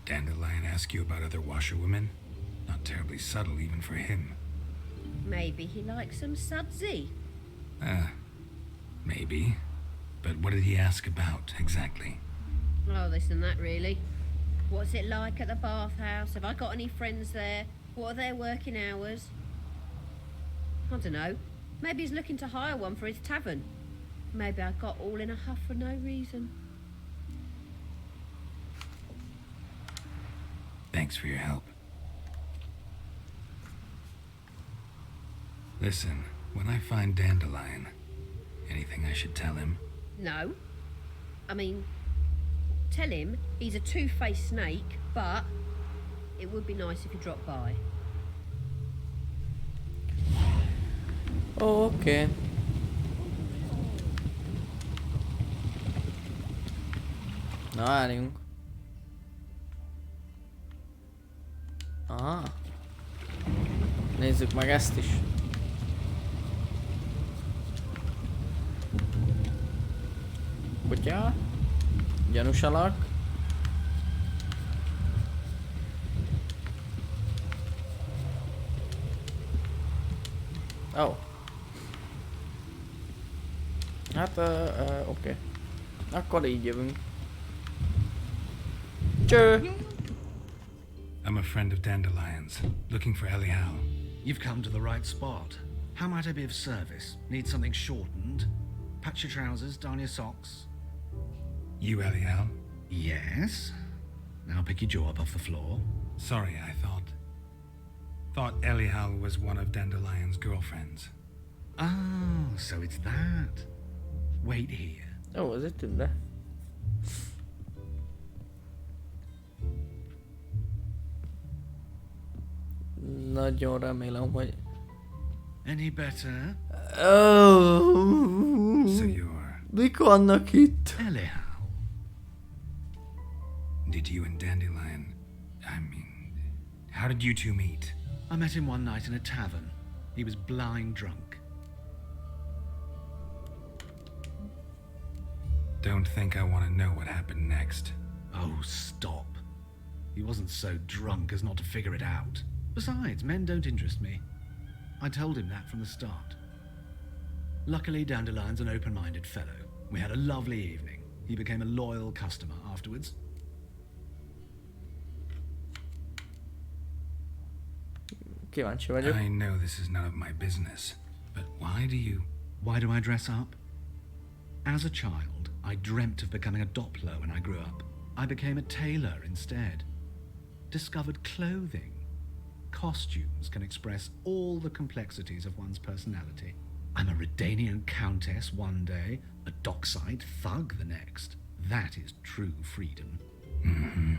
Dandelion ask you about other washerwomen? Not terribly subtle even for him. Maybe he likes some sudsy. Maybe. But what did he ask about, exactly? Oh, this and that, really. What's it like at the bathhouse? Have I got any friends there? What are their working hours? I don't know. Maybe he's looking to hire one for his tavern. Maybe I got all in a huff for no reason. Thanks for your help. Listen, when I find Dandelion, anything I should tell him? No. I mean, tell him he's a two-faced snake, but it would be nice if he dropped by. Oké. Na, várjunk. Aha. Nézzük meg ezt is. Kutya. Gyanús alak. Oh. Hát, oké. Akkor így jövünk. Cső! I'm a friend of Dandelion's, looking for Elial. You've come to the right spot. How might I be of service? Need something shortened? Patch your trousers, darn your socks. You Elial? Yes. Now pick your jaw up off the floor. Sorry, I thought Elial was one of Dandelion's girlfriends. Oh, so it's that. Wait here. Oh, az itt tűnne. Nagyon remélem, hogy... Any better? Oh. So you're... Mik vannak itt? Elial. Did you and Dandelion... how did you two meet? I met him one night in a tavern. He was blind drunk. Don't think I want to know what happened next. Oh, stop. He wasn't so drunk as not to figure it out. Besides, men don't interest me. I told him that from the start. Luckily, Dandelion's an open-minded fellow. We had a lovely evening. He became a loyal customer afterwards. Kíváncsi vagyok. I know this is none of my business, but why do I dress up? As a child, I dreamt of becoming a Doppler when I grew up. I became a tailor instead. Discovered clothing. Costumes can express all the complexities of one's personality. I'm a Redanian countess one day, a dockside thug the next. That is true freedom. Mm-hmm.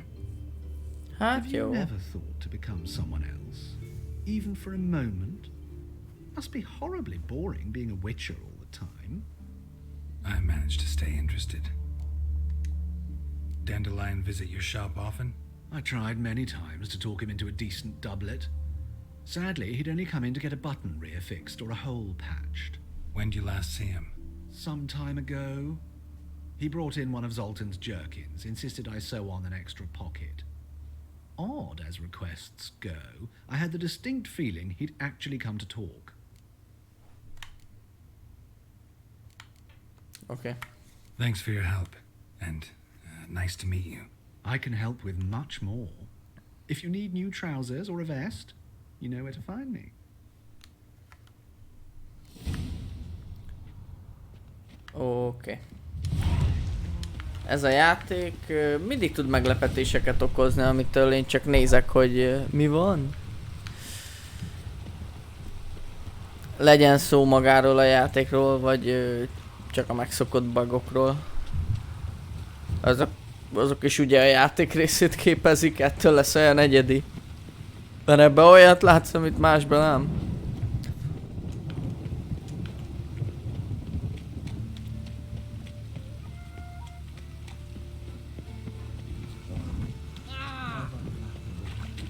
Have you never thought to become someone else? Even for a moment? Must be horribly boring being a witcher all the time. I managed to stay interested. Dandelion visit your shop often? I tried many times to talk him into a decent doublet. Sadly, he'd only come in to get a button reaffixed or a hole patched. When did you last see him? Some time ago. He brought in one of Zoltan's jerkins, insisted I sew on an extra pocket. odd as requests go, I had the distinct feeling he'd actually come to talk. Okay. Thanks for your help, and nice to meet you. I can help with much more. If you need new trousers or a vest, you know where to find me. Oké. Ez a játék mindig tud meglepetéseket okozni, amitől én csak nézek, hogy mi van. Legyen szó magáról a játékról, vagy csak a megszokott bugokról. Azok is ugye a játék részét képezik, ettől lesz olyan egyedi. Mert ebben olyat látsz, amit másban nem.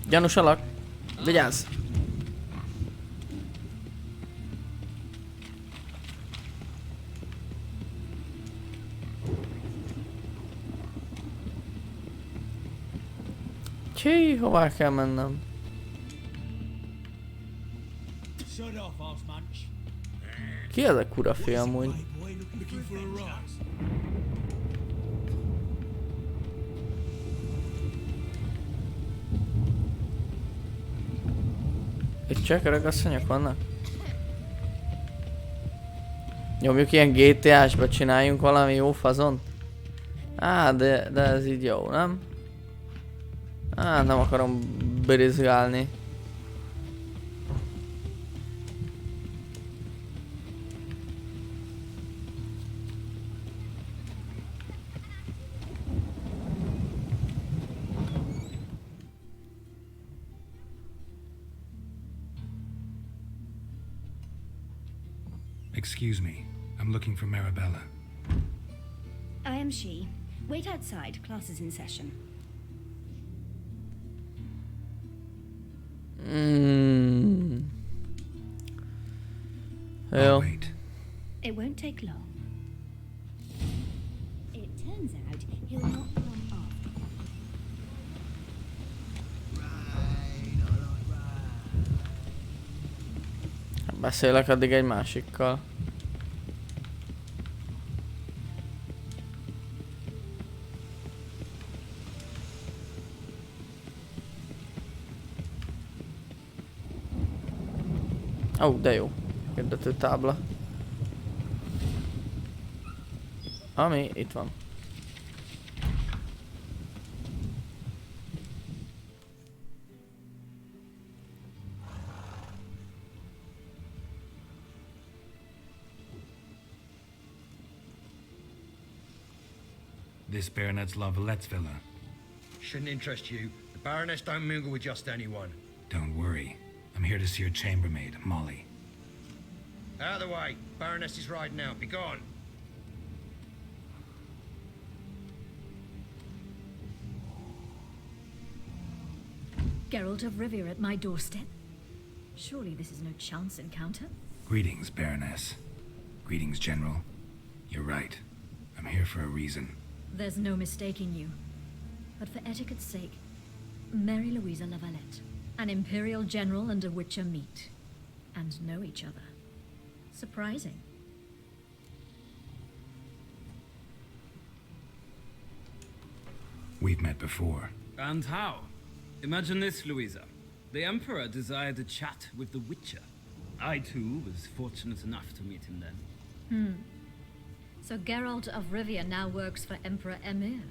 Gyanús alak. Vigyázz! Csí, hová kell mennem? Ki ez a kurafi amúgy? Itt csak ragasszonyok vannak? Nyomjuk ilyen GTA-sba, csináljunk valami jó fazon? Á, de ez így jó, nem? Á, nem akarom birizgálni. Excuse me. I'm looking for Marabella. I am she. Wait outside. Class is in session. Jó. It won't take long. It turns out he'll not come off. Beszélek addig egy másikkal. Ó, de jó. Hirdető tábla. Ami itt van. This Baronet's Lavallette's villa. Shouldn't interest you. The Baroness don't mingle with just anyone. Don't worry. I'm here to see your chambermaid, Molly. Out of the way. Baroness is riding out. Be gone. Geralt of Rivia at my doorstep? Surely this is no chance encounter? Greetings, Baroness. Greetings, General. You're right. I'm here for a reason. There's no mistaking you. But for etiquette's sake, Mary Louisa Lavalette. An Imperial General and a Witcher meet. And know each other. Surprising. We've met before. And how? Imagine this, Louisa. The Emperor desired a chat with the Witcher. I, too, was fortunate enough to meet him then. So Geralt of Rivia now works for Emperor Emir.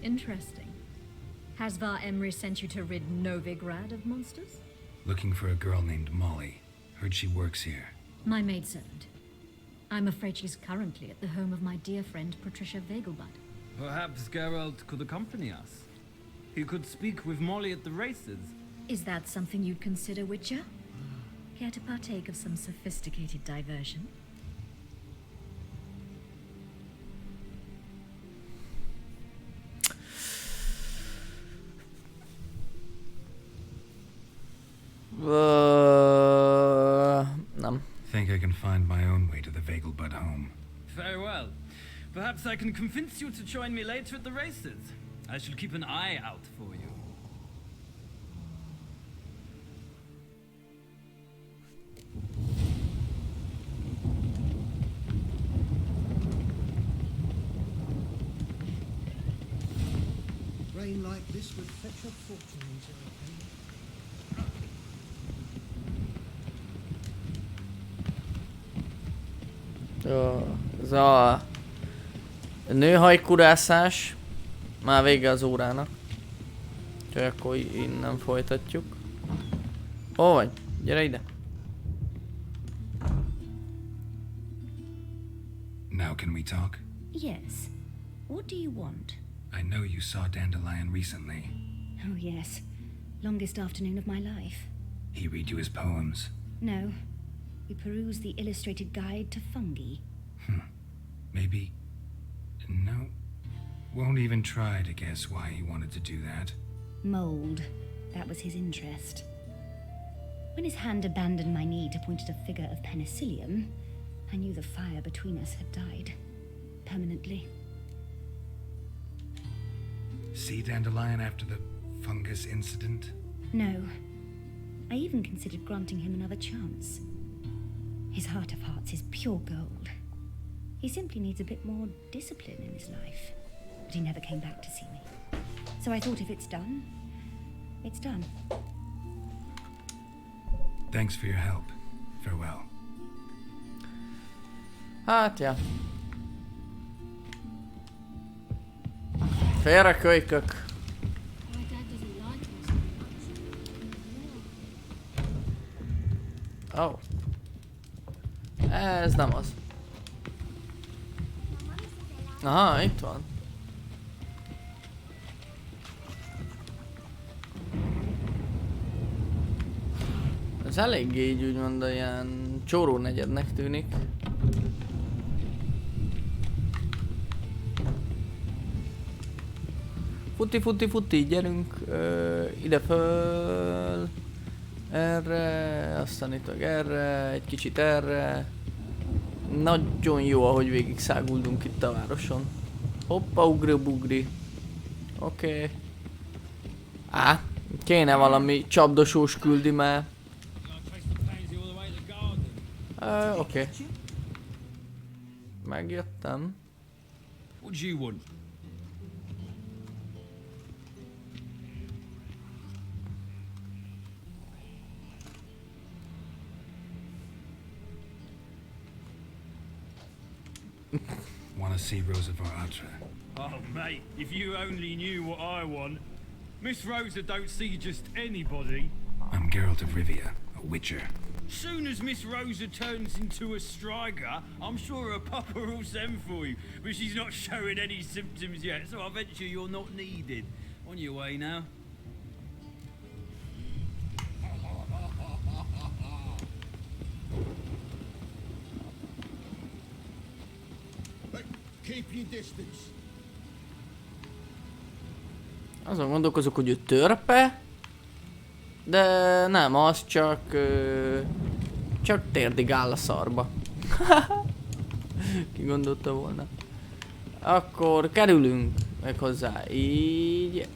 Interesting. Has Var Emry sent you to rid Novigrad of monsters? Looking for a girl named Molly. Heard she works here. My maidservant. I'm afraid she's currently at the home of my dear friend Patricia Vegelbud. Perhaps Geralt could accompany us. He could speak with Molly at the races. Is that something you'd consider, Witcher? Care to partake of some sophisticated diversion? Nem. Think I can find my own way to the Vegelbud home. Very well. Perhaps I can convince you to join me later at the races. I shall keep an eye out for you. like this would fetch a fortune into it. Ez a nőhajkurászás. Már vége az órának. Úgyhogy akkor innen folytatjuk. Hol vagy? Gyere ide. Now can we talk? Yes. What do you want? I know you saw Dandelion recently. Oh, yes. Longest afternoon of my life. He read you his poems. No. We perused the illustrated guide to fungi. Maybe... No. Won't even try to guess why he wanted to do that. Mold. That was his interest. When his hand abandoned my knee to point at a figure of penicillium, I knew the fire between us had died. Permanently. See Dandelion after the fungus incident? No. I even considered granting him another chance. His heart of hearts is pure gold. He simply needs a bit more discipline in his life. But he never came back to see me. So I thought if it's done, it's done. Thanks for your help. Farewell. Hát, ja. Félre kölykök. Oh. Ez nem az. Aha, itt van. Ez eléggé így úgymond ilyen csóró negyednek tűnik. Futi, gyerünk ide föl. Erre, aztán itt meg erre, egy kicsit erre. Nagyon jó, ahogy végig száguldunk itt a városon. Hoppa, ugri-bugri. Oké. Á, kéne valami csapdosós küldi már. Oké. Megjöttem. What do you want? Want to see Rosa Varatra? Oh, mate, if you only knew what I want. Miss Rosa don't see just anybody. I'm Geralt of Rivia, a witcher. Soon as Miss Rosa turns into a striker, I'm sure her papa will send for you. But she's not showing any symptoms yet, so I venture you're not needed. On your way now. Keep your distance. Azon gondolkozok, hogy ő törpe, de nem, az csak térdigál a szarba. Ki gondolta volna. Akkor kerülünk meg hozzá, így.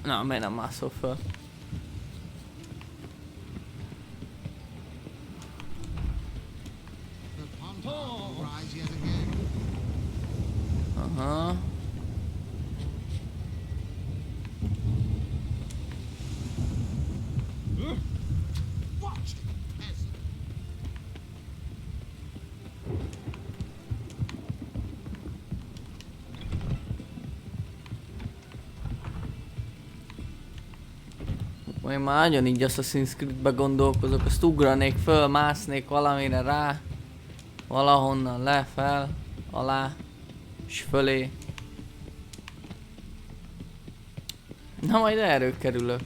Na, miért nem mászol föl? Aha. Én már nagyon így Assassin's Creed-be gondolkozok, azt ugranék föl, másznék valamire rá, valahonnan le, fel, alá, és fölé. Na majd erről kerülök.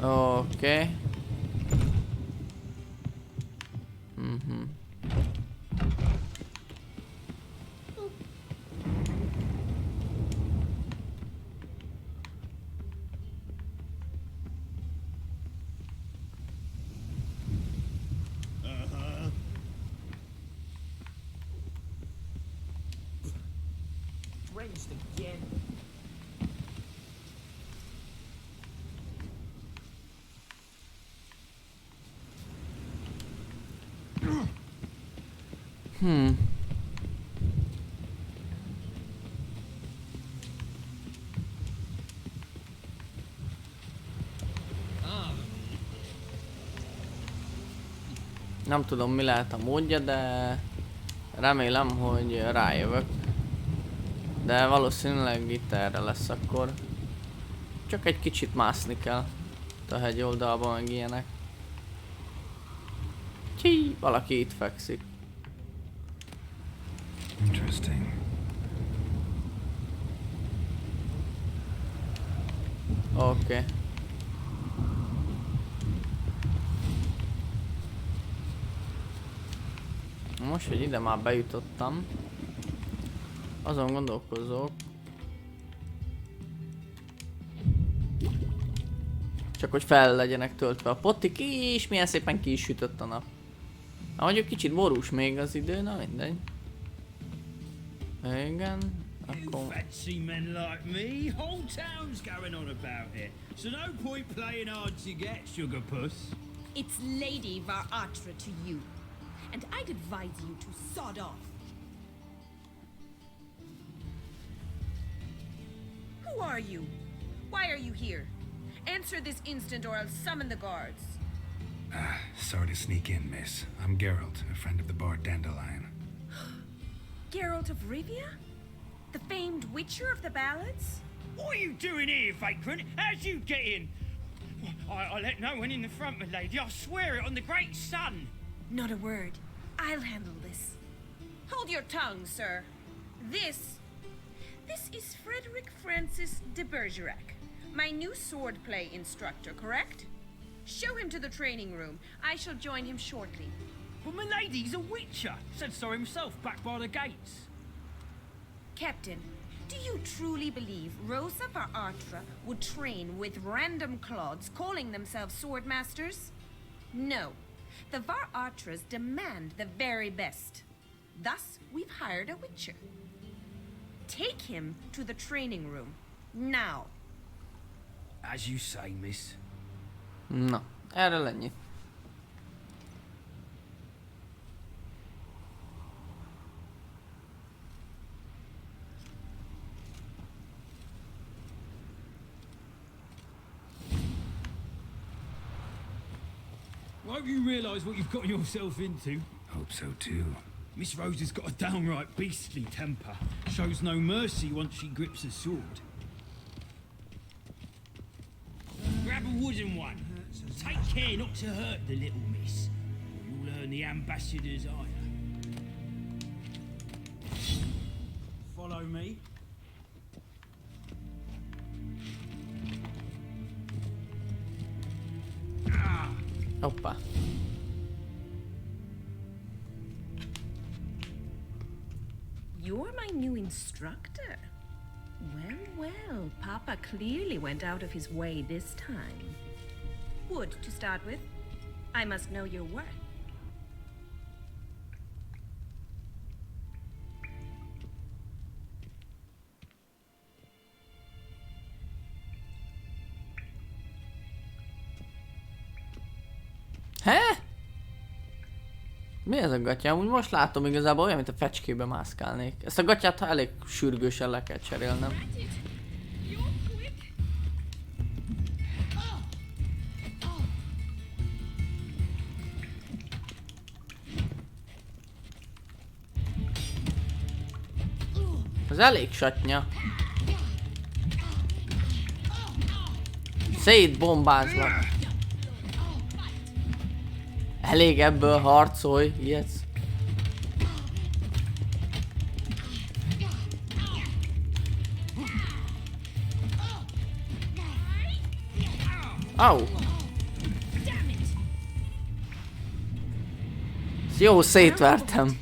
Oké. Nem tudom, mi lehet a módja, de remélem, hogy rájövök. De valószínűleg itt erre lesz akkor. Csak egy kicsit mászni kell. Itt a hegy oldalban meg ilyenek. Csí, valaki itt fekszik. Interesting. Oké. Most, hogy ide már bejutottam, azon gondolkozok. Csak hogy fel legyenek töltve a potik, és milyen szépen ki is sütött a nap. Na, mondjuk kicsit borús még az idő, na mindegy. Igen, akkor... Fancy men like me, whole town's going on about it. So no point playing hard to get, sugar puss. It's Lady Varatra to you. And I'd advise you to sod off. Who are you? Why are you here? Answer this instant or I'll summon the guards. Sorry to sneak in, miss. I'm Geralt, a friend of the bard Dandelion. Geralt of Rivia? The famed witcher of the ballads? What are you doing here, vagrant? How'd you get in? I let no one in the front, my lady. I swear it on the great sun. Not a word. I'll handle this. Hold your tongue, sir. This is Frederick Francis de Bergerac, my new swordplay instructor, correct? Show him to the training room. I shall join him shortly. But my lady's a witcher. Said so himself back by the gates. Captain, do you truly believe Rosa Varatra would train with random clods calling themselves sword masters? No. The Varatras demand the very best. Thus, we've hired a witcher. Take him to the training room. Now. As you say, miss. Na, erről ennyi. Won't you realise what you've got yourself into? Hope so too. Miss Rosa's got a downright beastly temper. Shows no mercy once she grips a sword. Grab a wooden one. Take care not to hurt the little miss, or you'll earn the ambassador's ire. Follow me. Hoppá. You're my new instructor. Well, well, Papa clearly went out of his way this time. Wood, to start with. I must know your worth. Hé? Mi ez a gatya? Amúgy most látom igazából olyan, mint a fecskébe mászkálnék. Ezt a gatyát elég sürgősen le kell cserélnem. Ez elég satnya. Szétbombázlak. Elég ebből, harcolj, ilyetsz. Au! Jó, szétvertem.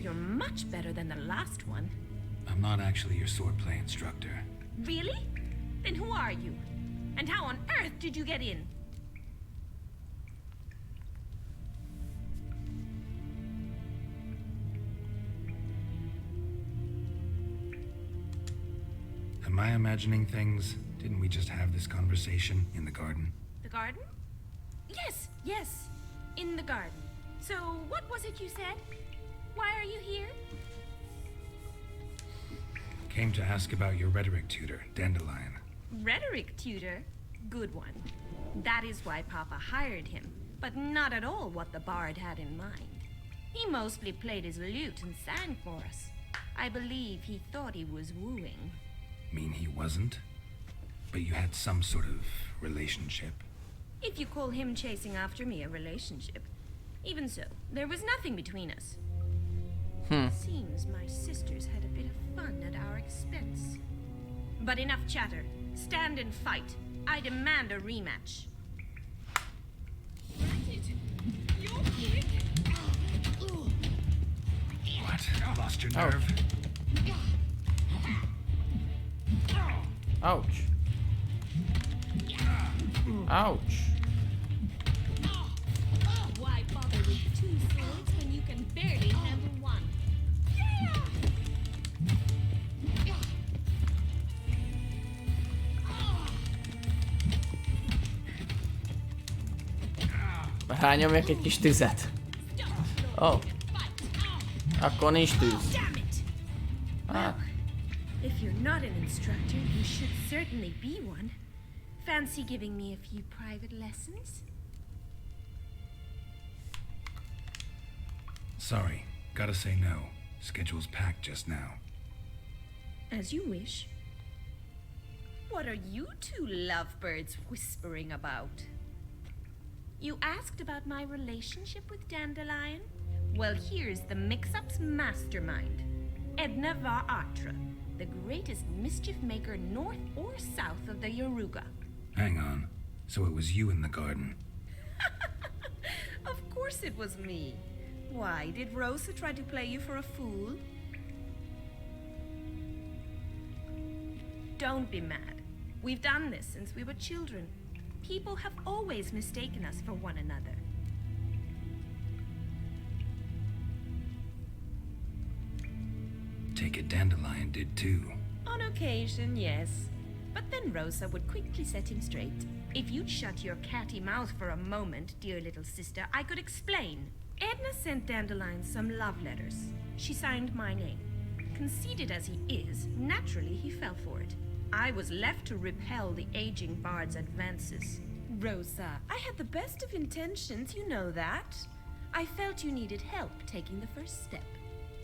You're much better than the last one. I'm not actually your swordplay instructor. Really? Then who are you? And how on earth did you get in? Am I imagining things? Didn't we just have this conversation in the garden? The garden? Yes, yes, in the garden. So, what was it you said? Why are you here? Came to ask about your rhetoric tutor, Dandelion. Rhetoric tutor? Good one. That is why Papa hired him. but not at all what the bard had in mind. He mostly played his lute and sang for us. I believe he thought he was wooing. Mean he wasn't? But you had some sort of relationship? If you call him chasing after me a relationship. Even so, there was nothing between us. Seems my sisters had a bit of fun at our expense. But enough chatter. Stand and fight. I demand a rematch. What? Lost your nerve? Ouch. Ouch. Why bother with two swords when you can barely handle one? Rányomjak egy kis tüzet. Oh. Akkor nincs tűz. Well, if you're not an instructor, you should certainly be one. Fancy giving me a few private lessons? Sorry, gotta say no. Schedule's packed just now. As you wish. What are you two lovebirds whispering about? You asked about my relationship with Dandelion? Well, here's the mix-up's mastermind. Edna var Atra, the greatest mischief maker north or south of the Yaruga. Hang on. So it was you in the garden? Of course it was me. Why, did Rosa try to play you for a fool? Don't be mad. We've done this since we were children. People have always mistaken us for one another. Take it Dandelion did too. On occasion, yes. But then Rosa would quickly set him straight. If you'd shut your catty mouth for a moment, dear little sister, I could explain. Edna sent Dandelion some love letters. She signed my name. Conceited as he is, naturally he fell for it. I was left to repel the aging bard's advances. Rosa, I had the best of intentions, you know that. I felt you needed help taking the first step.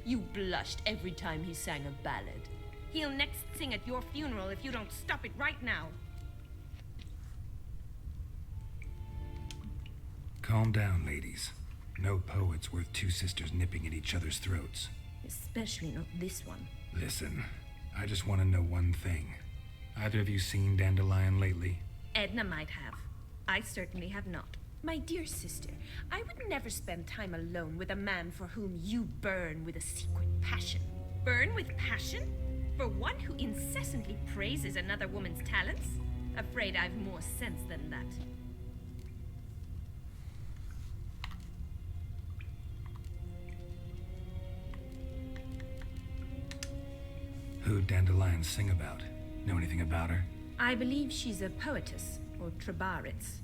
You blushed every time he sang a ballad. He'll next sing at your funeral if you don't stop it right now. Calm down, ladies. No poet's worth two sisters nipping at each other's throats. Especially not this one. Listen, I just want to know one thing. Either of you seen Dandelion lately? Edna might have. I certainly have not. My dear sister, I would never spend time alone with a man for whom you burn with a secret passion. Burn with passion? For one who incessantly praises another woman's talents? Afraid I've more sense than that. Who'd Dandelion sing about? Know anything about her? I believe she's a poetess, or trabaritz.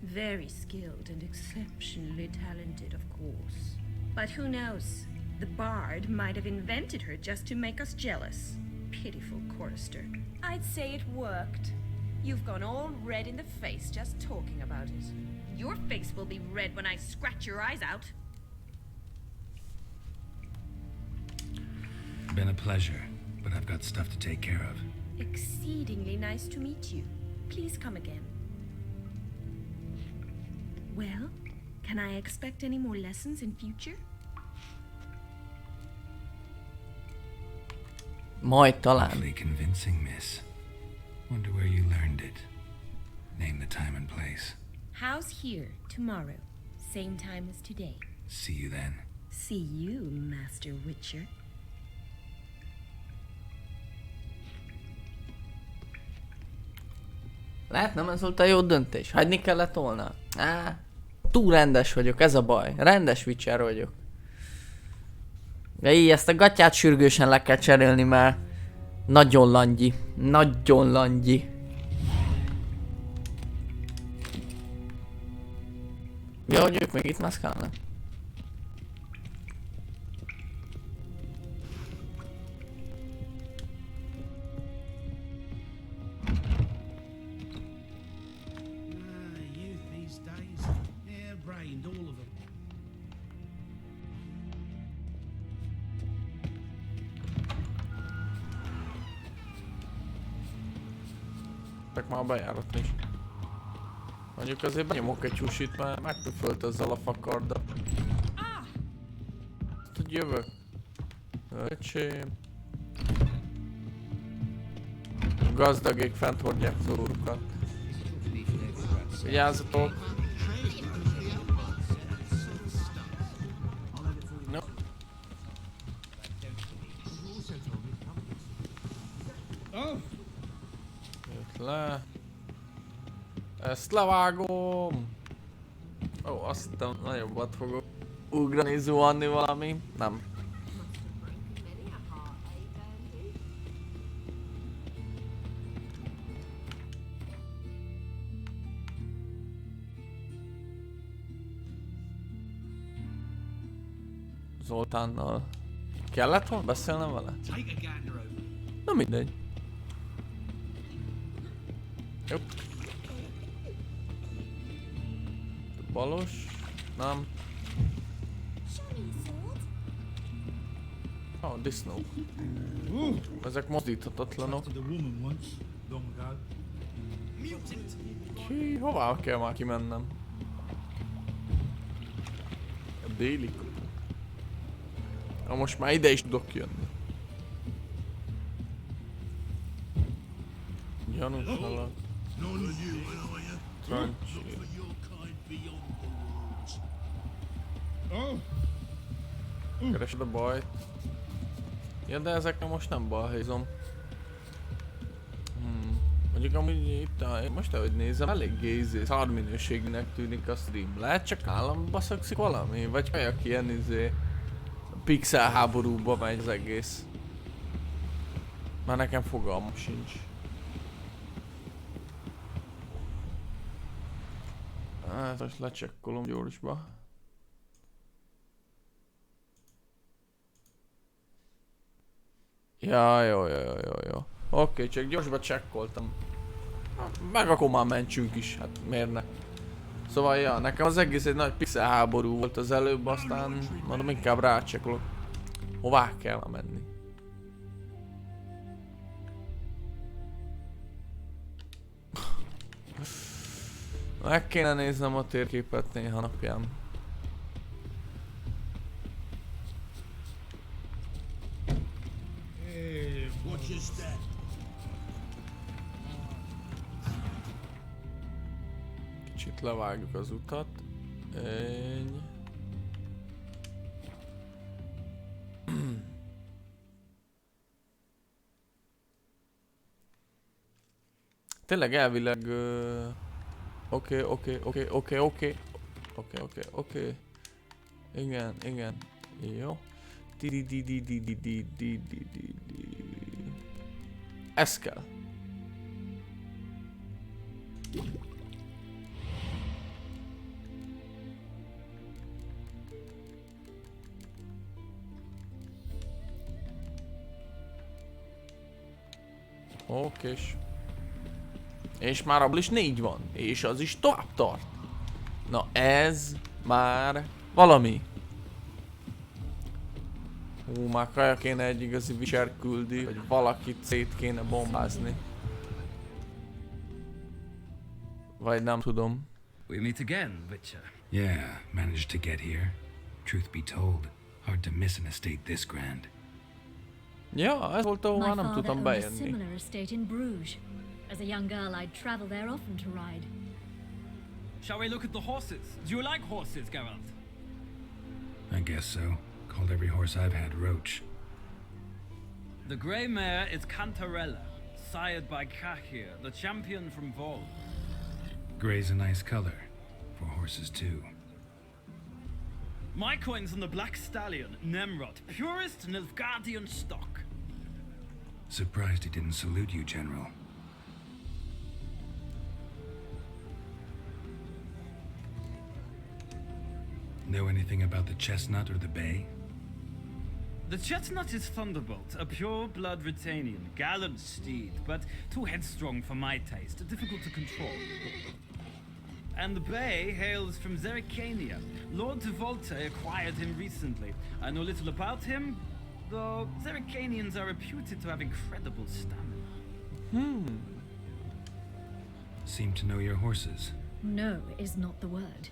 Very skilled and exceptionally talented, of course. But who knows? The bard might have invented her just to make us jealous. Pitiful chorister. I'd say it worked. You've gone all red in the face just talking about it. Your face will be red when I scratch your eyes out. Been a pleasure, but I've got stuff to take care of. Exceedingly nice to meet you. Please come again. Well, can I expect any more lessons in future? Majd talán. Awfully convincing, miss. Wonder where you learned it. Name the time and place. House here, tomorrow. Same time as today. See you then. See you, Master Witcher. Lehet, nem ez volt a jó döntés? Hagyni kellett volna? Túl rendes vagyok, ez a baj. Rendes Witcher vagyok. De így ezt a gatyát sürgősen le kell cserélni, mert nagyon langyi. Nagyon langyi. Ja, hogy ők még itt mászkálnak. Csak már a bejáraton is. Mondjuk azért benyomok egy csusit, mert megpüfölt ezzel a fakarda. Azt, hogy jövök. Öcsém. A gazdagék fent hordják az órukat. Vigyázzatok! No. Jött le. Ezt levágom! Ó, azt hittem nagyobbat fogok ugrani, zuhanni valami. Nem. Zoltánnal kellett volna beszélnem vele? Na mindegy. Jó. Balos? Nem. Oh, disznó. Ezek mozdíthatatlanok. Hí, hová kell már kimennem? A déli. Na most már ide is tudok jönni. Gyanús alak. Trancsé. Keresed a bajt. Ja, de ezeknek most nem balhézom. Mondjuk amúgy itt most ahogy nézem, eléggé szarminőségűnek tűnik a stream. Lehet csak nálam baszakszik valami? Vagy kajak ilyen pixel háborúba megy az egész. Már nekem fogalmam sincs. Hát most lecsekkolom gyorsba. Ja, jó. Oké, csak gyorsba csekkoltam. Meg akkor már mentsünk is, hát miért ne? Szóval ja, nekem az egész egy nagy pixel háború volt az előbb, aztán mondom inkább rácsekkolok. Hová kell már menni? Meg kéne néznem a térképet néha napján. Kicsit levágjuk az utat. Ennyi. Tényleg elvileg... Oké. Igen. Jó. Ez kell. Okés. És már abból is 4 van. És az is tovább tart. Na ez már valami. Már kaja kéne egy igazi viser küldi, hogy valakit szét kéne bombázni. Vagy nem tudom. We meet again, Witcher. Yeah, managed to get here. Truth be told, hard to miss an estate this grand. Ja, ez volt ahol nem tudtam bejönni. My father owned a similar estate in Bruges. As a young girl, I'd travel there often to ride. Shall we look at the horses? Do you like horses, Geralt? I guess so. Called every horse I've had Roach. The grey mare is Cantarella, sired by Cahir, the champion from Vol. Grey's a nice color. For horses too. My coin's on the black stallion, Nemrod, purest Nilfgaardian stock. Surprised he didn't salute you, General. Know anything about the chestnut or the bay? The chestnut is Thunderbolt, a pure-blood Britannian, gallant steed, but too headstrong for my taste, difficult to control. And the bay hails from Zerrikania. Lord de Volte acquired him recently. I know little about him, though Zerrikanians are reputed to have incredible stamina. seem to know your horses. No is not the word.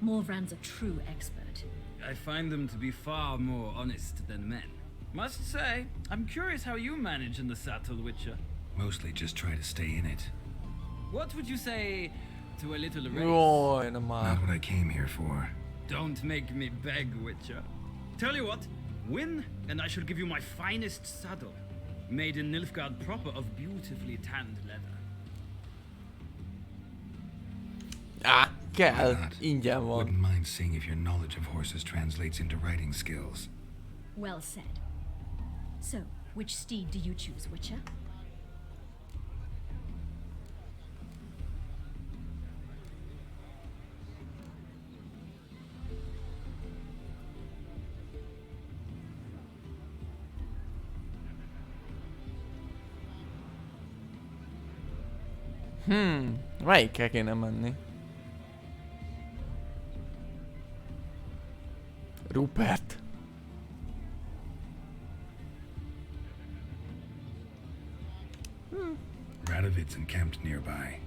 Morvran's a true expert. I find them to be far more honest than men. Must say, I'm curious how you manage in the saddle, Witcher. Mostly just try to stay in it. What would you say to a little race? Jaj, na Not már. what I came here for. Don't make me beg, Witcher. Tell you what, win, and I shall give you my finest saddle, made in Nilfgaard proper of beautifully tanned leather. Á, kell. Why not? Ingyen van. Wouldn't mind seeing if your knowledge of horses translates into riding skills. Well said. So, which steed do you choose, Witcher? Melyikkel kéne menni? Rupert. Radovid's encamped nearby.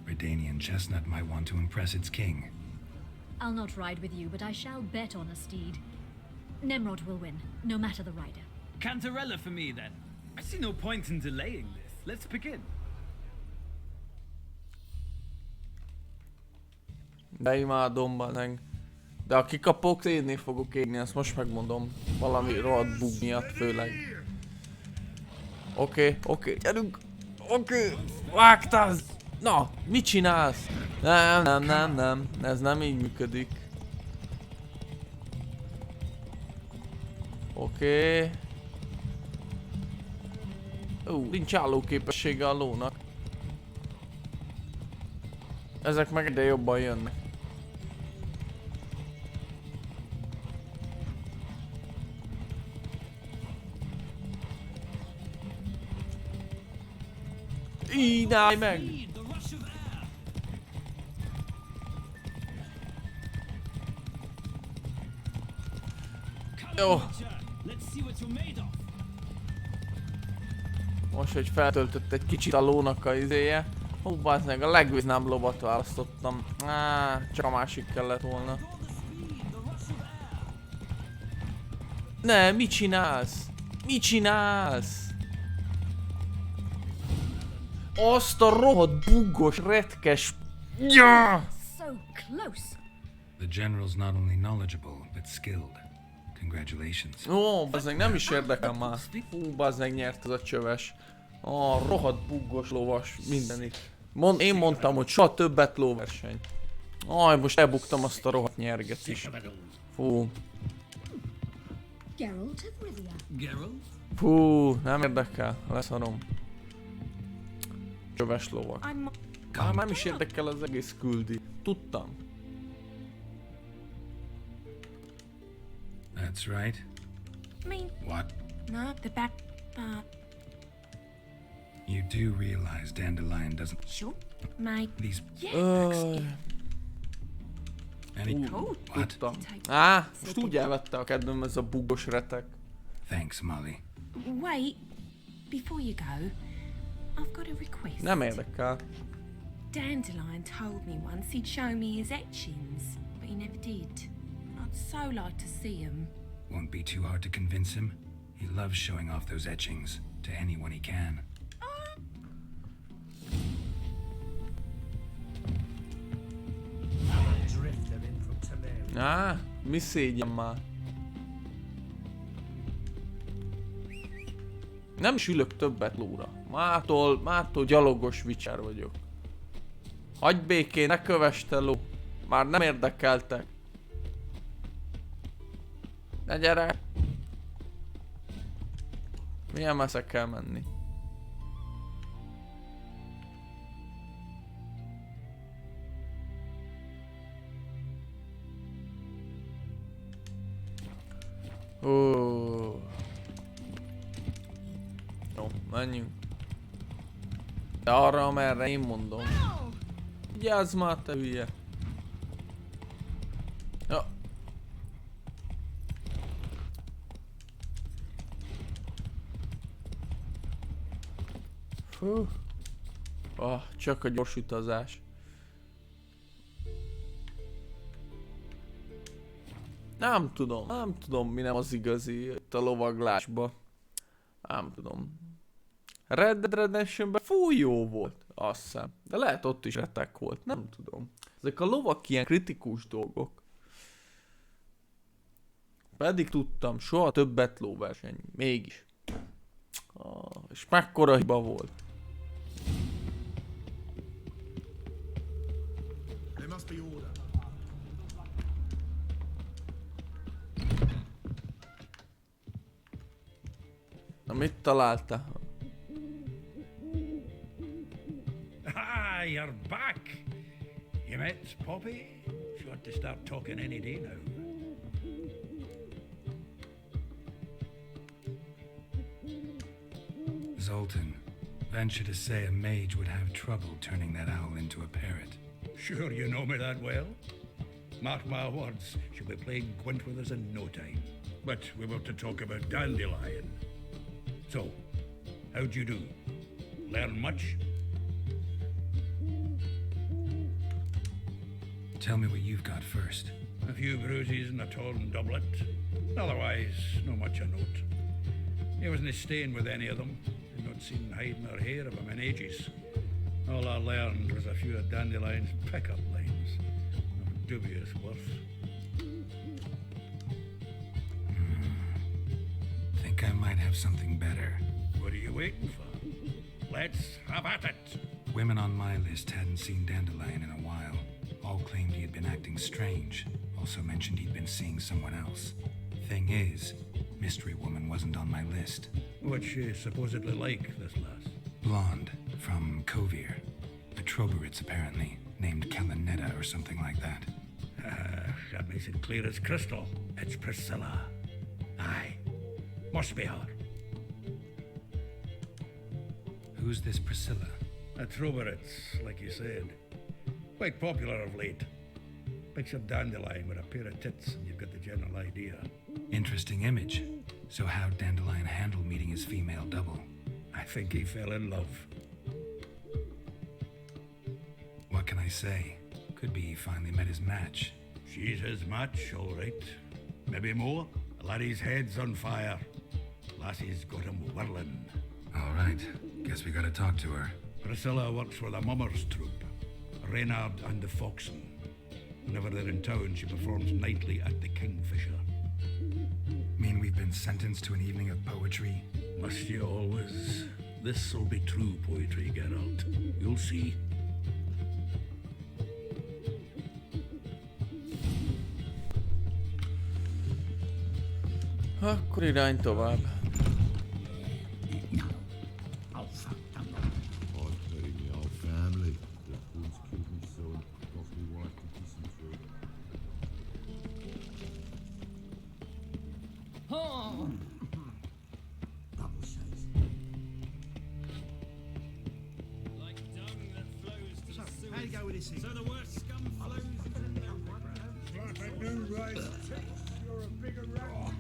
Redanian chestnut might want to impress its king. I'll not ride with you, but I shall bet on a steed. Nemrod will win, no matter the rider. Cantarella for me, then. I see no point in delaying this. Let's begin. De imádom, baneg. De ha kikapok, szédni fogok égni, ezt most megmondom. Valami rohadt bug miatt főleg. Oké, gyerünk! Oké, vágtál! Na, mit csinálsz? Nem, ez nem így működik. Oké. Nincs állóképessége a lónak. Ezek meg egyre jobban jönnek. Így állj meg! Jó. Most, hogy feltöltött egy kicsit a lónak a izéje. Hú, bazd meg, a legviznám lovat választottam. Csak a másik kellett volna. Ne, mit csinálsz? Mit csinálsz? Azt a rohadt buggos, retkes... Ja! So close. The general's not only knowledgeable, but skilled. Congratulations. Ó, bazdmeg, nem is érdekel már. Hú, bazdmeg, nyert ez a csöves. Rohadt buggos lovas, mindenit. Én mondtam, hogy soha többet lóverseny. Most elbuktam azt a rohadt nyerget is. Fú. Fú, nem érdekel, leszarom. Csöves lovak. Már nem is érdekel az egész küldi. Tudtam. That's right. What? No, the back. You do realize Dandelion doesn't... Sure. My... These... What? Tudtam. Most úgy elvette a kedvem ez a buggos retek. Thanks, Molly. Wait, before you go, I've got a request. Nem érdekel. Dandelion told me once he'd show me his etchings, but he never did. I'd so like to see him. Won't be too hard to convince him. He loves showing off those etchings to anyone he can. Mi szégyen már? Nem is ülök többet lóra. Mától gyalogos Witcher vagyok. Hagyj békén, ne kövess te ló. Már nem érdekeltek. Ne gyere! Milyen messze kell menni? Jó, menjünk. De arra, amerre én mondom. Vigyázz már, te hülye. Ja. Csak a gyors utazás. Nem tudom mi nem az igazi itt a lovaglásba. Nem tudom. Red Dead Redemptionben fúj jó volt, azt hiszem. De lehet ott is retek volt, nem tudom. Ezek a lovak ilyen kritikus dolgok. Pedig tudtam, soha többet lóverseny. Mégis. És mekkora hiba volt. Na mit találta? Ah, you're back. You met Poppy? She ought to start talking any day now. Zoltan, venture to say a mage would have trouble turning that owl into a parrot. Sure you know me that well? Mark my words, she'll be playing quint with us in no time. But we were to talk about Dandelion. So, how'd you do? Learn much? Tell me what you've got first. A few bruises and a torn doublet. Otherwise, no much a note. He wasn't staying with any of them. I'd not seen hide nor hair of him in ages. All I learned was a few of Dandelion's pickup lines. Of dubious worth. Think I might have something better. What are you waiting for? Let's have at it. Women on my list hadn't seen Dandelion in a while. All claimed he had been acting strange. Also mentioned he'd been seeing someone else. Thing is, Mystery Woman wasn't on my list. What's she supposedly like, this lass? Blonde, from Kovir. A Troberitz, apparently, named Kalanetta or something like that. That makes it clear as crystal. It's Priscilla. Aye. Must be her. Who's this Priscilla? A Troberitz, like you said. Quite popular of late. Picture Dandelion with a pair of tits and you've got the general idea. Interesting image. So how'd Dandelion handle meeting his female double? I think he fell in love. What can I say? Could be he finally met his match. She's his match, all right. Maybe more. Laddie's head's on fire. Lassie's got him whirling. All right. Guess we gotta talk to her. Priscilla works for the Mummers troupe. Reynard and the Foxen. Whenever they're in town, she performs nightly at the Kingfisher. Mean we've been sentenced to an evening of poetry? Must you always? This'll be true poetry, Geralt. You'll see. Akkor irány tovább. How do you go with this thing? So the worst scum flows in the right. You're a bigger rat.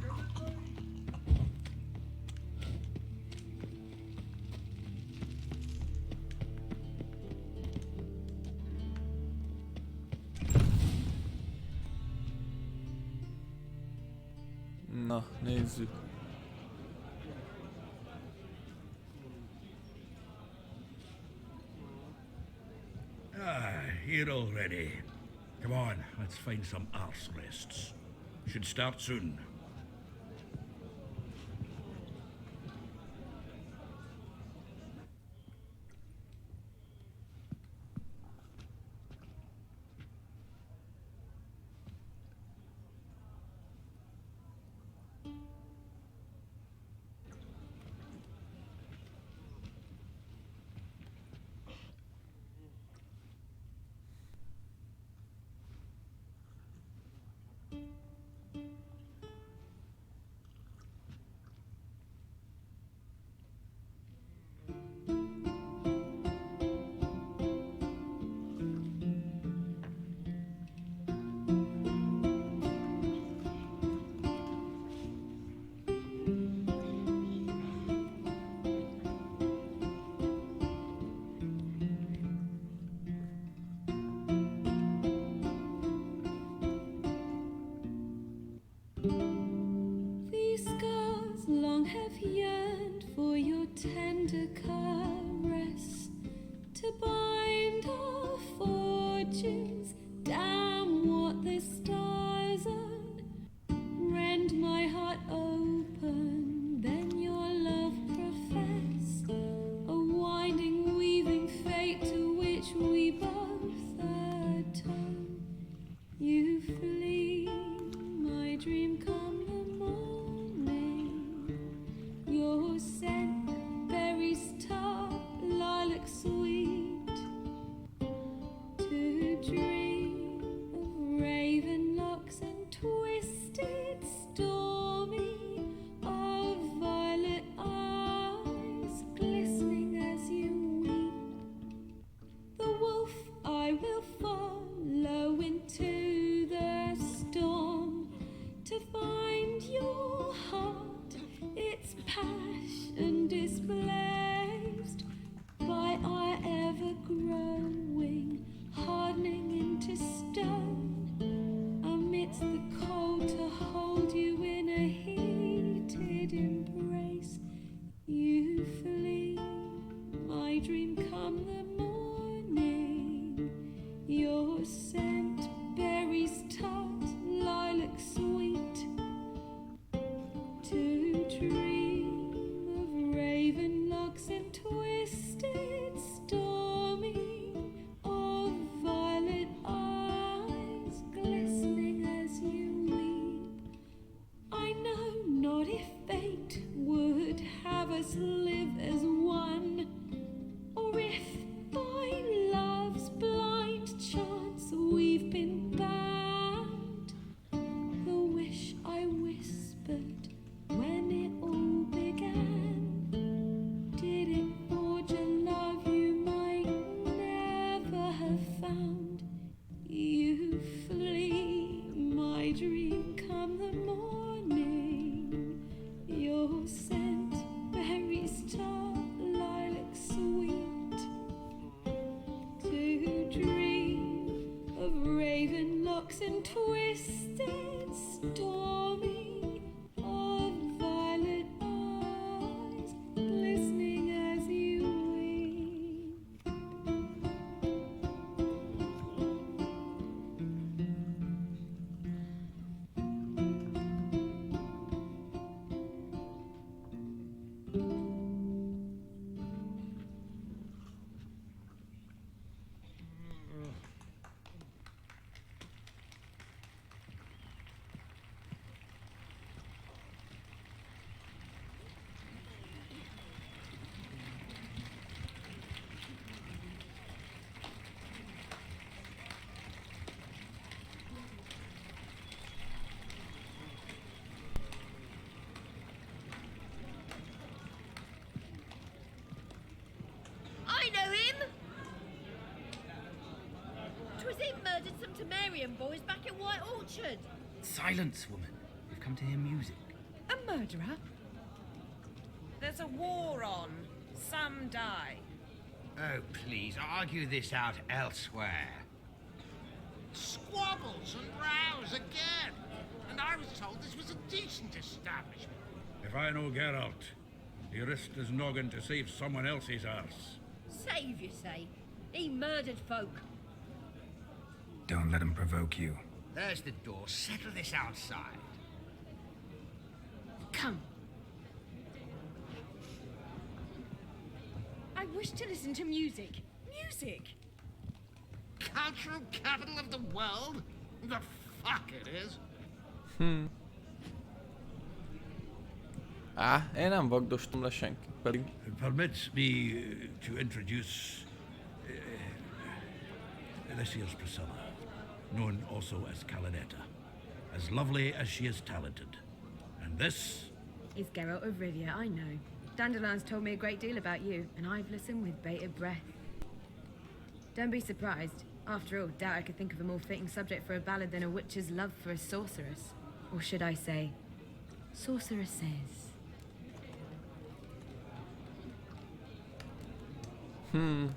Na, nézzük. Here already. Come on, let's find some arse rests. Should start soon. witches. Damn what the stars are. Rend my heart open, then your love profess. A winding, weaving fate to which we both atone. You flee, my dream come the morning. Your scent, berries tart, lilac sweet. To dream of raven locks and twisted, stormy, of violet eyes glistening as you weep. The wolf I will follow into the storm to find your heart, its passion displaced by our ever growing, hardening into stone. Amidst the cold to hold you in a heated embrace. You flee, my dream come the morning. Your scent, berries tart, lilac sweet. To dream of raven locks and twisted, stormy, of violet eyes glistening as you weep. I know not if fate would have us live as one, or if by love's blind chance we've been bound. The wish I whispered when it all began, did it forge a love you might never have found? You flee, my dream come the morning. Your scent, berries tart, lilac sweet. To dream of raven locks and twisted, stormy, of violet eyes glistening as you weep. I know him! 'Twas him murdered some Temerian boys back at White Orchard. Silence, woman. We've come to hear music. A murderer? There's a war on. Some die. Oh, please, argue this out elsewhere. Squabbles and rows again. And I was told this was a decent establishment. If I know Geralt, he risked his noggin to save someone else's arse. Save, you say? He murdered folk. Don't let him provoke you. There's the door. Settle this outside. Come. I wish to listen to music. Music! Cultural capital of the world? The fuck it is. Én nem vagdostam le senkit pedig. It permits me to introduce this here's Priscilla, known also as Calinetta. As lovely as she is talented. And this is Geralt of Rivia, I know. Dandelion's told me a great deal about you, and I've listened with bated breath. Don't be surprised. After all, doubt I could think of a more fitting subject for a ballad than a witch's love for a sorceress. Or should I say, sorceresses.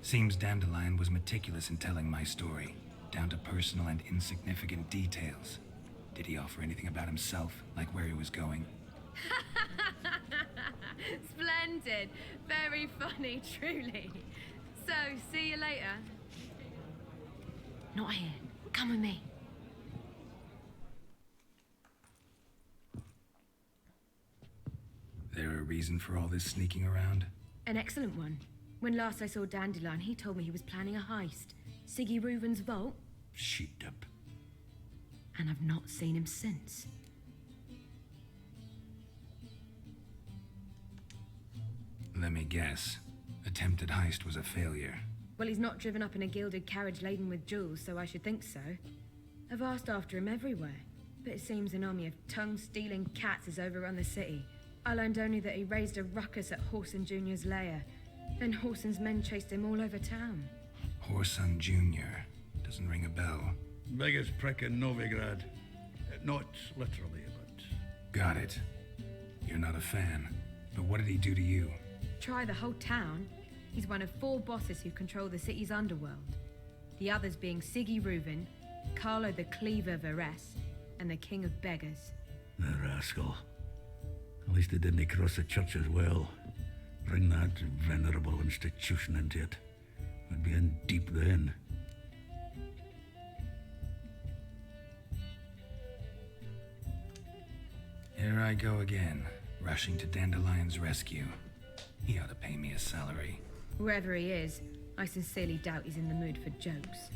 Seems Dandelion was meticulous in telling my story, down to personal and insignificant details. Did he offer anything about himself, like where he was going? Splendid. Very funny, truly. So, see you later. Not here. Come with me. There a reason for all this sneaking around? An excellent one. When last I saw Dandelion, he told me he was planning a heist. Siggy Reuven's vault. Sheeped up. And I've not seen him since. Let me guess. Attempted heist was a failure. Well, he's not driven up in a gilded carriage laden with jewels, so I should think so. I've asked after him everywhere, but it seems an army of tongue-stealing cats has overrun the city. I learned only that he raised a ruckus at Whoreson Jr.'s lair. Then Whoreson's men chased him all over town. Whoreson Jr. Doesn't ring a bell. Biggest prick in Novigrád. Not literally, but... Got it. You're not a fan. But what did he do to you? Try the whole town. He's one of 4 bosses who control the city's underworld. The others being Siggy Reuven, Carlo the Cleaver Varese, and the King of Beggars. The rascal. At least they didn't cross the church as well. Bring that venerable institution into it. We'd be in deep then. Here I go again, rushing to Dandelion's rescue. He ought to pay me a salary. Wherever he is, I sincerely doubt he's in the mood for jokes.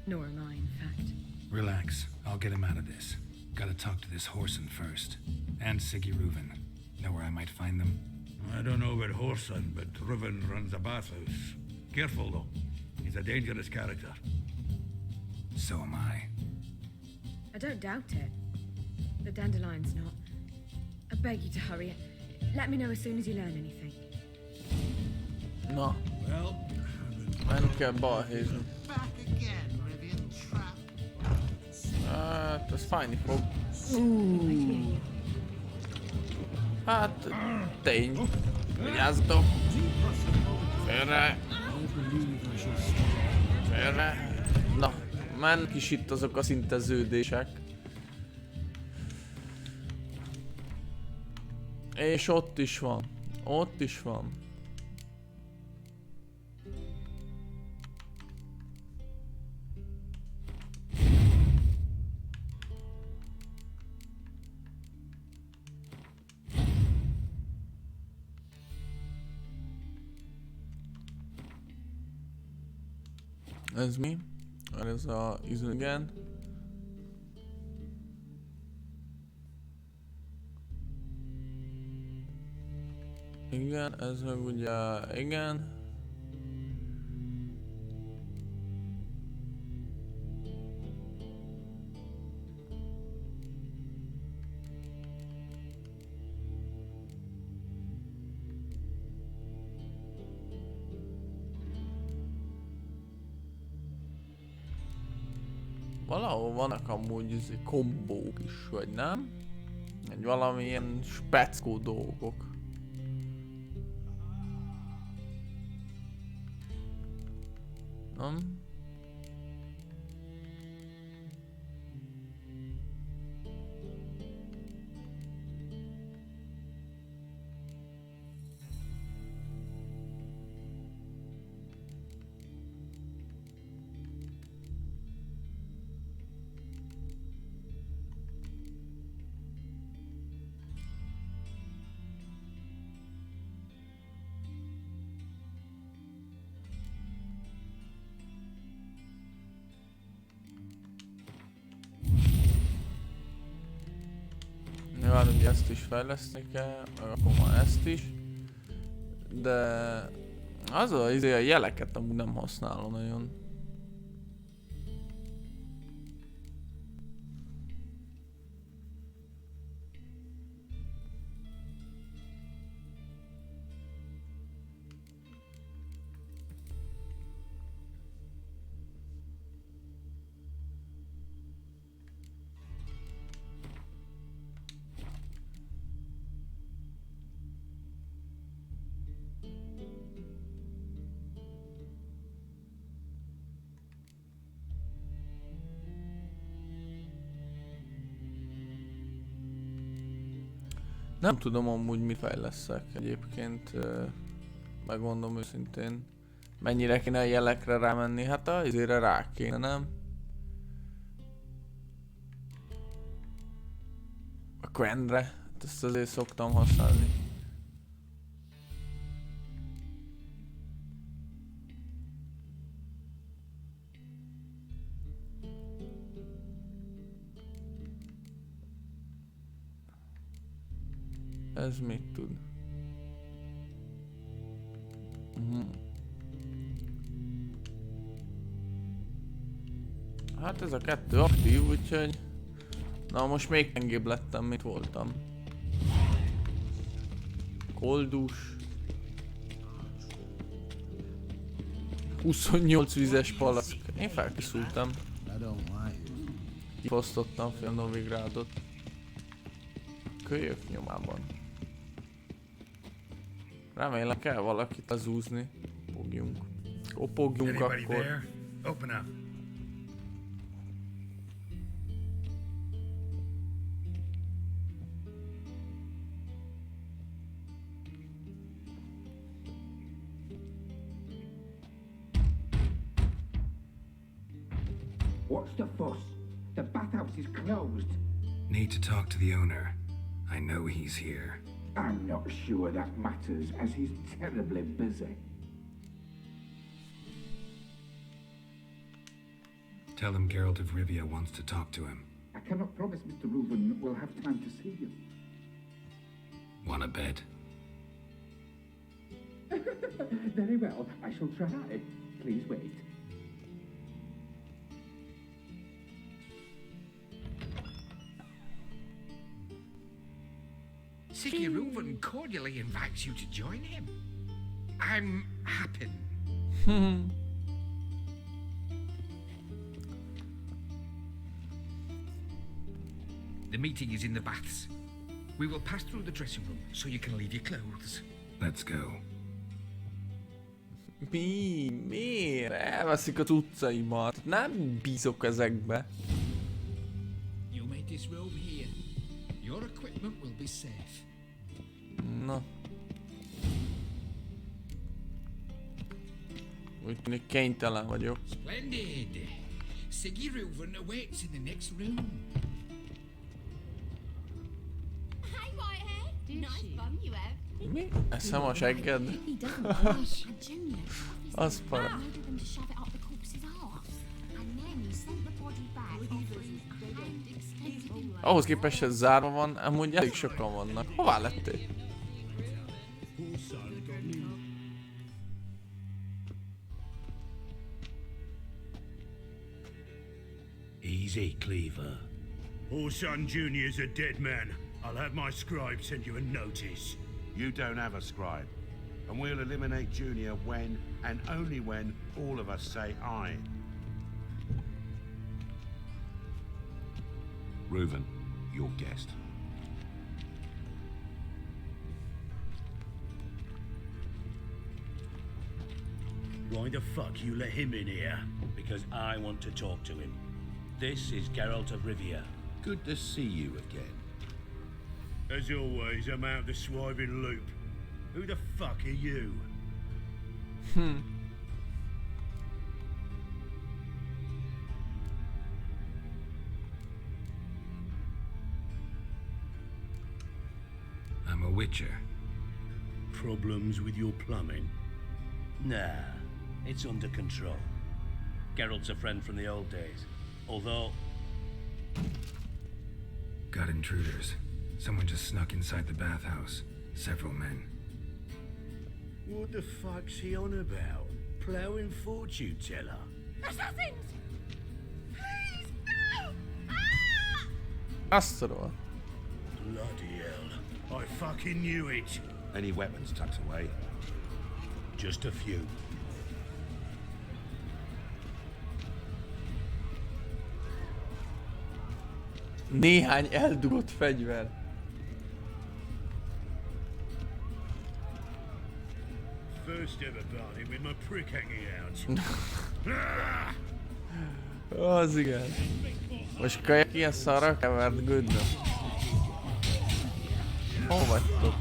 Nor am I, in fact. Relax, I'll get him out of this. Gotta talk to this Whoreson first. And Siggy Reuven. Know where I might find them? I don't know about Whoreson, but Reuven runs a bathhouse. Careful, though. He's a dangerous character. So am I. I don't doubt it. The Dandelion's not. I beg you to hurry. Let me know as soon as you learn anything. Na. Nem kell balhézni. Hát, ez fájni fog. Hát, tény. Vigyázzatok. Félre. Félre. Na, mennek is itt azok a szinteződések. És ott is van. Ott is van. Ez mi? Ez a igen. Igen, ez meg ugye igen. Valahol vannak amúgy kombók is, vagy nem? Egy valamilyen speckó dolgok. Nem? Nyilván ugye ezt is fejleszteni kell, meg akkor már ezt is. De az a jeleket amúgy nem használom nagyon. Nem tudom amúgy mi fejleszek egyébként, megmondom őszintén. Mennyire kéne a jelekre rámenni? Hát a izére rá kéne, nem? A Quendre, ezt azért szoktam használni. Ez mit tud? Hát ez a kettő aktív, úgyhogy... Na most még gyengébb lettem, mint voltam. Koldus. 28 vizes palack. Én felkészültem. Kifosztottam fél Novigrádot. Kölyök nyomában. Remélem kell valakit lezúzni. Fogjunk. Kopogjunk akkor. Open up. What's the fuss? The bathhouse is closed. Need to talk to the owner. I know he's here. I'm not sure that matters, as he's terribly busy. Tell him Geralt of Rivia wants to talk to him. I cannot promise Mr. Reuben will have time to see you. Want a bed? Very well, I shall try. Please wait. Siggy Reuben cordially invites you to join him. I'm happy. The meeting is in the baths. We will pass through the dressing room so you can leave your clothes. Let's go. Miért? Elveszik az utcaimat. Nem bízok ezekbe. You made this robe here. Your equipment will be safe. Na. Úgy tűnik kénytelen vagyok. Splendid. Siggy Reuben awaits in the next room. Hey, Whitehead. Nice bum you have. Mi? Eszem a segged? Az para. Ahhoz képest, hogy zárva van, amúgy elég sokan vannak. Hová lettél? Easy, Cleaver. Orson Jr.'s a dead man. I'll have my scribe send you a notice. You don't have a scribe, and we'll eliminate Junior when, and only when, all of us say aye. Reuven, your guest. Why the fuck you let him in here? Because I want to talk to him. This is Geralt of Rivia. Good to see you again. As always, I'm out the swiving loop. Who the fuck are you? I'm a witcher. Problems with your plumbing? Nah, it's under control. Geralt's a friend from the old days. Although... Got intruders. Someone just snuck inside the bathhouse. Several men. What the fuck's he on about? Ploughing fortune teller? Assassins! Please, no! Azt tudom. Bloody hell. I fucking knew it. Any weapons tucked away? Just a few. Néhány eldugott fegyver. First ever party with my prick hanging out. Az igen. Most kajak ilyen szarra kevert gödnöm. Hol vagytok?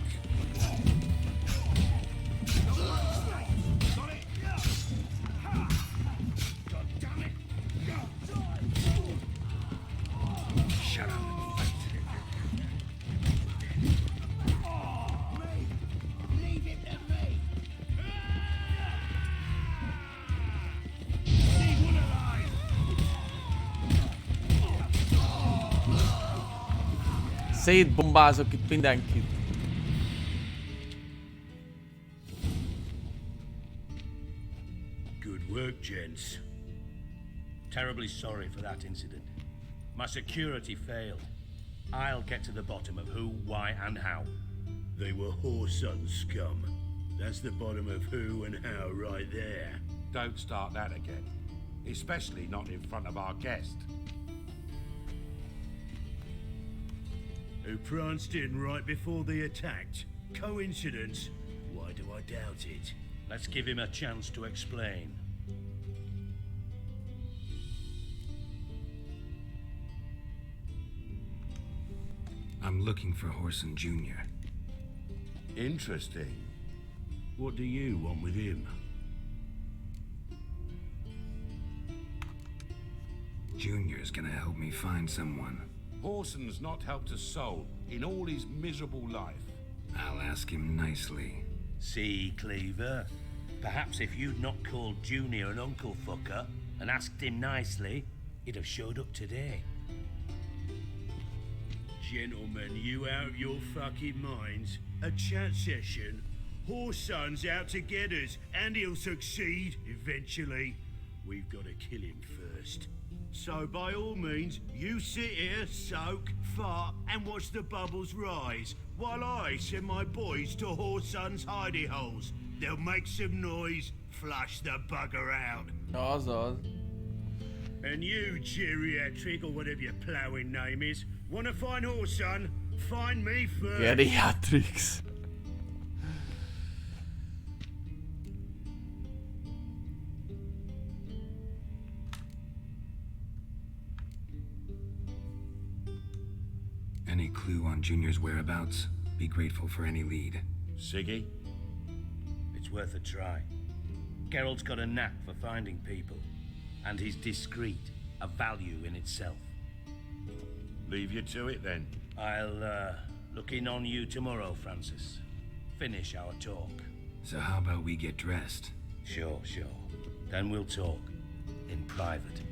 Szétbombázok itt mindenkit. Good work, gents. Terribly sorry for that incident. My security failed. I'll get to the bottom of who, why, and how. They were whoreson scum. That's the bottom of who and how right there. Don't start that again. Especially not in front of our guest. Who pranced in right before they attacked. Coincidence? Why do I doubt it? Let's give him a chance to explain. I'm looking for Horson Jr. Interesting. What do you want with him? Junior's gonna help me find someone. Horson's not helped a soul in all his miserable life. I'll ask him nicely. See, Cleaver? Perhaps if you'd not called Junior an uncle fucker and asked him nicely, he'd have showed up today. Gentlemen, you out of your fucking minds? A chat session? Horson's out to get us, and he'll succeed eventually. We've got to kill him first. So by all means, you sit here, soak, fart, and watch the bubbles rise, while I send my boys to Horson's hidey holes. They'll make some noise, flush the bugger out. Azaz. And you, geriatric, or whatever your ploughing name is, wanna find Horson? Find me first. Geriatrix. Any clue on Junior's whereabouts? Be grateful for any lead. Siggy? It's worth a try. Geralt's got a knack for finding people. And he's discreet, a value in itself. Leave you to it then. I'll look in on you tomorrow, Francis. Finish our talk. So how about we get dressed? Sure. Then we'll talk. In private.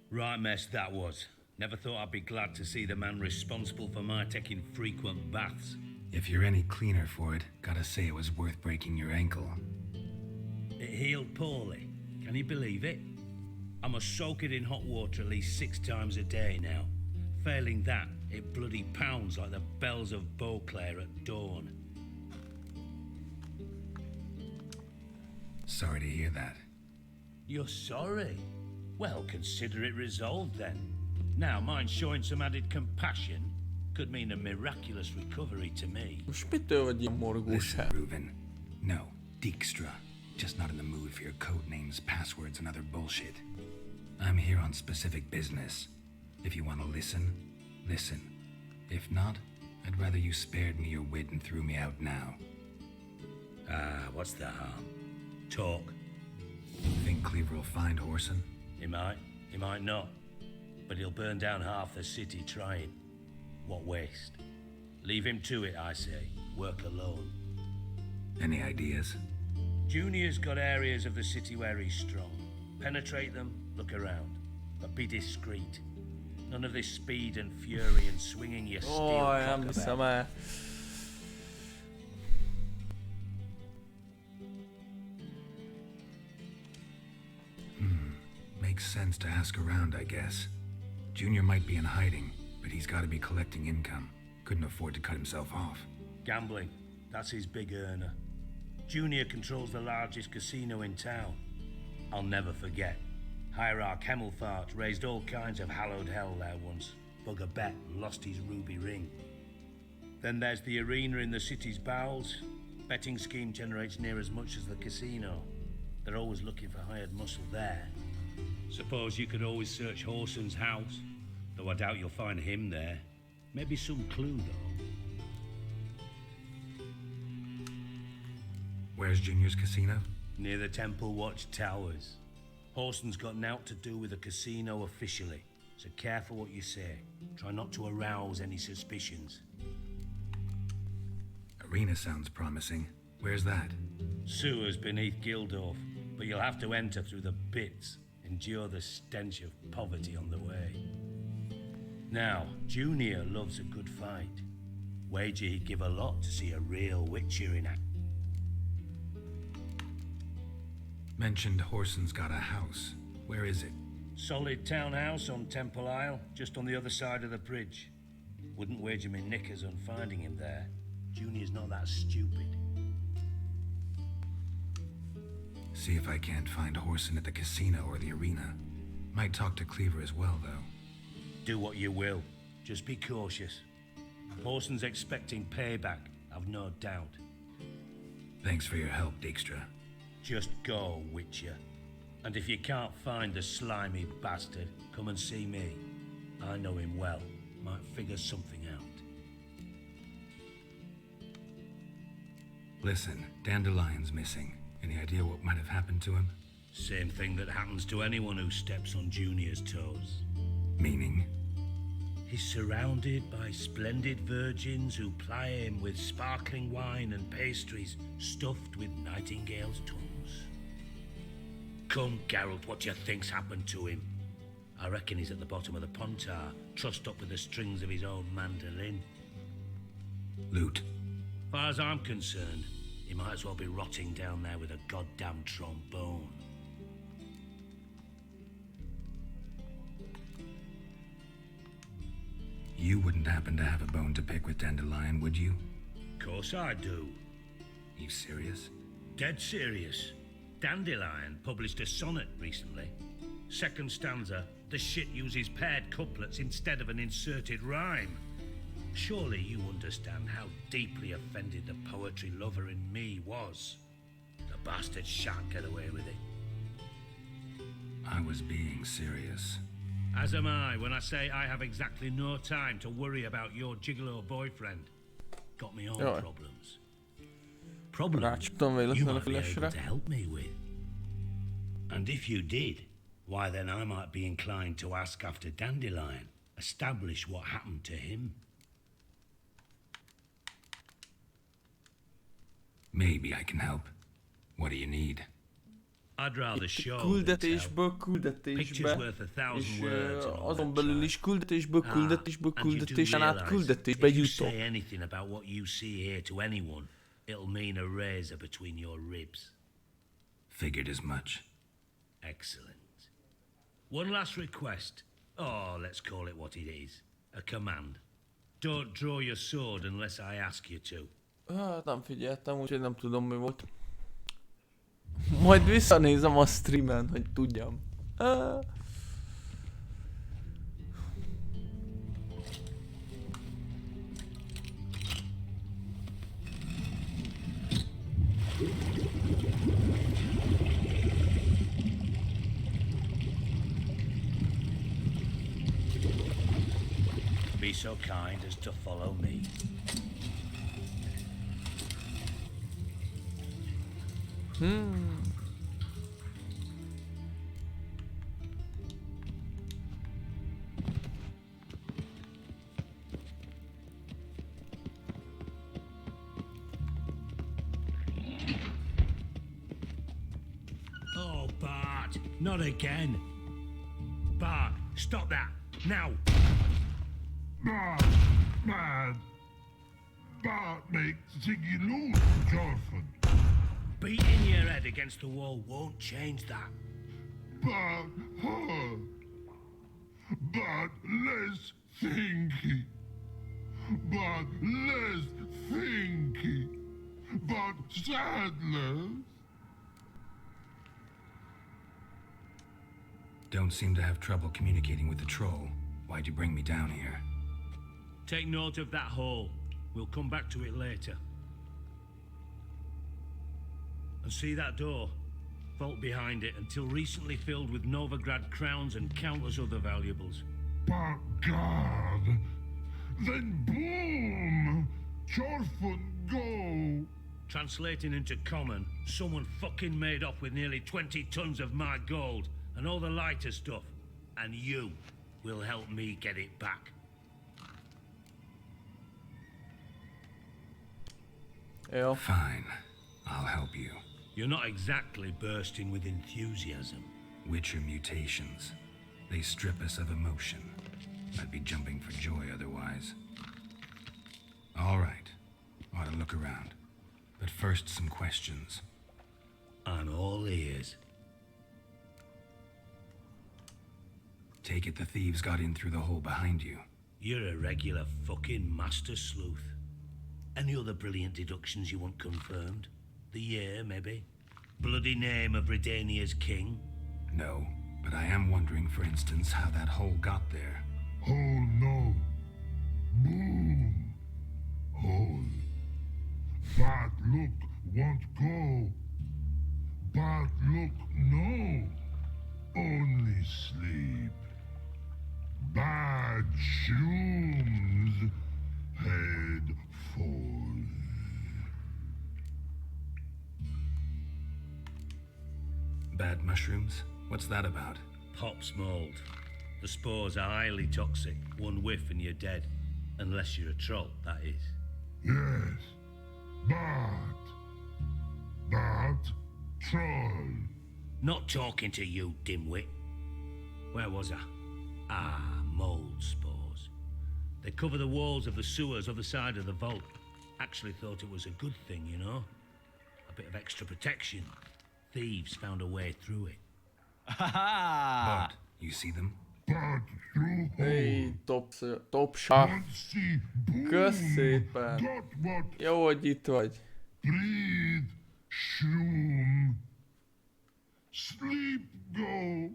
Right mess that was. Never thought I'd be glad to see the man responsible for my taking frequent baths. If you're any cleaner for it, gotta say it was worth breaking your ankle. It healed poorly. Can you believe it? I must soak it in hot water at least 6 times a day now. Failing that, it bloody pounds like the bells of Beauclair at dawn. Sorry to hear that. You're sorry? Well, consider it resolved then. Now, mind showing some added compassion could mean a miraculous recovery to me. Listen, Reuben. No, Dijkstra. Just not in the mood for your code names, passwords, and other bullshit. I'm here on specific business. If you want to listen, listen. If not, I'd rather you spared me your wit and threw me out now. What's the harm? Talk. Think Cleaver will find Horson? He might not. But he'll burn down half the city trying. What waste. Leave him to it, I say. Work alone. Any ideas? Junior's got areas of the city where he's strong. Penetrate them, look around. But be discreet. None of this speed and fury and swinging your steel cock about. Makes sense to ask around, I guess. Junior might be in hiding, but he's got to be collecting income. Couldn't afford to cut himself off. Gambling. That's his big earner. Junior controls the largest casino in town. I'll never forget. Hierarch Hemmelfart raised all kinds of hallowed hell there once. Bug a bet and lost his ruby ring. Then there's the arena in the city's bowels. Betting scheme generates near as much as the casino. They're always looking for hired muscle there. Suppose you could always search Horson's house, though I doubt you'll find him there. Maybe some clue, though. Where's Junior's casino? Near the Temple Watch Towers. Horson's got naught to do with the casino officially, so careful what you say. Try not to arouse any suspicions. Arena sounds promising. Where's that? Sewers beneath Gildorf, but you'll have to enter through the pits. endure the stench of poverty on the way. Now, Junior loves a good fight. Wager he'd give a lot to see a real Witcher in act. Mentioned Horson's got a house. Where is it? Solid townhouse on Temple Isle, just on the other side of the bridge. Wouldn't wager me knickers on finding him there. Junior's not that stupid. See if I can't find Horson at the casino or the arena. Might talk to Cleaver as well, though. Do what you will. Just be cautious. Horson's expecting payback, I've no doubt. Thanks for your help, Dijkstra. Just go, Witcher. And if you can't find the slimy bastard, come and see me. I know him well. Might figure something out. Listen, Dandelion's missing. Any idea what might have happened to him? Same thing that happens to anyone who steps on Junior's toes. Meaning? He's surrounded by splendid virgins who ply him with sparkling wine and pastries stuffed with nightingales' tongues. Come, Geralt, what do you think's happened to him? I reckon he's at the bottom of the Pontar, trussed up with the strings of his own mandolin. Loot. Far as I'm concerned, he might as well be rotting down there with a goddamn trombone. You wouldn't happen to have a bone to pick with Dandelion, would you? Course I do. You serious? Dead serious. Dandelion published a sonnet recently. Second stanza, the shit uses paired couplets instead of an inserted rhyme. Surely you understand how deeply offended the poetry lover in me was. The bastard shan't get away with it. I was being serious. As am I when I say I have exactly no time to worry about your gigolo boyfriend. Got me own problems. Problems you might be able to help me with. And if you did, why then I might be inclined to ask after Dandelion, establish what happened to him. Maybe I can help. What do you need? I'd rather show Küldetésből küldetésbe, és azon belül is küldetésből küldetésen át küldetésbe jutok. Say anything about what you see here to anyone, it'll mean a razor between your ribs. Figured as much. Excellent. One last request. Oh, let's call it what it is. A command. Don't draw your sword unless I ask you to. Hát nem figyeltem, úgyhogy nem tudom mi volt. Majd visszanézem a streamen, hogy tudjam. Be so kind as to follow me. Oh, Bart, not again. Bart, stop that, now. Bart makes Ziggy lose, Jorfin. Beating your head against the wall won't change that. Bart hurt. Bart less thinky. Bart less thinky. Bart sadness. Don't seem to have trouble communicating with the troll. Why'd you bring me down here? Take note of that hole. We'll come back to it later. And see that door? Vault behind it, until recently filled with Novigrád crowns and countless other valuables. By God! Then boom! Jorfin, go! Translating into common, someone fucking made off with nearly 20 tons of my gold and all the lighter stuff. And you will help me get it back. Fine. I'll help you. You're not exactly bursting with enthusiasm. Witcher mutations. They strip us of emotion. I'd be jumping for joy otherwise. All right. Ought to look around. But first, some questions. I'm all ears. Take it the thieves got in through the hole behind you. You're a regular fucking master sleuth. Any other brilliant deductions you want confirmed? The year, maybe? Bloody name of Redania's king? No, but I am wondering, for instance, how that hole got there. Hole no. Boom. Hole. Bad look won't go. Bad look no. Only sleep. Bad shoes. Head falls. Bad mushrooms? What's that about? Pop's mold. The spores are highly toxic. One whiff and you're dead. Unless you're a troll, that is. Yes. Bad. Bad troll. Not talking to you, dimwit. Where was I? Ah, mold spores. They cover the walls of the sewers other side of the vault. Actually thought it was a good thing, you know? A bit of extra protection. Thieves found a way through it. But, you see them? Bad through Hey, top shot. Kösz szépen. Jó, hogy itt vagy. Breathe, shroom. Sleep go.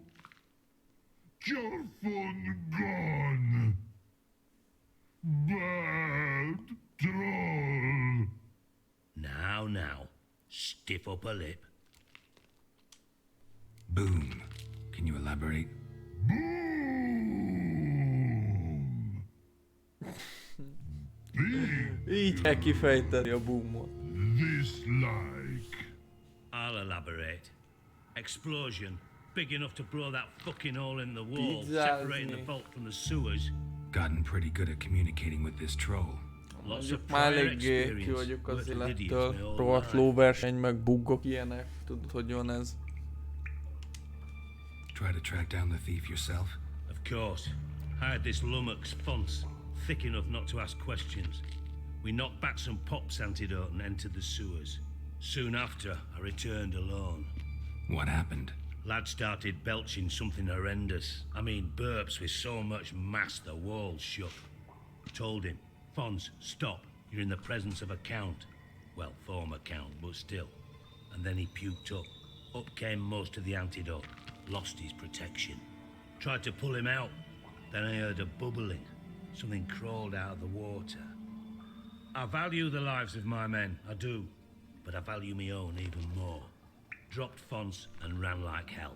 Your phone gone. Bad troll. Now. Stiff up a lip. Boom. Can you elaborate? Boom. Így kell kifejteni a boomot. This like. I'll elaborate. Explosion. Big enough to blow that fucking hole in the wall, separating the vault from the sewers. Gotten pretty good at communicating with this troll. Mondjuk már eléggé ki vagyok az élettől. Rohadt lóverseny, meg buggok ilyenek. Tudod, hogy van ez? Try to track down the thief yourself? Of course. Hired this lummox Fonce, thick enough not to ask questions. We knocked back some Pop's antidote and entered the sewers. Soon after, I returned alone. What happened? Lad started belching something horrendous. I mean, burps with so much mass the walls shook. Told him, Fonce, stop. You're in the presence of a count. Well, former count, but still. And then he puked up. Up came most of the antidote. Lost his protection. Tried to pull him out. Then I heard a bubbling. Something crawled out of the water. I value the lives of my men, I do. But I value my own even more. Dropped Fonce and ran like hell.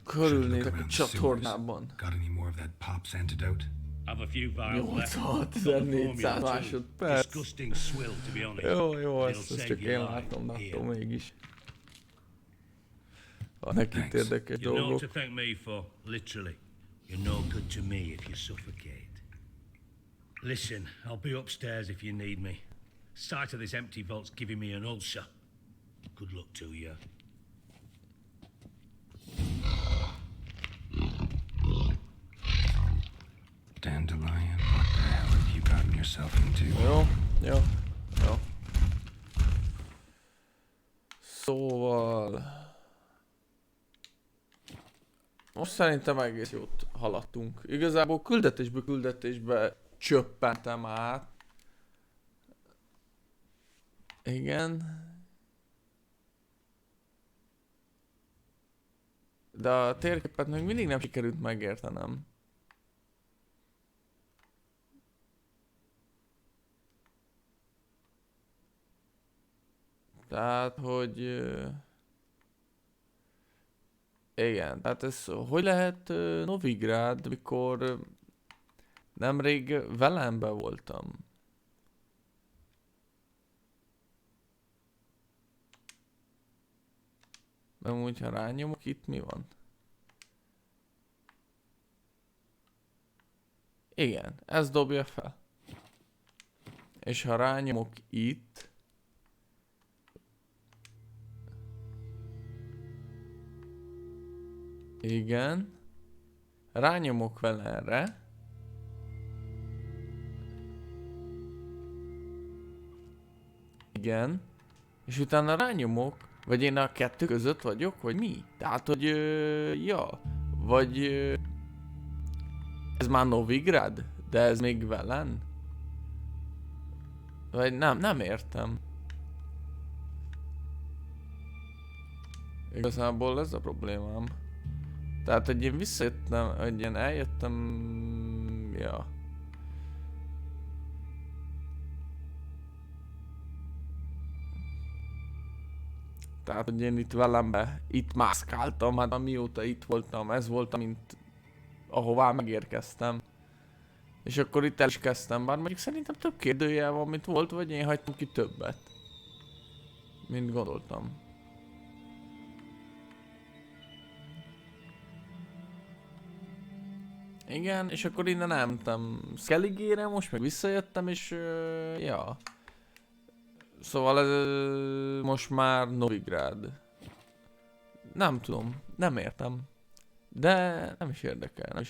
Körülnézek a csatornában. Got any more of that Pop's antidote? Have a few vials left. 8400 másodperc. Disgusting swill, to be honest. Jó, ezt csak én látom, de attól mégis. Vannak itt érdekes You've no dolgok. to thank me for, literally. You're no good to me if you suffocate. Listen, I'll be upstairs if you need me. Sight of this empty vault's giving me an ulcer. Good luck to you. Dandelion, what the hell have you gotten yourself into? Jó. Szóval... Most szerintem egész jót haladtunk. Igazából küldetésbe csöppentem át. Igen. De a térképet még mindig nem sikerült megértenem. Tehát, hogy... Igen, tehát ez hogy lehet Novigrád, mikor nemrég Velembe voltam? Nem úgy, ha rányomok, itt mi van? Igen, ez dobja fel. És ha rányomok itt... Igen. Rányomok vele erre. Igen. És utána rányomok. Vagy én a kettő között vagyok, vagy mi? Tehát, hogy ja. Vagy ez már Novigrád? De ez még Velen? Vagy nem értem. Igazából ez a problémám. Tehát, hogy én visszajöttem, hogy én eljöttem... Ja. Tehát, hogy én itt velembe, itt mászkáltam, hát amióta itt voltam, ez volt, mint ahová megérkeztem. És akkor itt el is kezdtem, bár mondjuk szerintem több kérdőjel van, mint volt, vagy én hagytam ki többet. Mint gondoltam. Igen, és akkor innen elmentem Skelligére, most meg visszajöttem, és ja. Szóval ez most már Novigrád. Nem tudom, nem értem. De nem is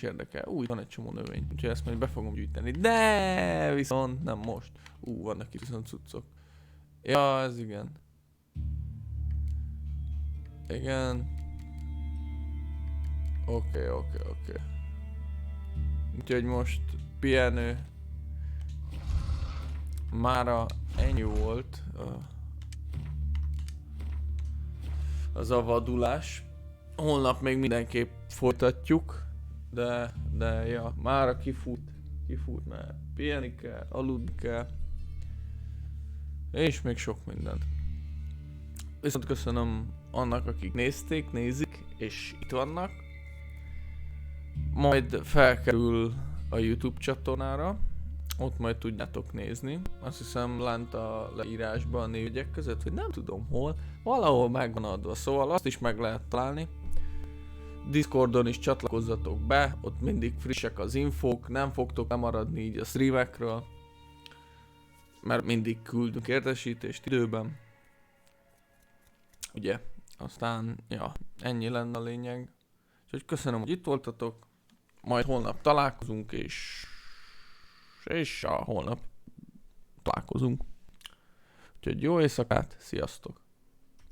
érdekel. Úgy van egy csomó növény, úgyhogy ezt majd be fogom gyűjteni. De viszont nem most. Vannak itt viszont cuccok. Ja, ez igen. Igen. Oké. Úgyhogy most pihenő. Mára ennyi volt az a vadulás. Holnap még mindenképp folytatjuk, de ja, mára kifut, mert pihenni kell, aludni kell, és még sok mindent. Viszont köszönöm annak, akik nézik, és itt vannak. Majd felkerül a YouTube csatornára, ott majd tudjátok nézni. Azt hiszem lent a leírásban a névjegyek között, hogy nem tudom hol, valahol megvan adva, szóval azt is meg lehet találni. Discordon is csatlakozzatok be, ott mindig frissek az infók, nem fogtok lemaradni így a streamekről, mert mindig küldünk értesítést időben. Ugye, aztán, ja, ennyi lenne a lényeg. Úgyhogy köszönöm, hogy itt voltatok, majd holnap találkozunk, és holnap találkozunk. Úgyhogy jó éjszakát, sziasztok!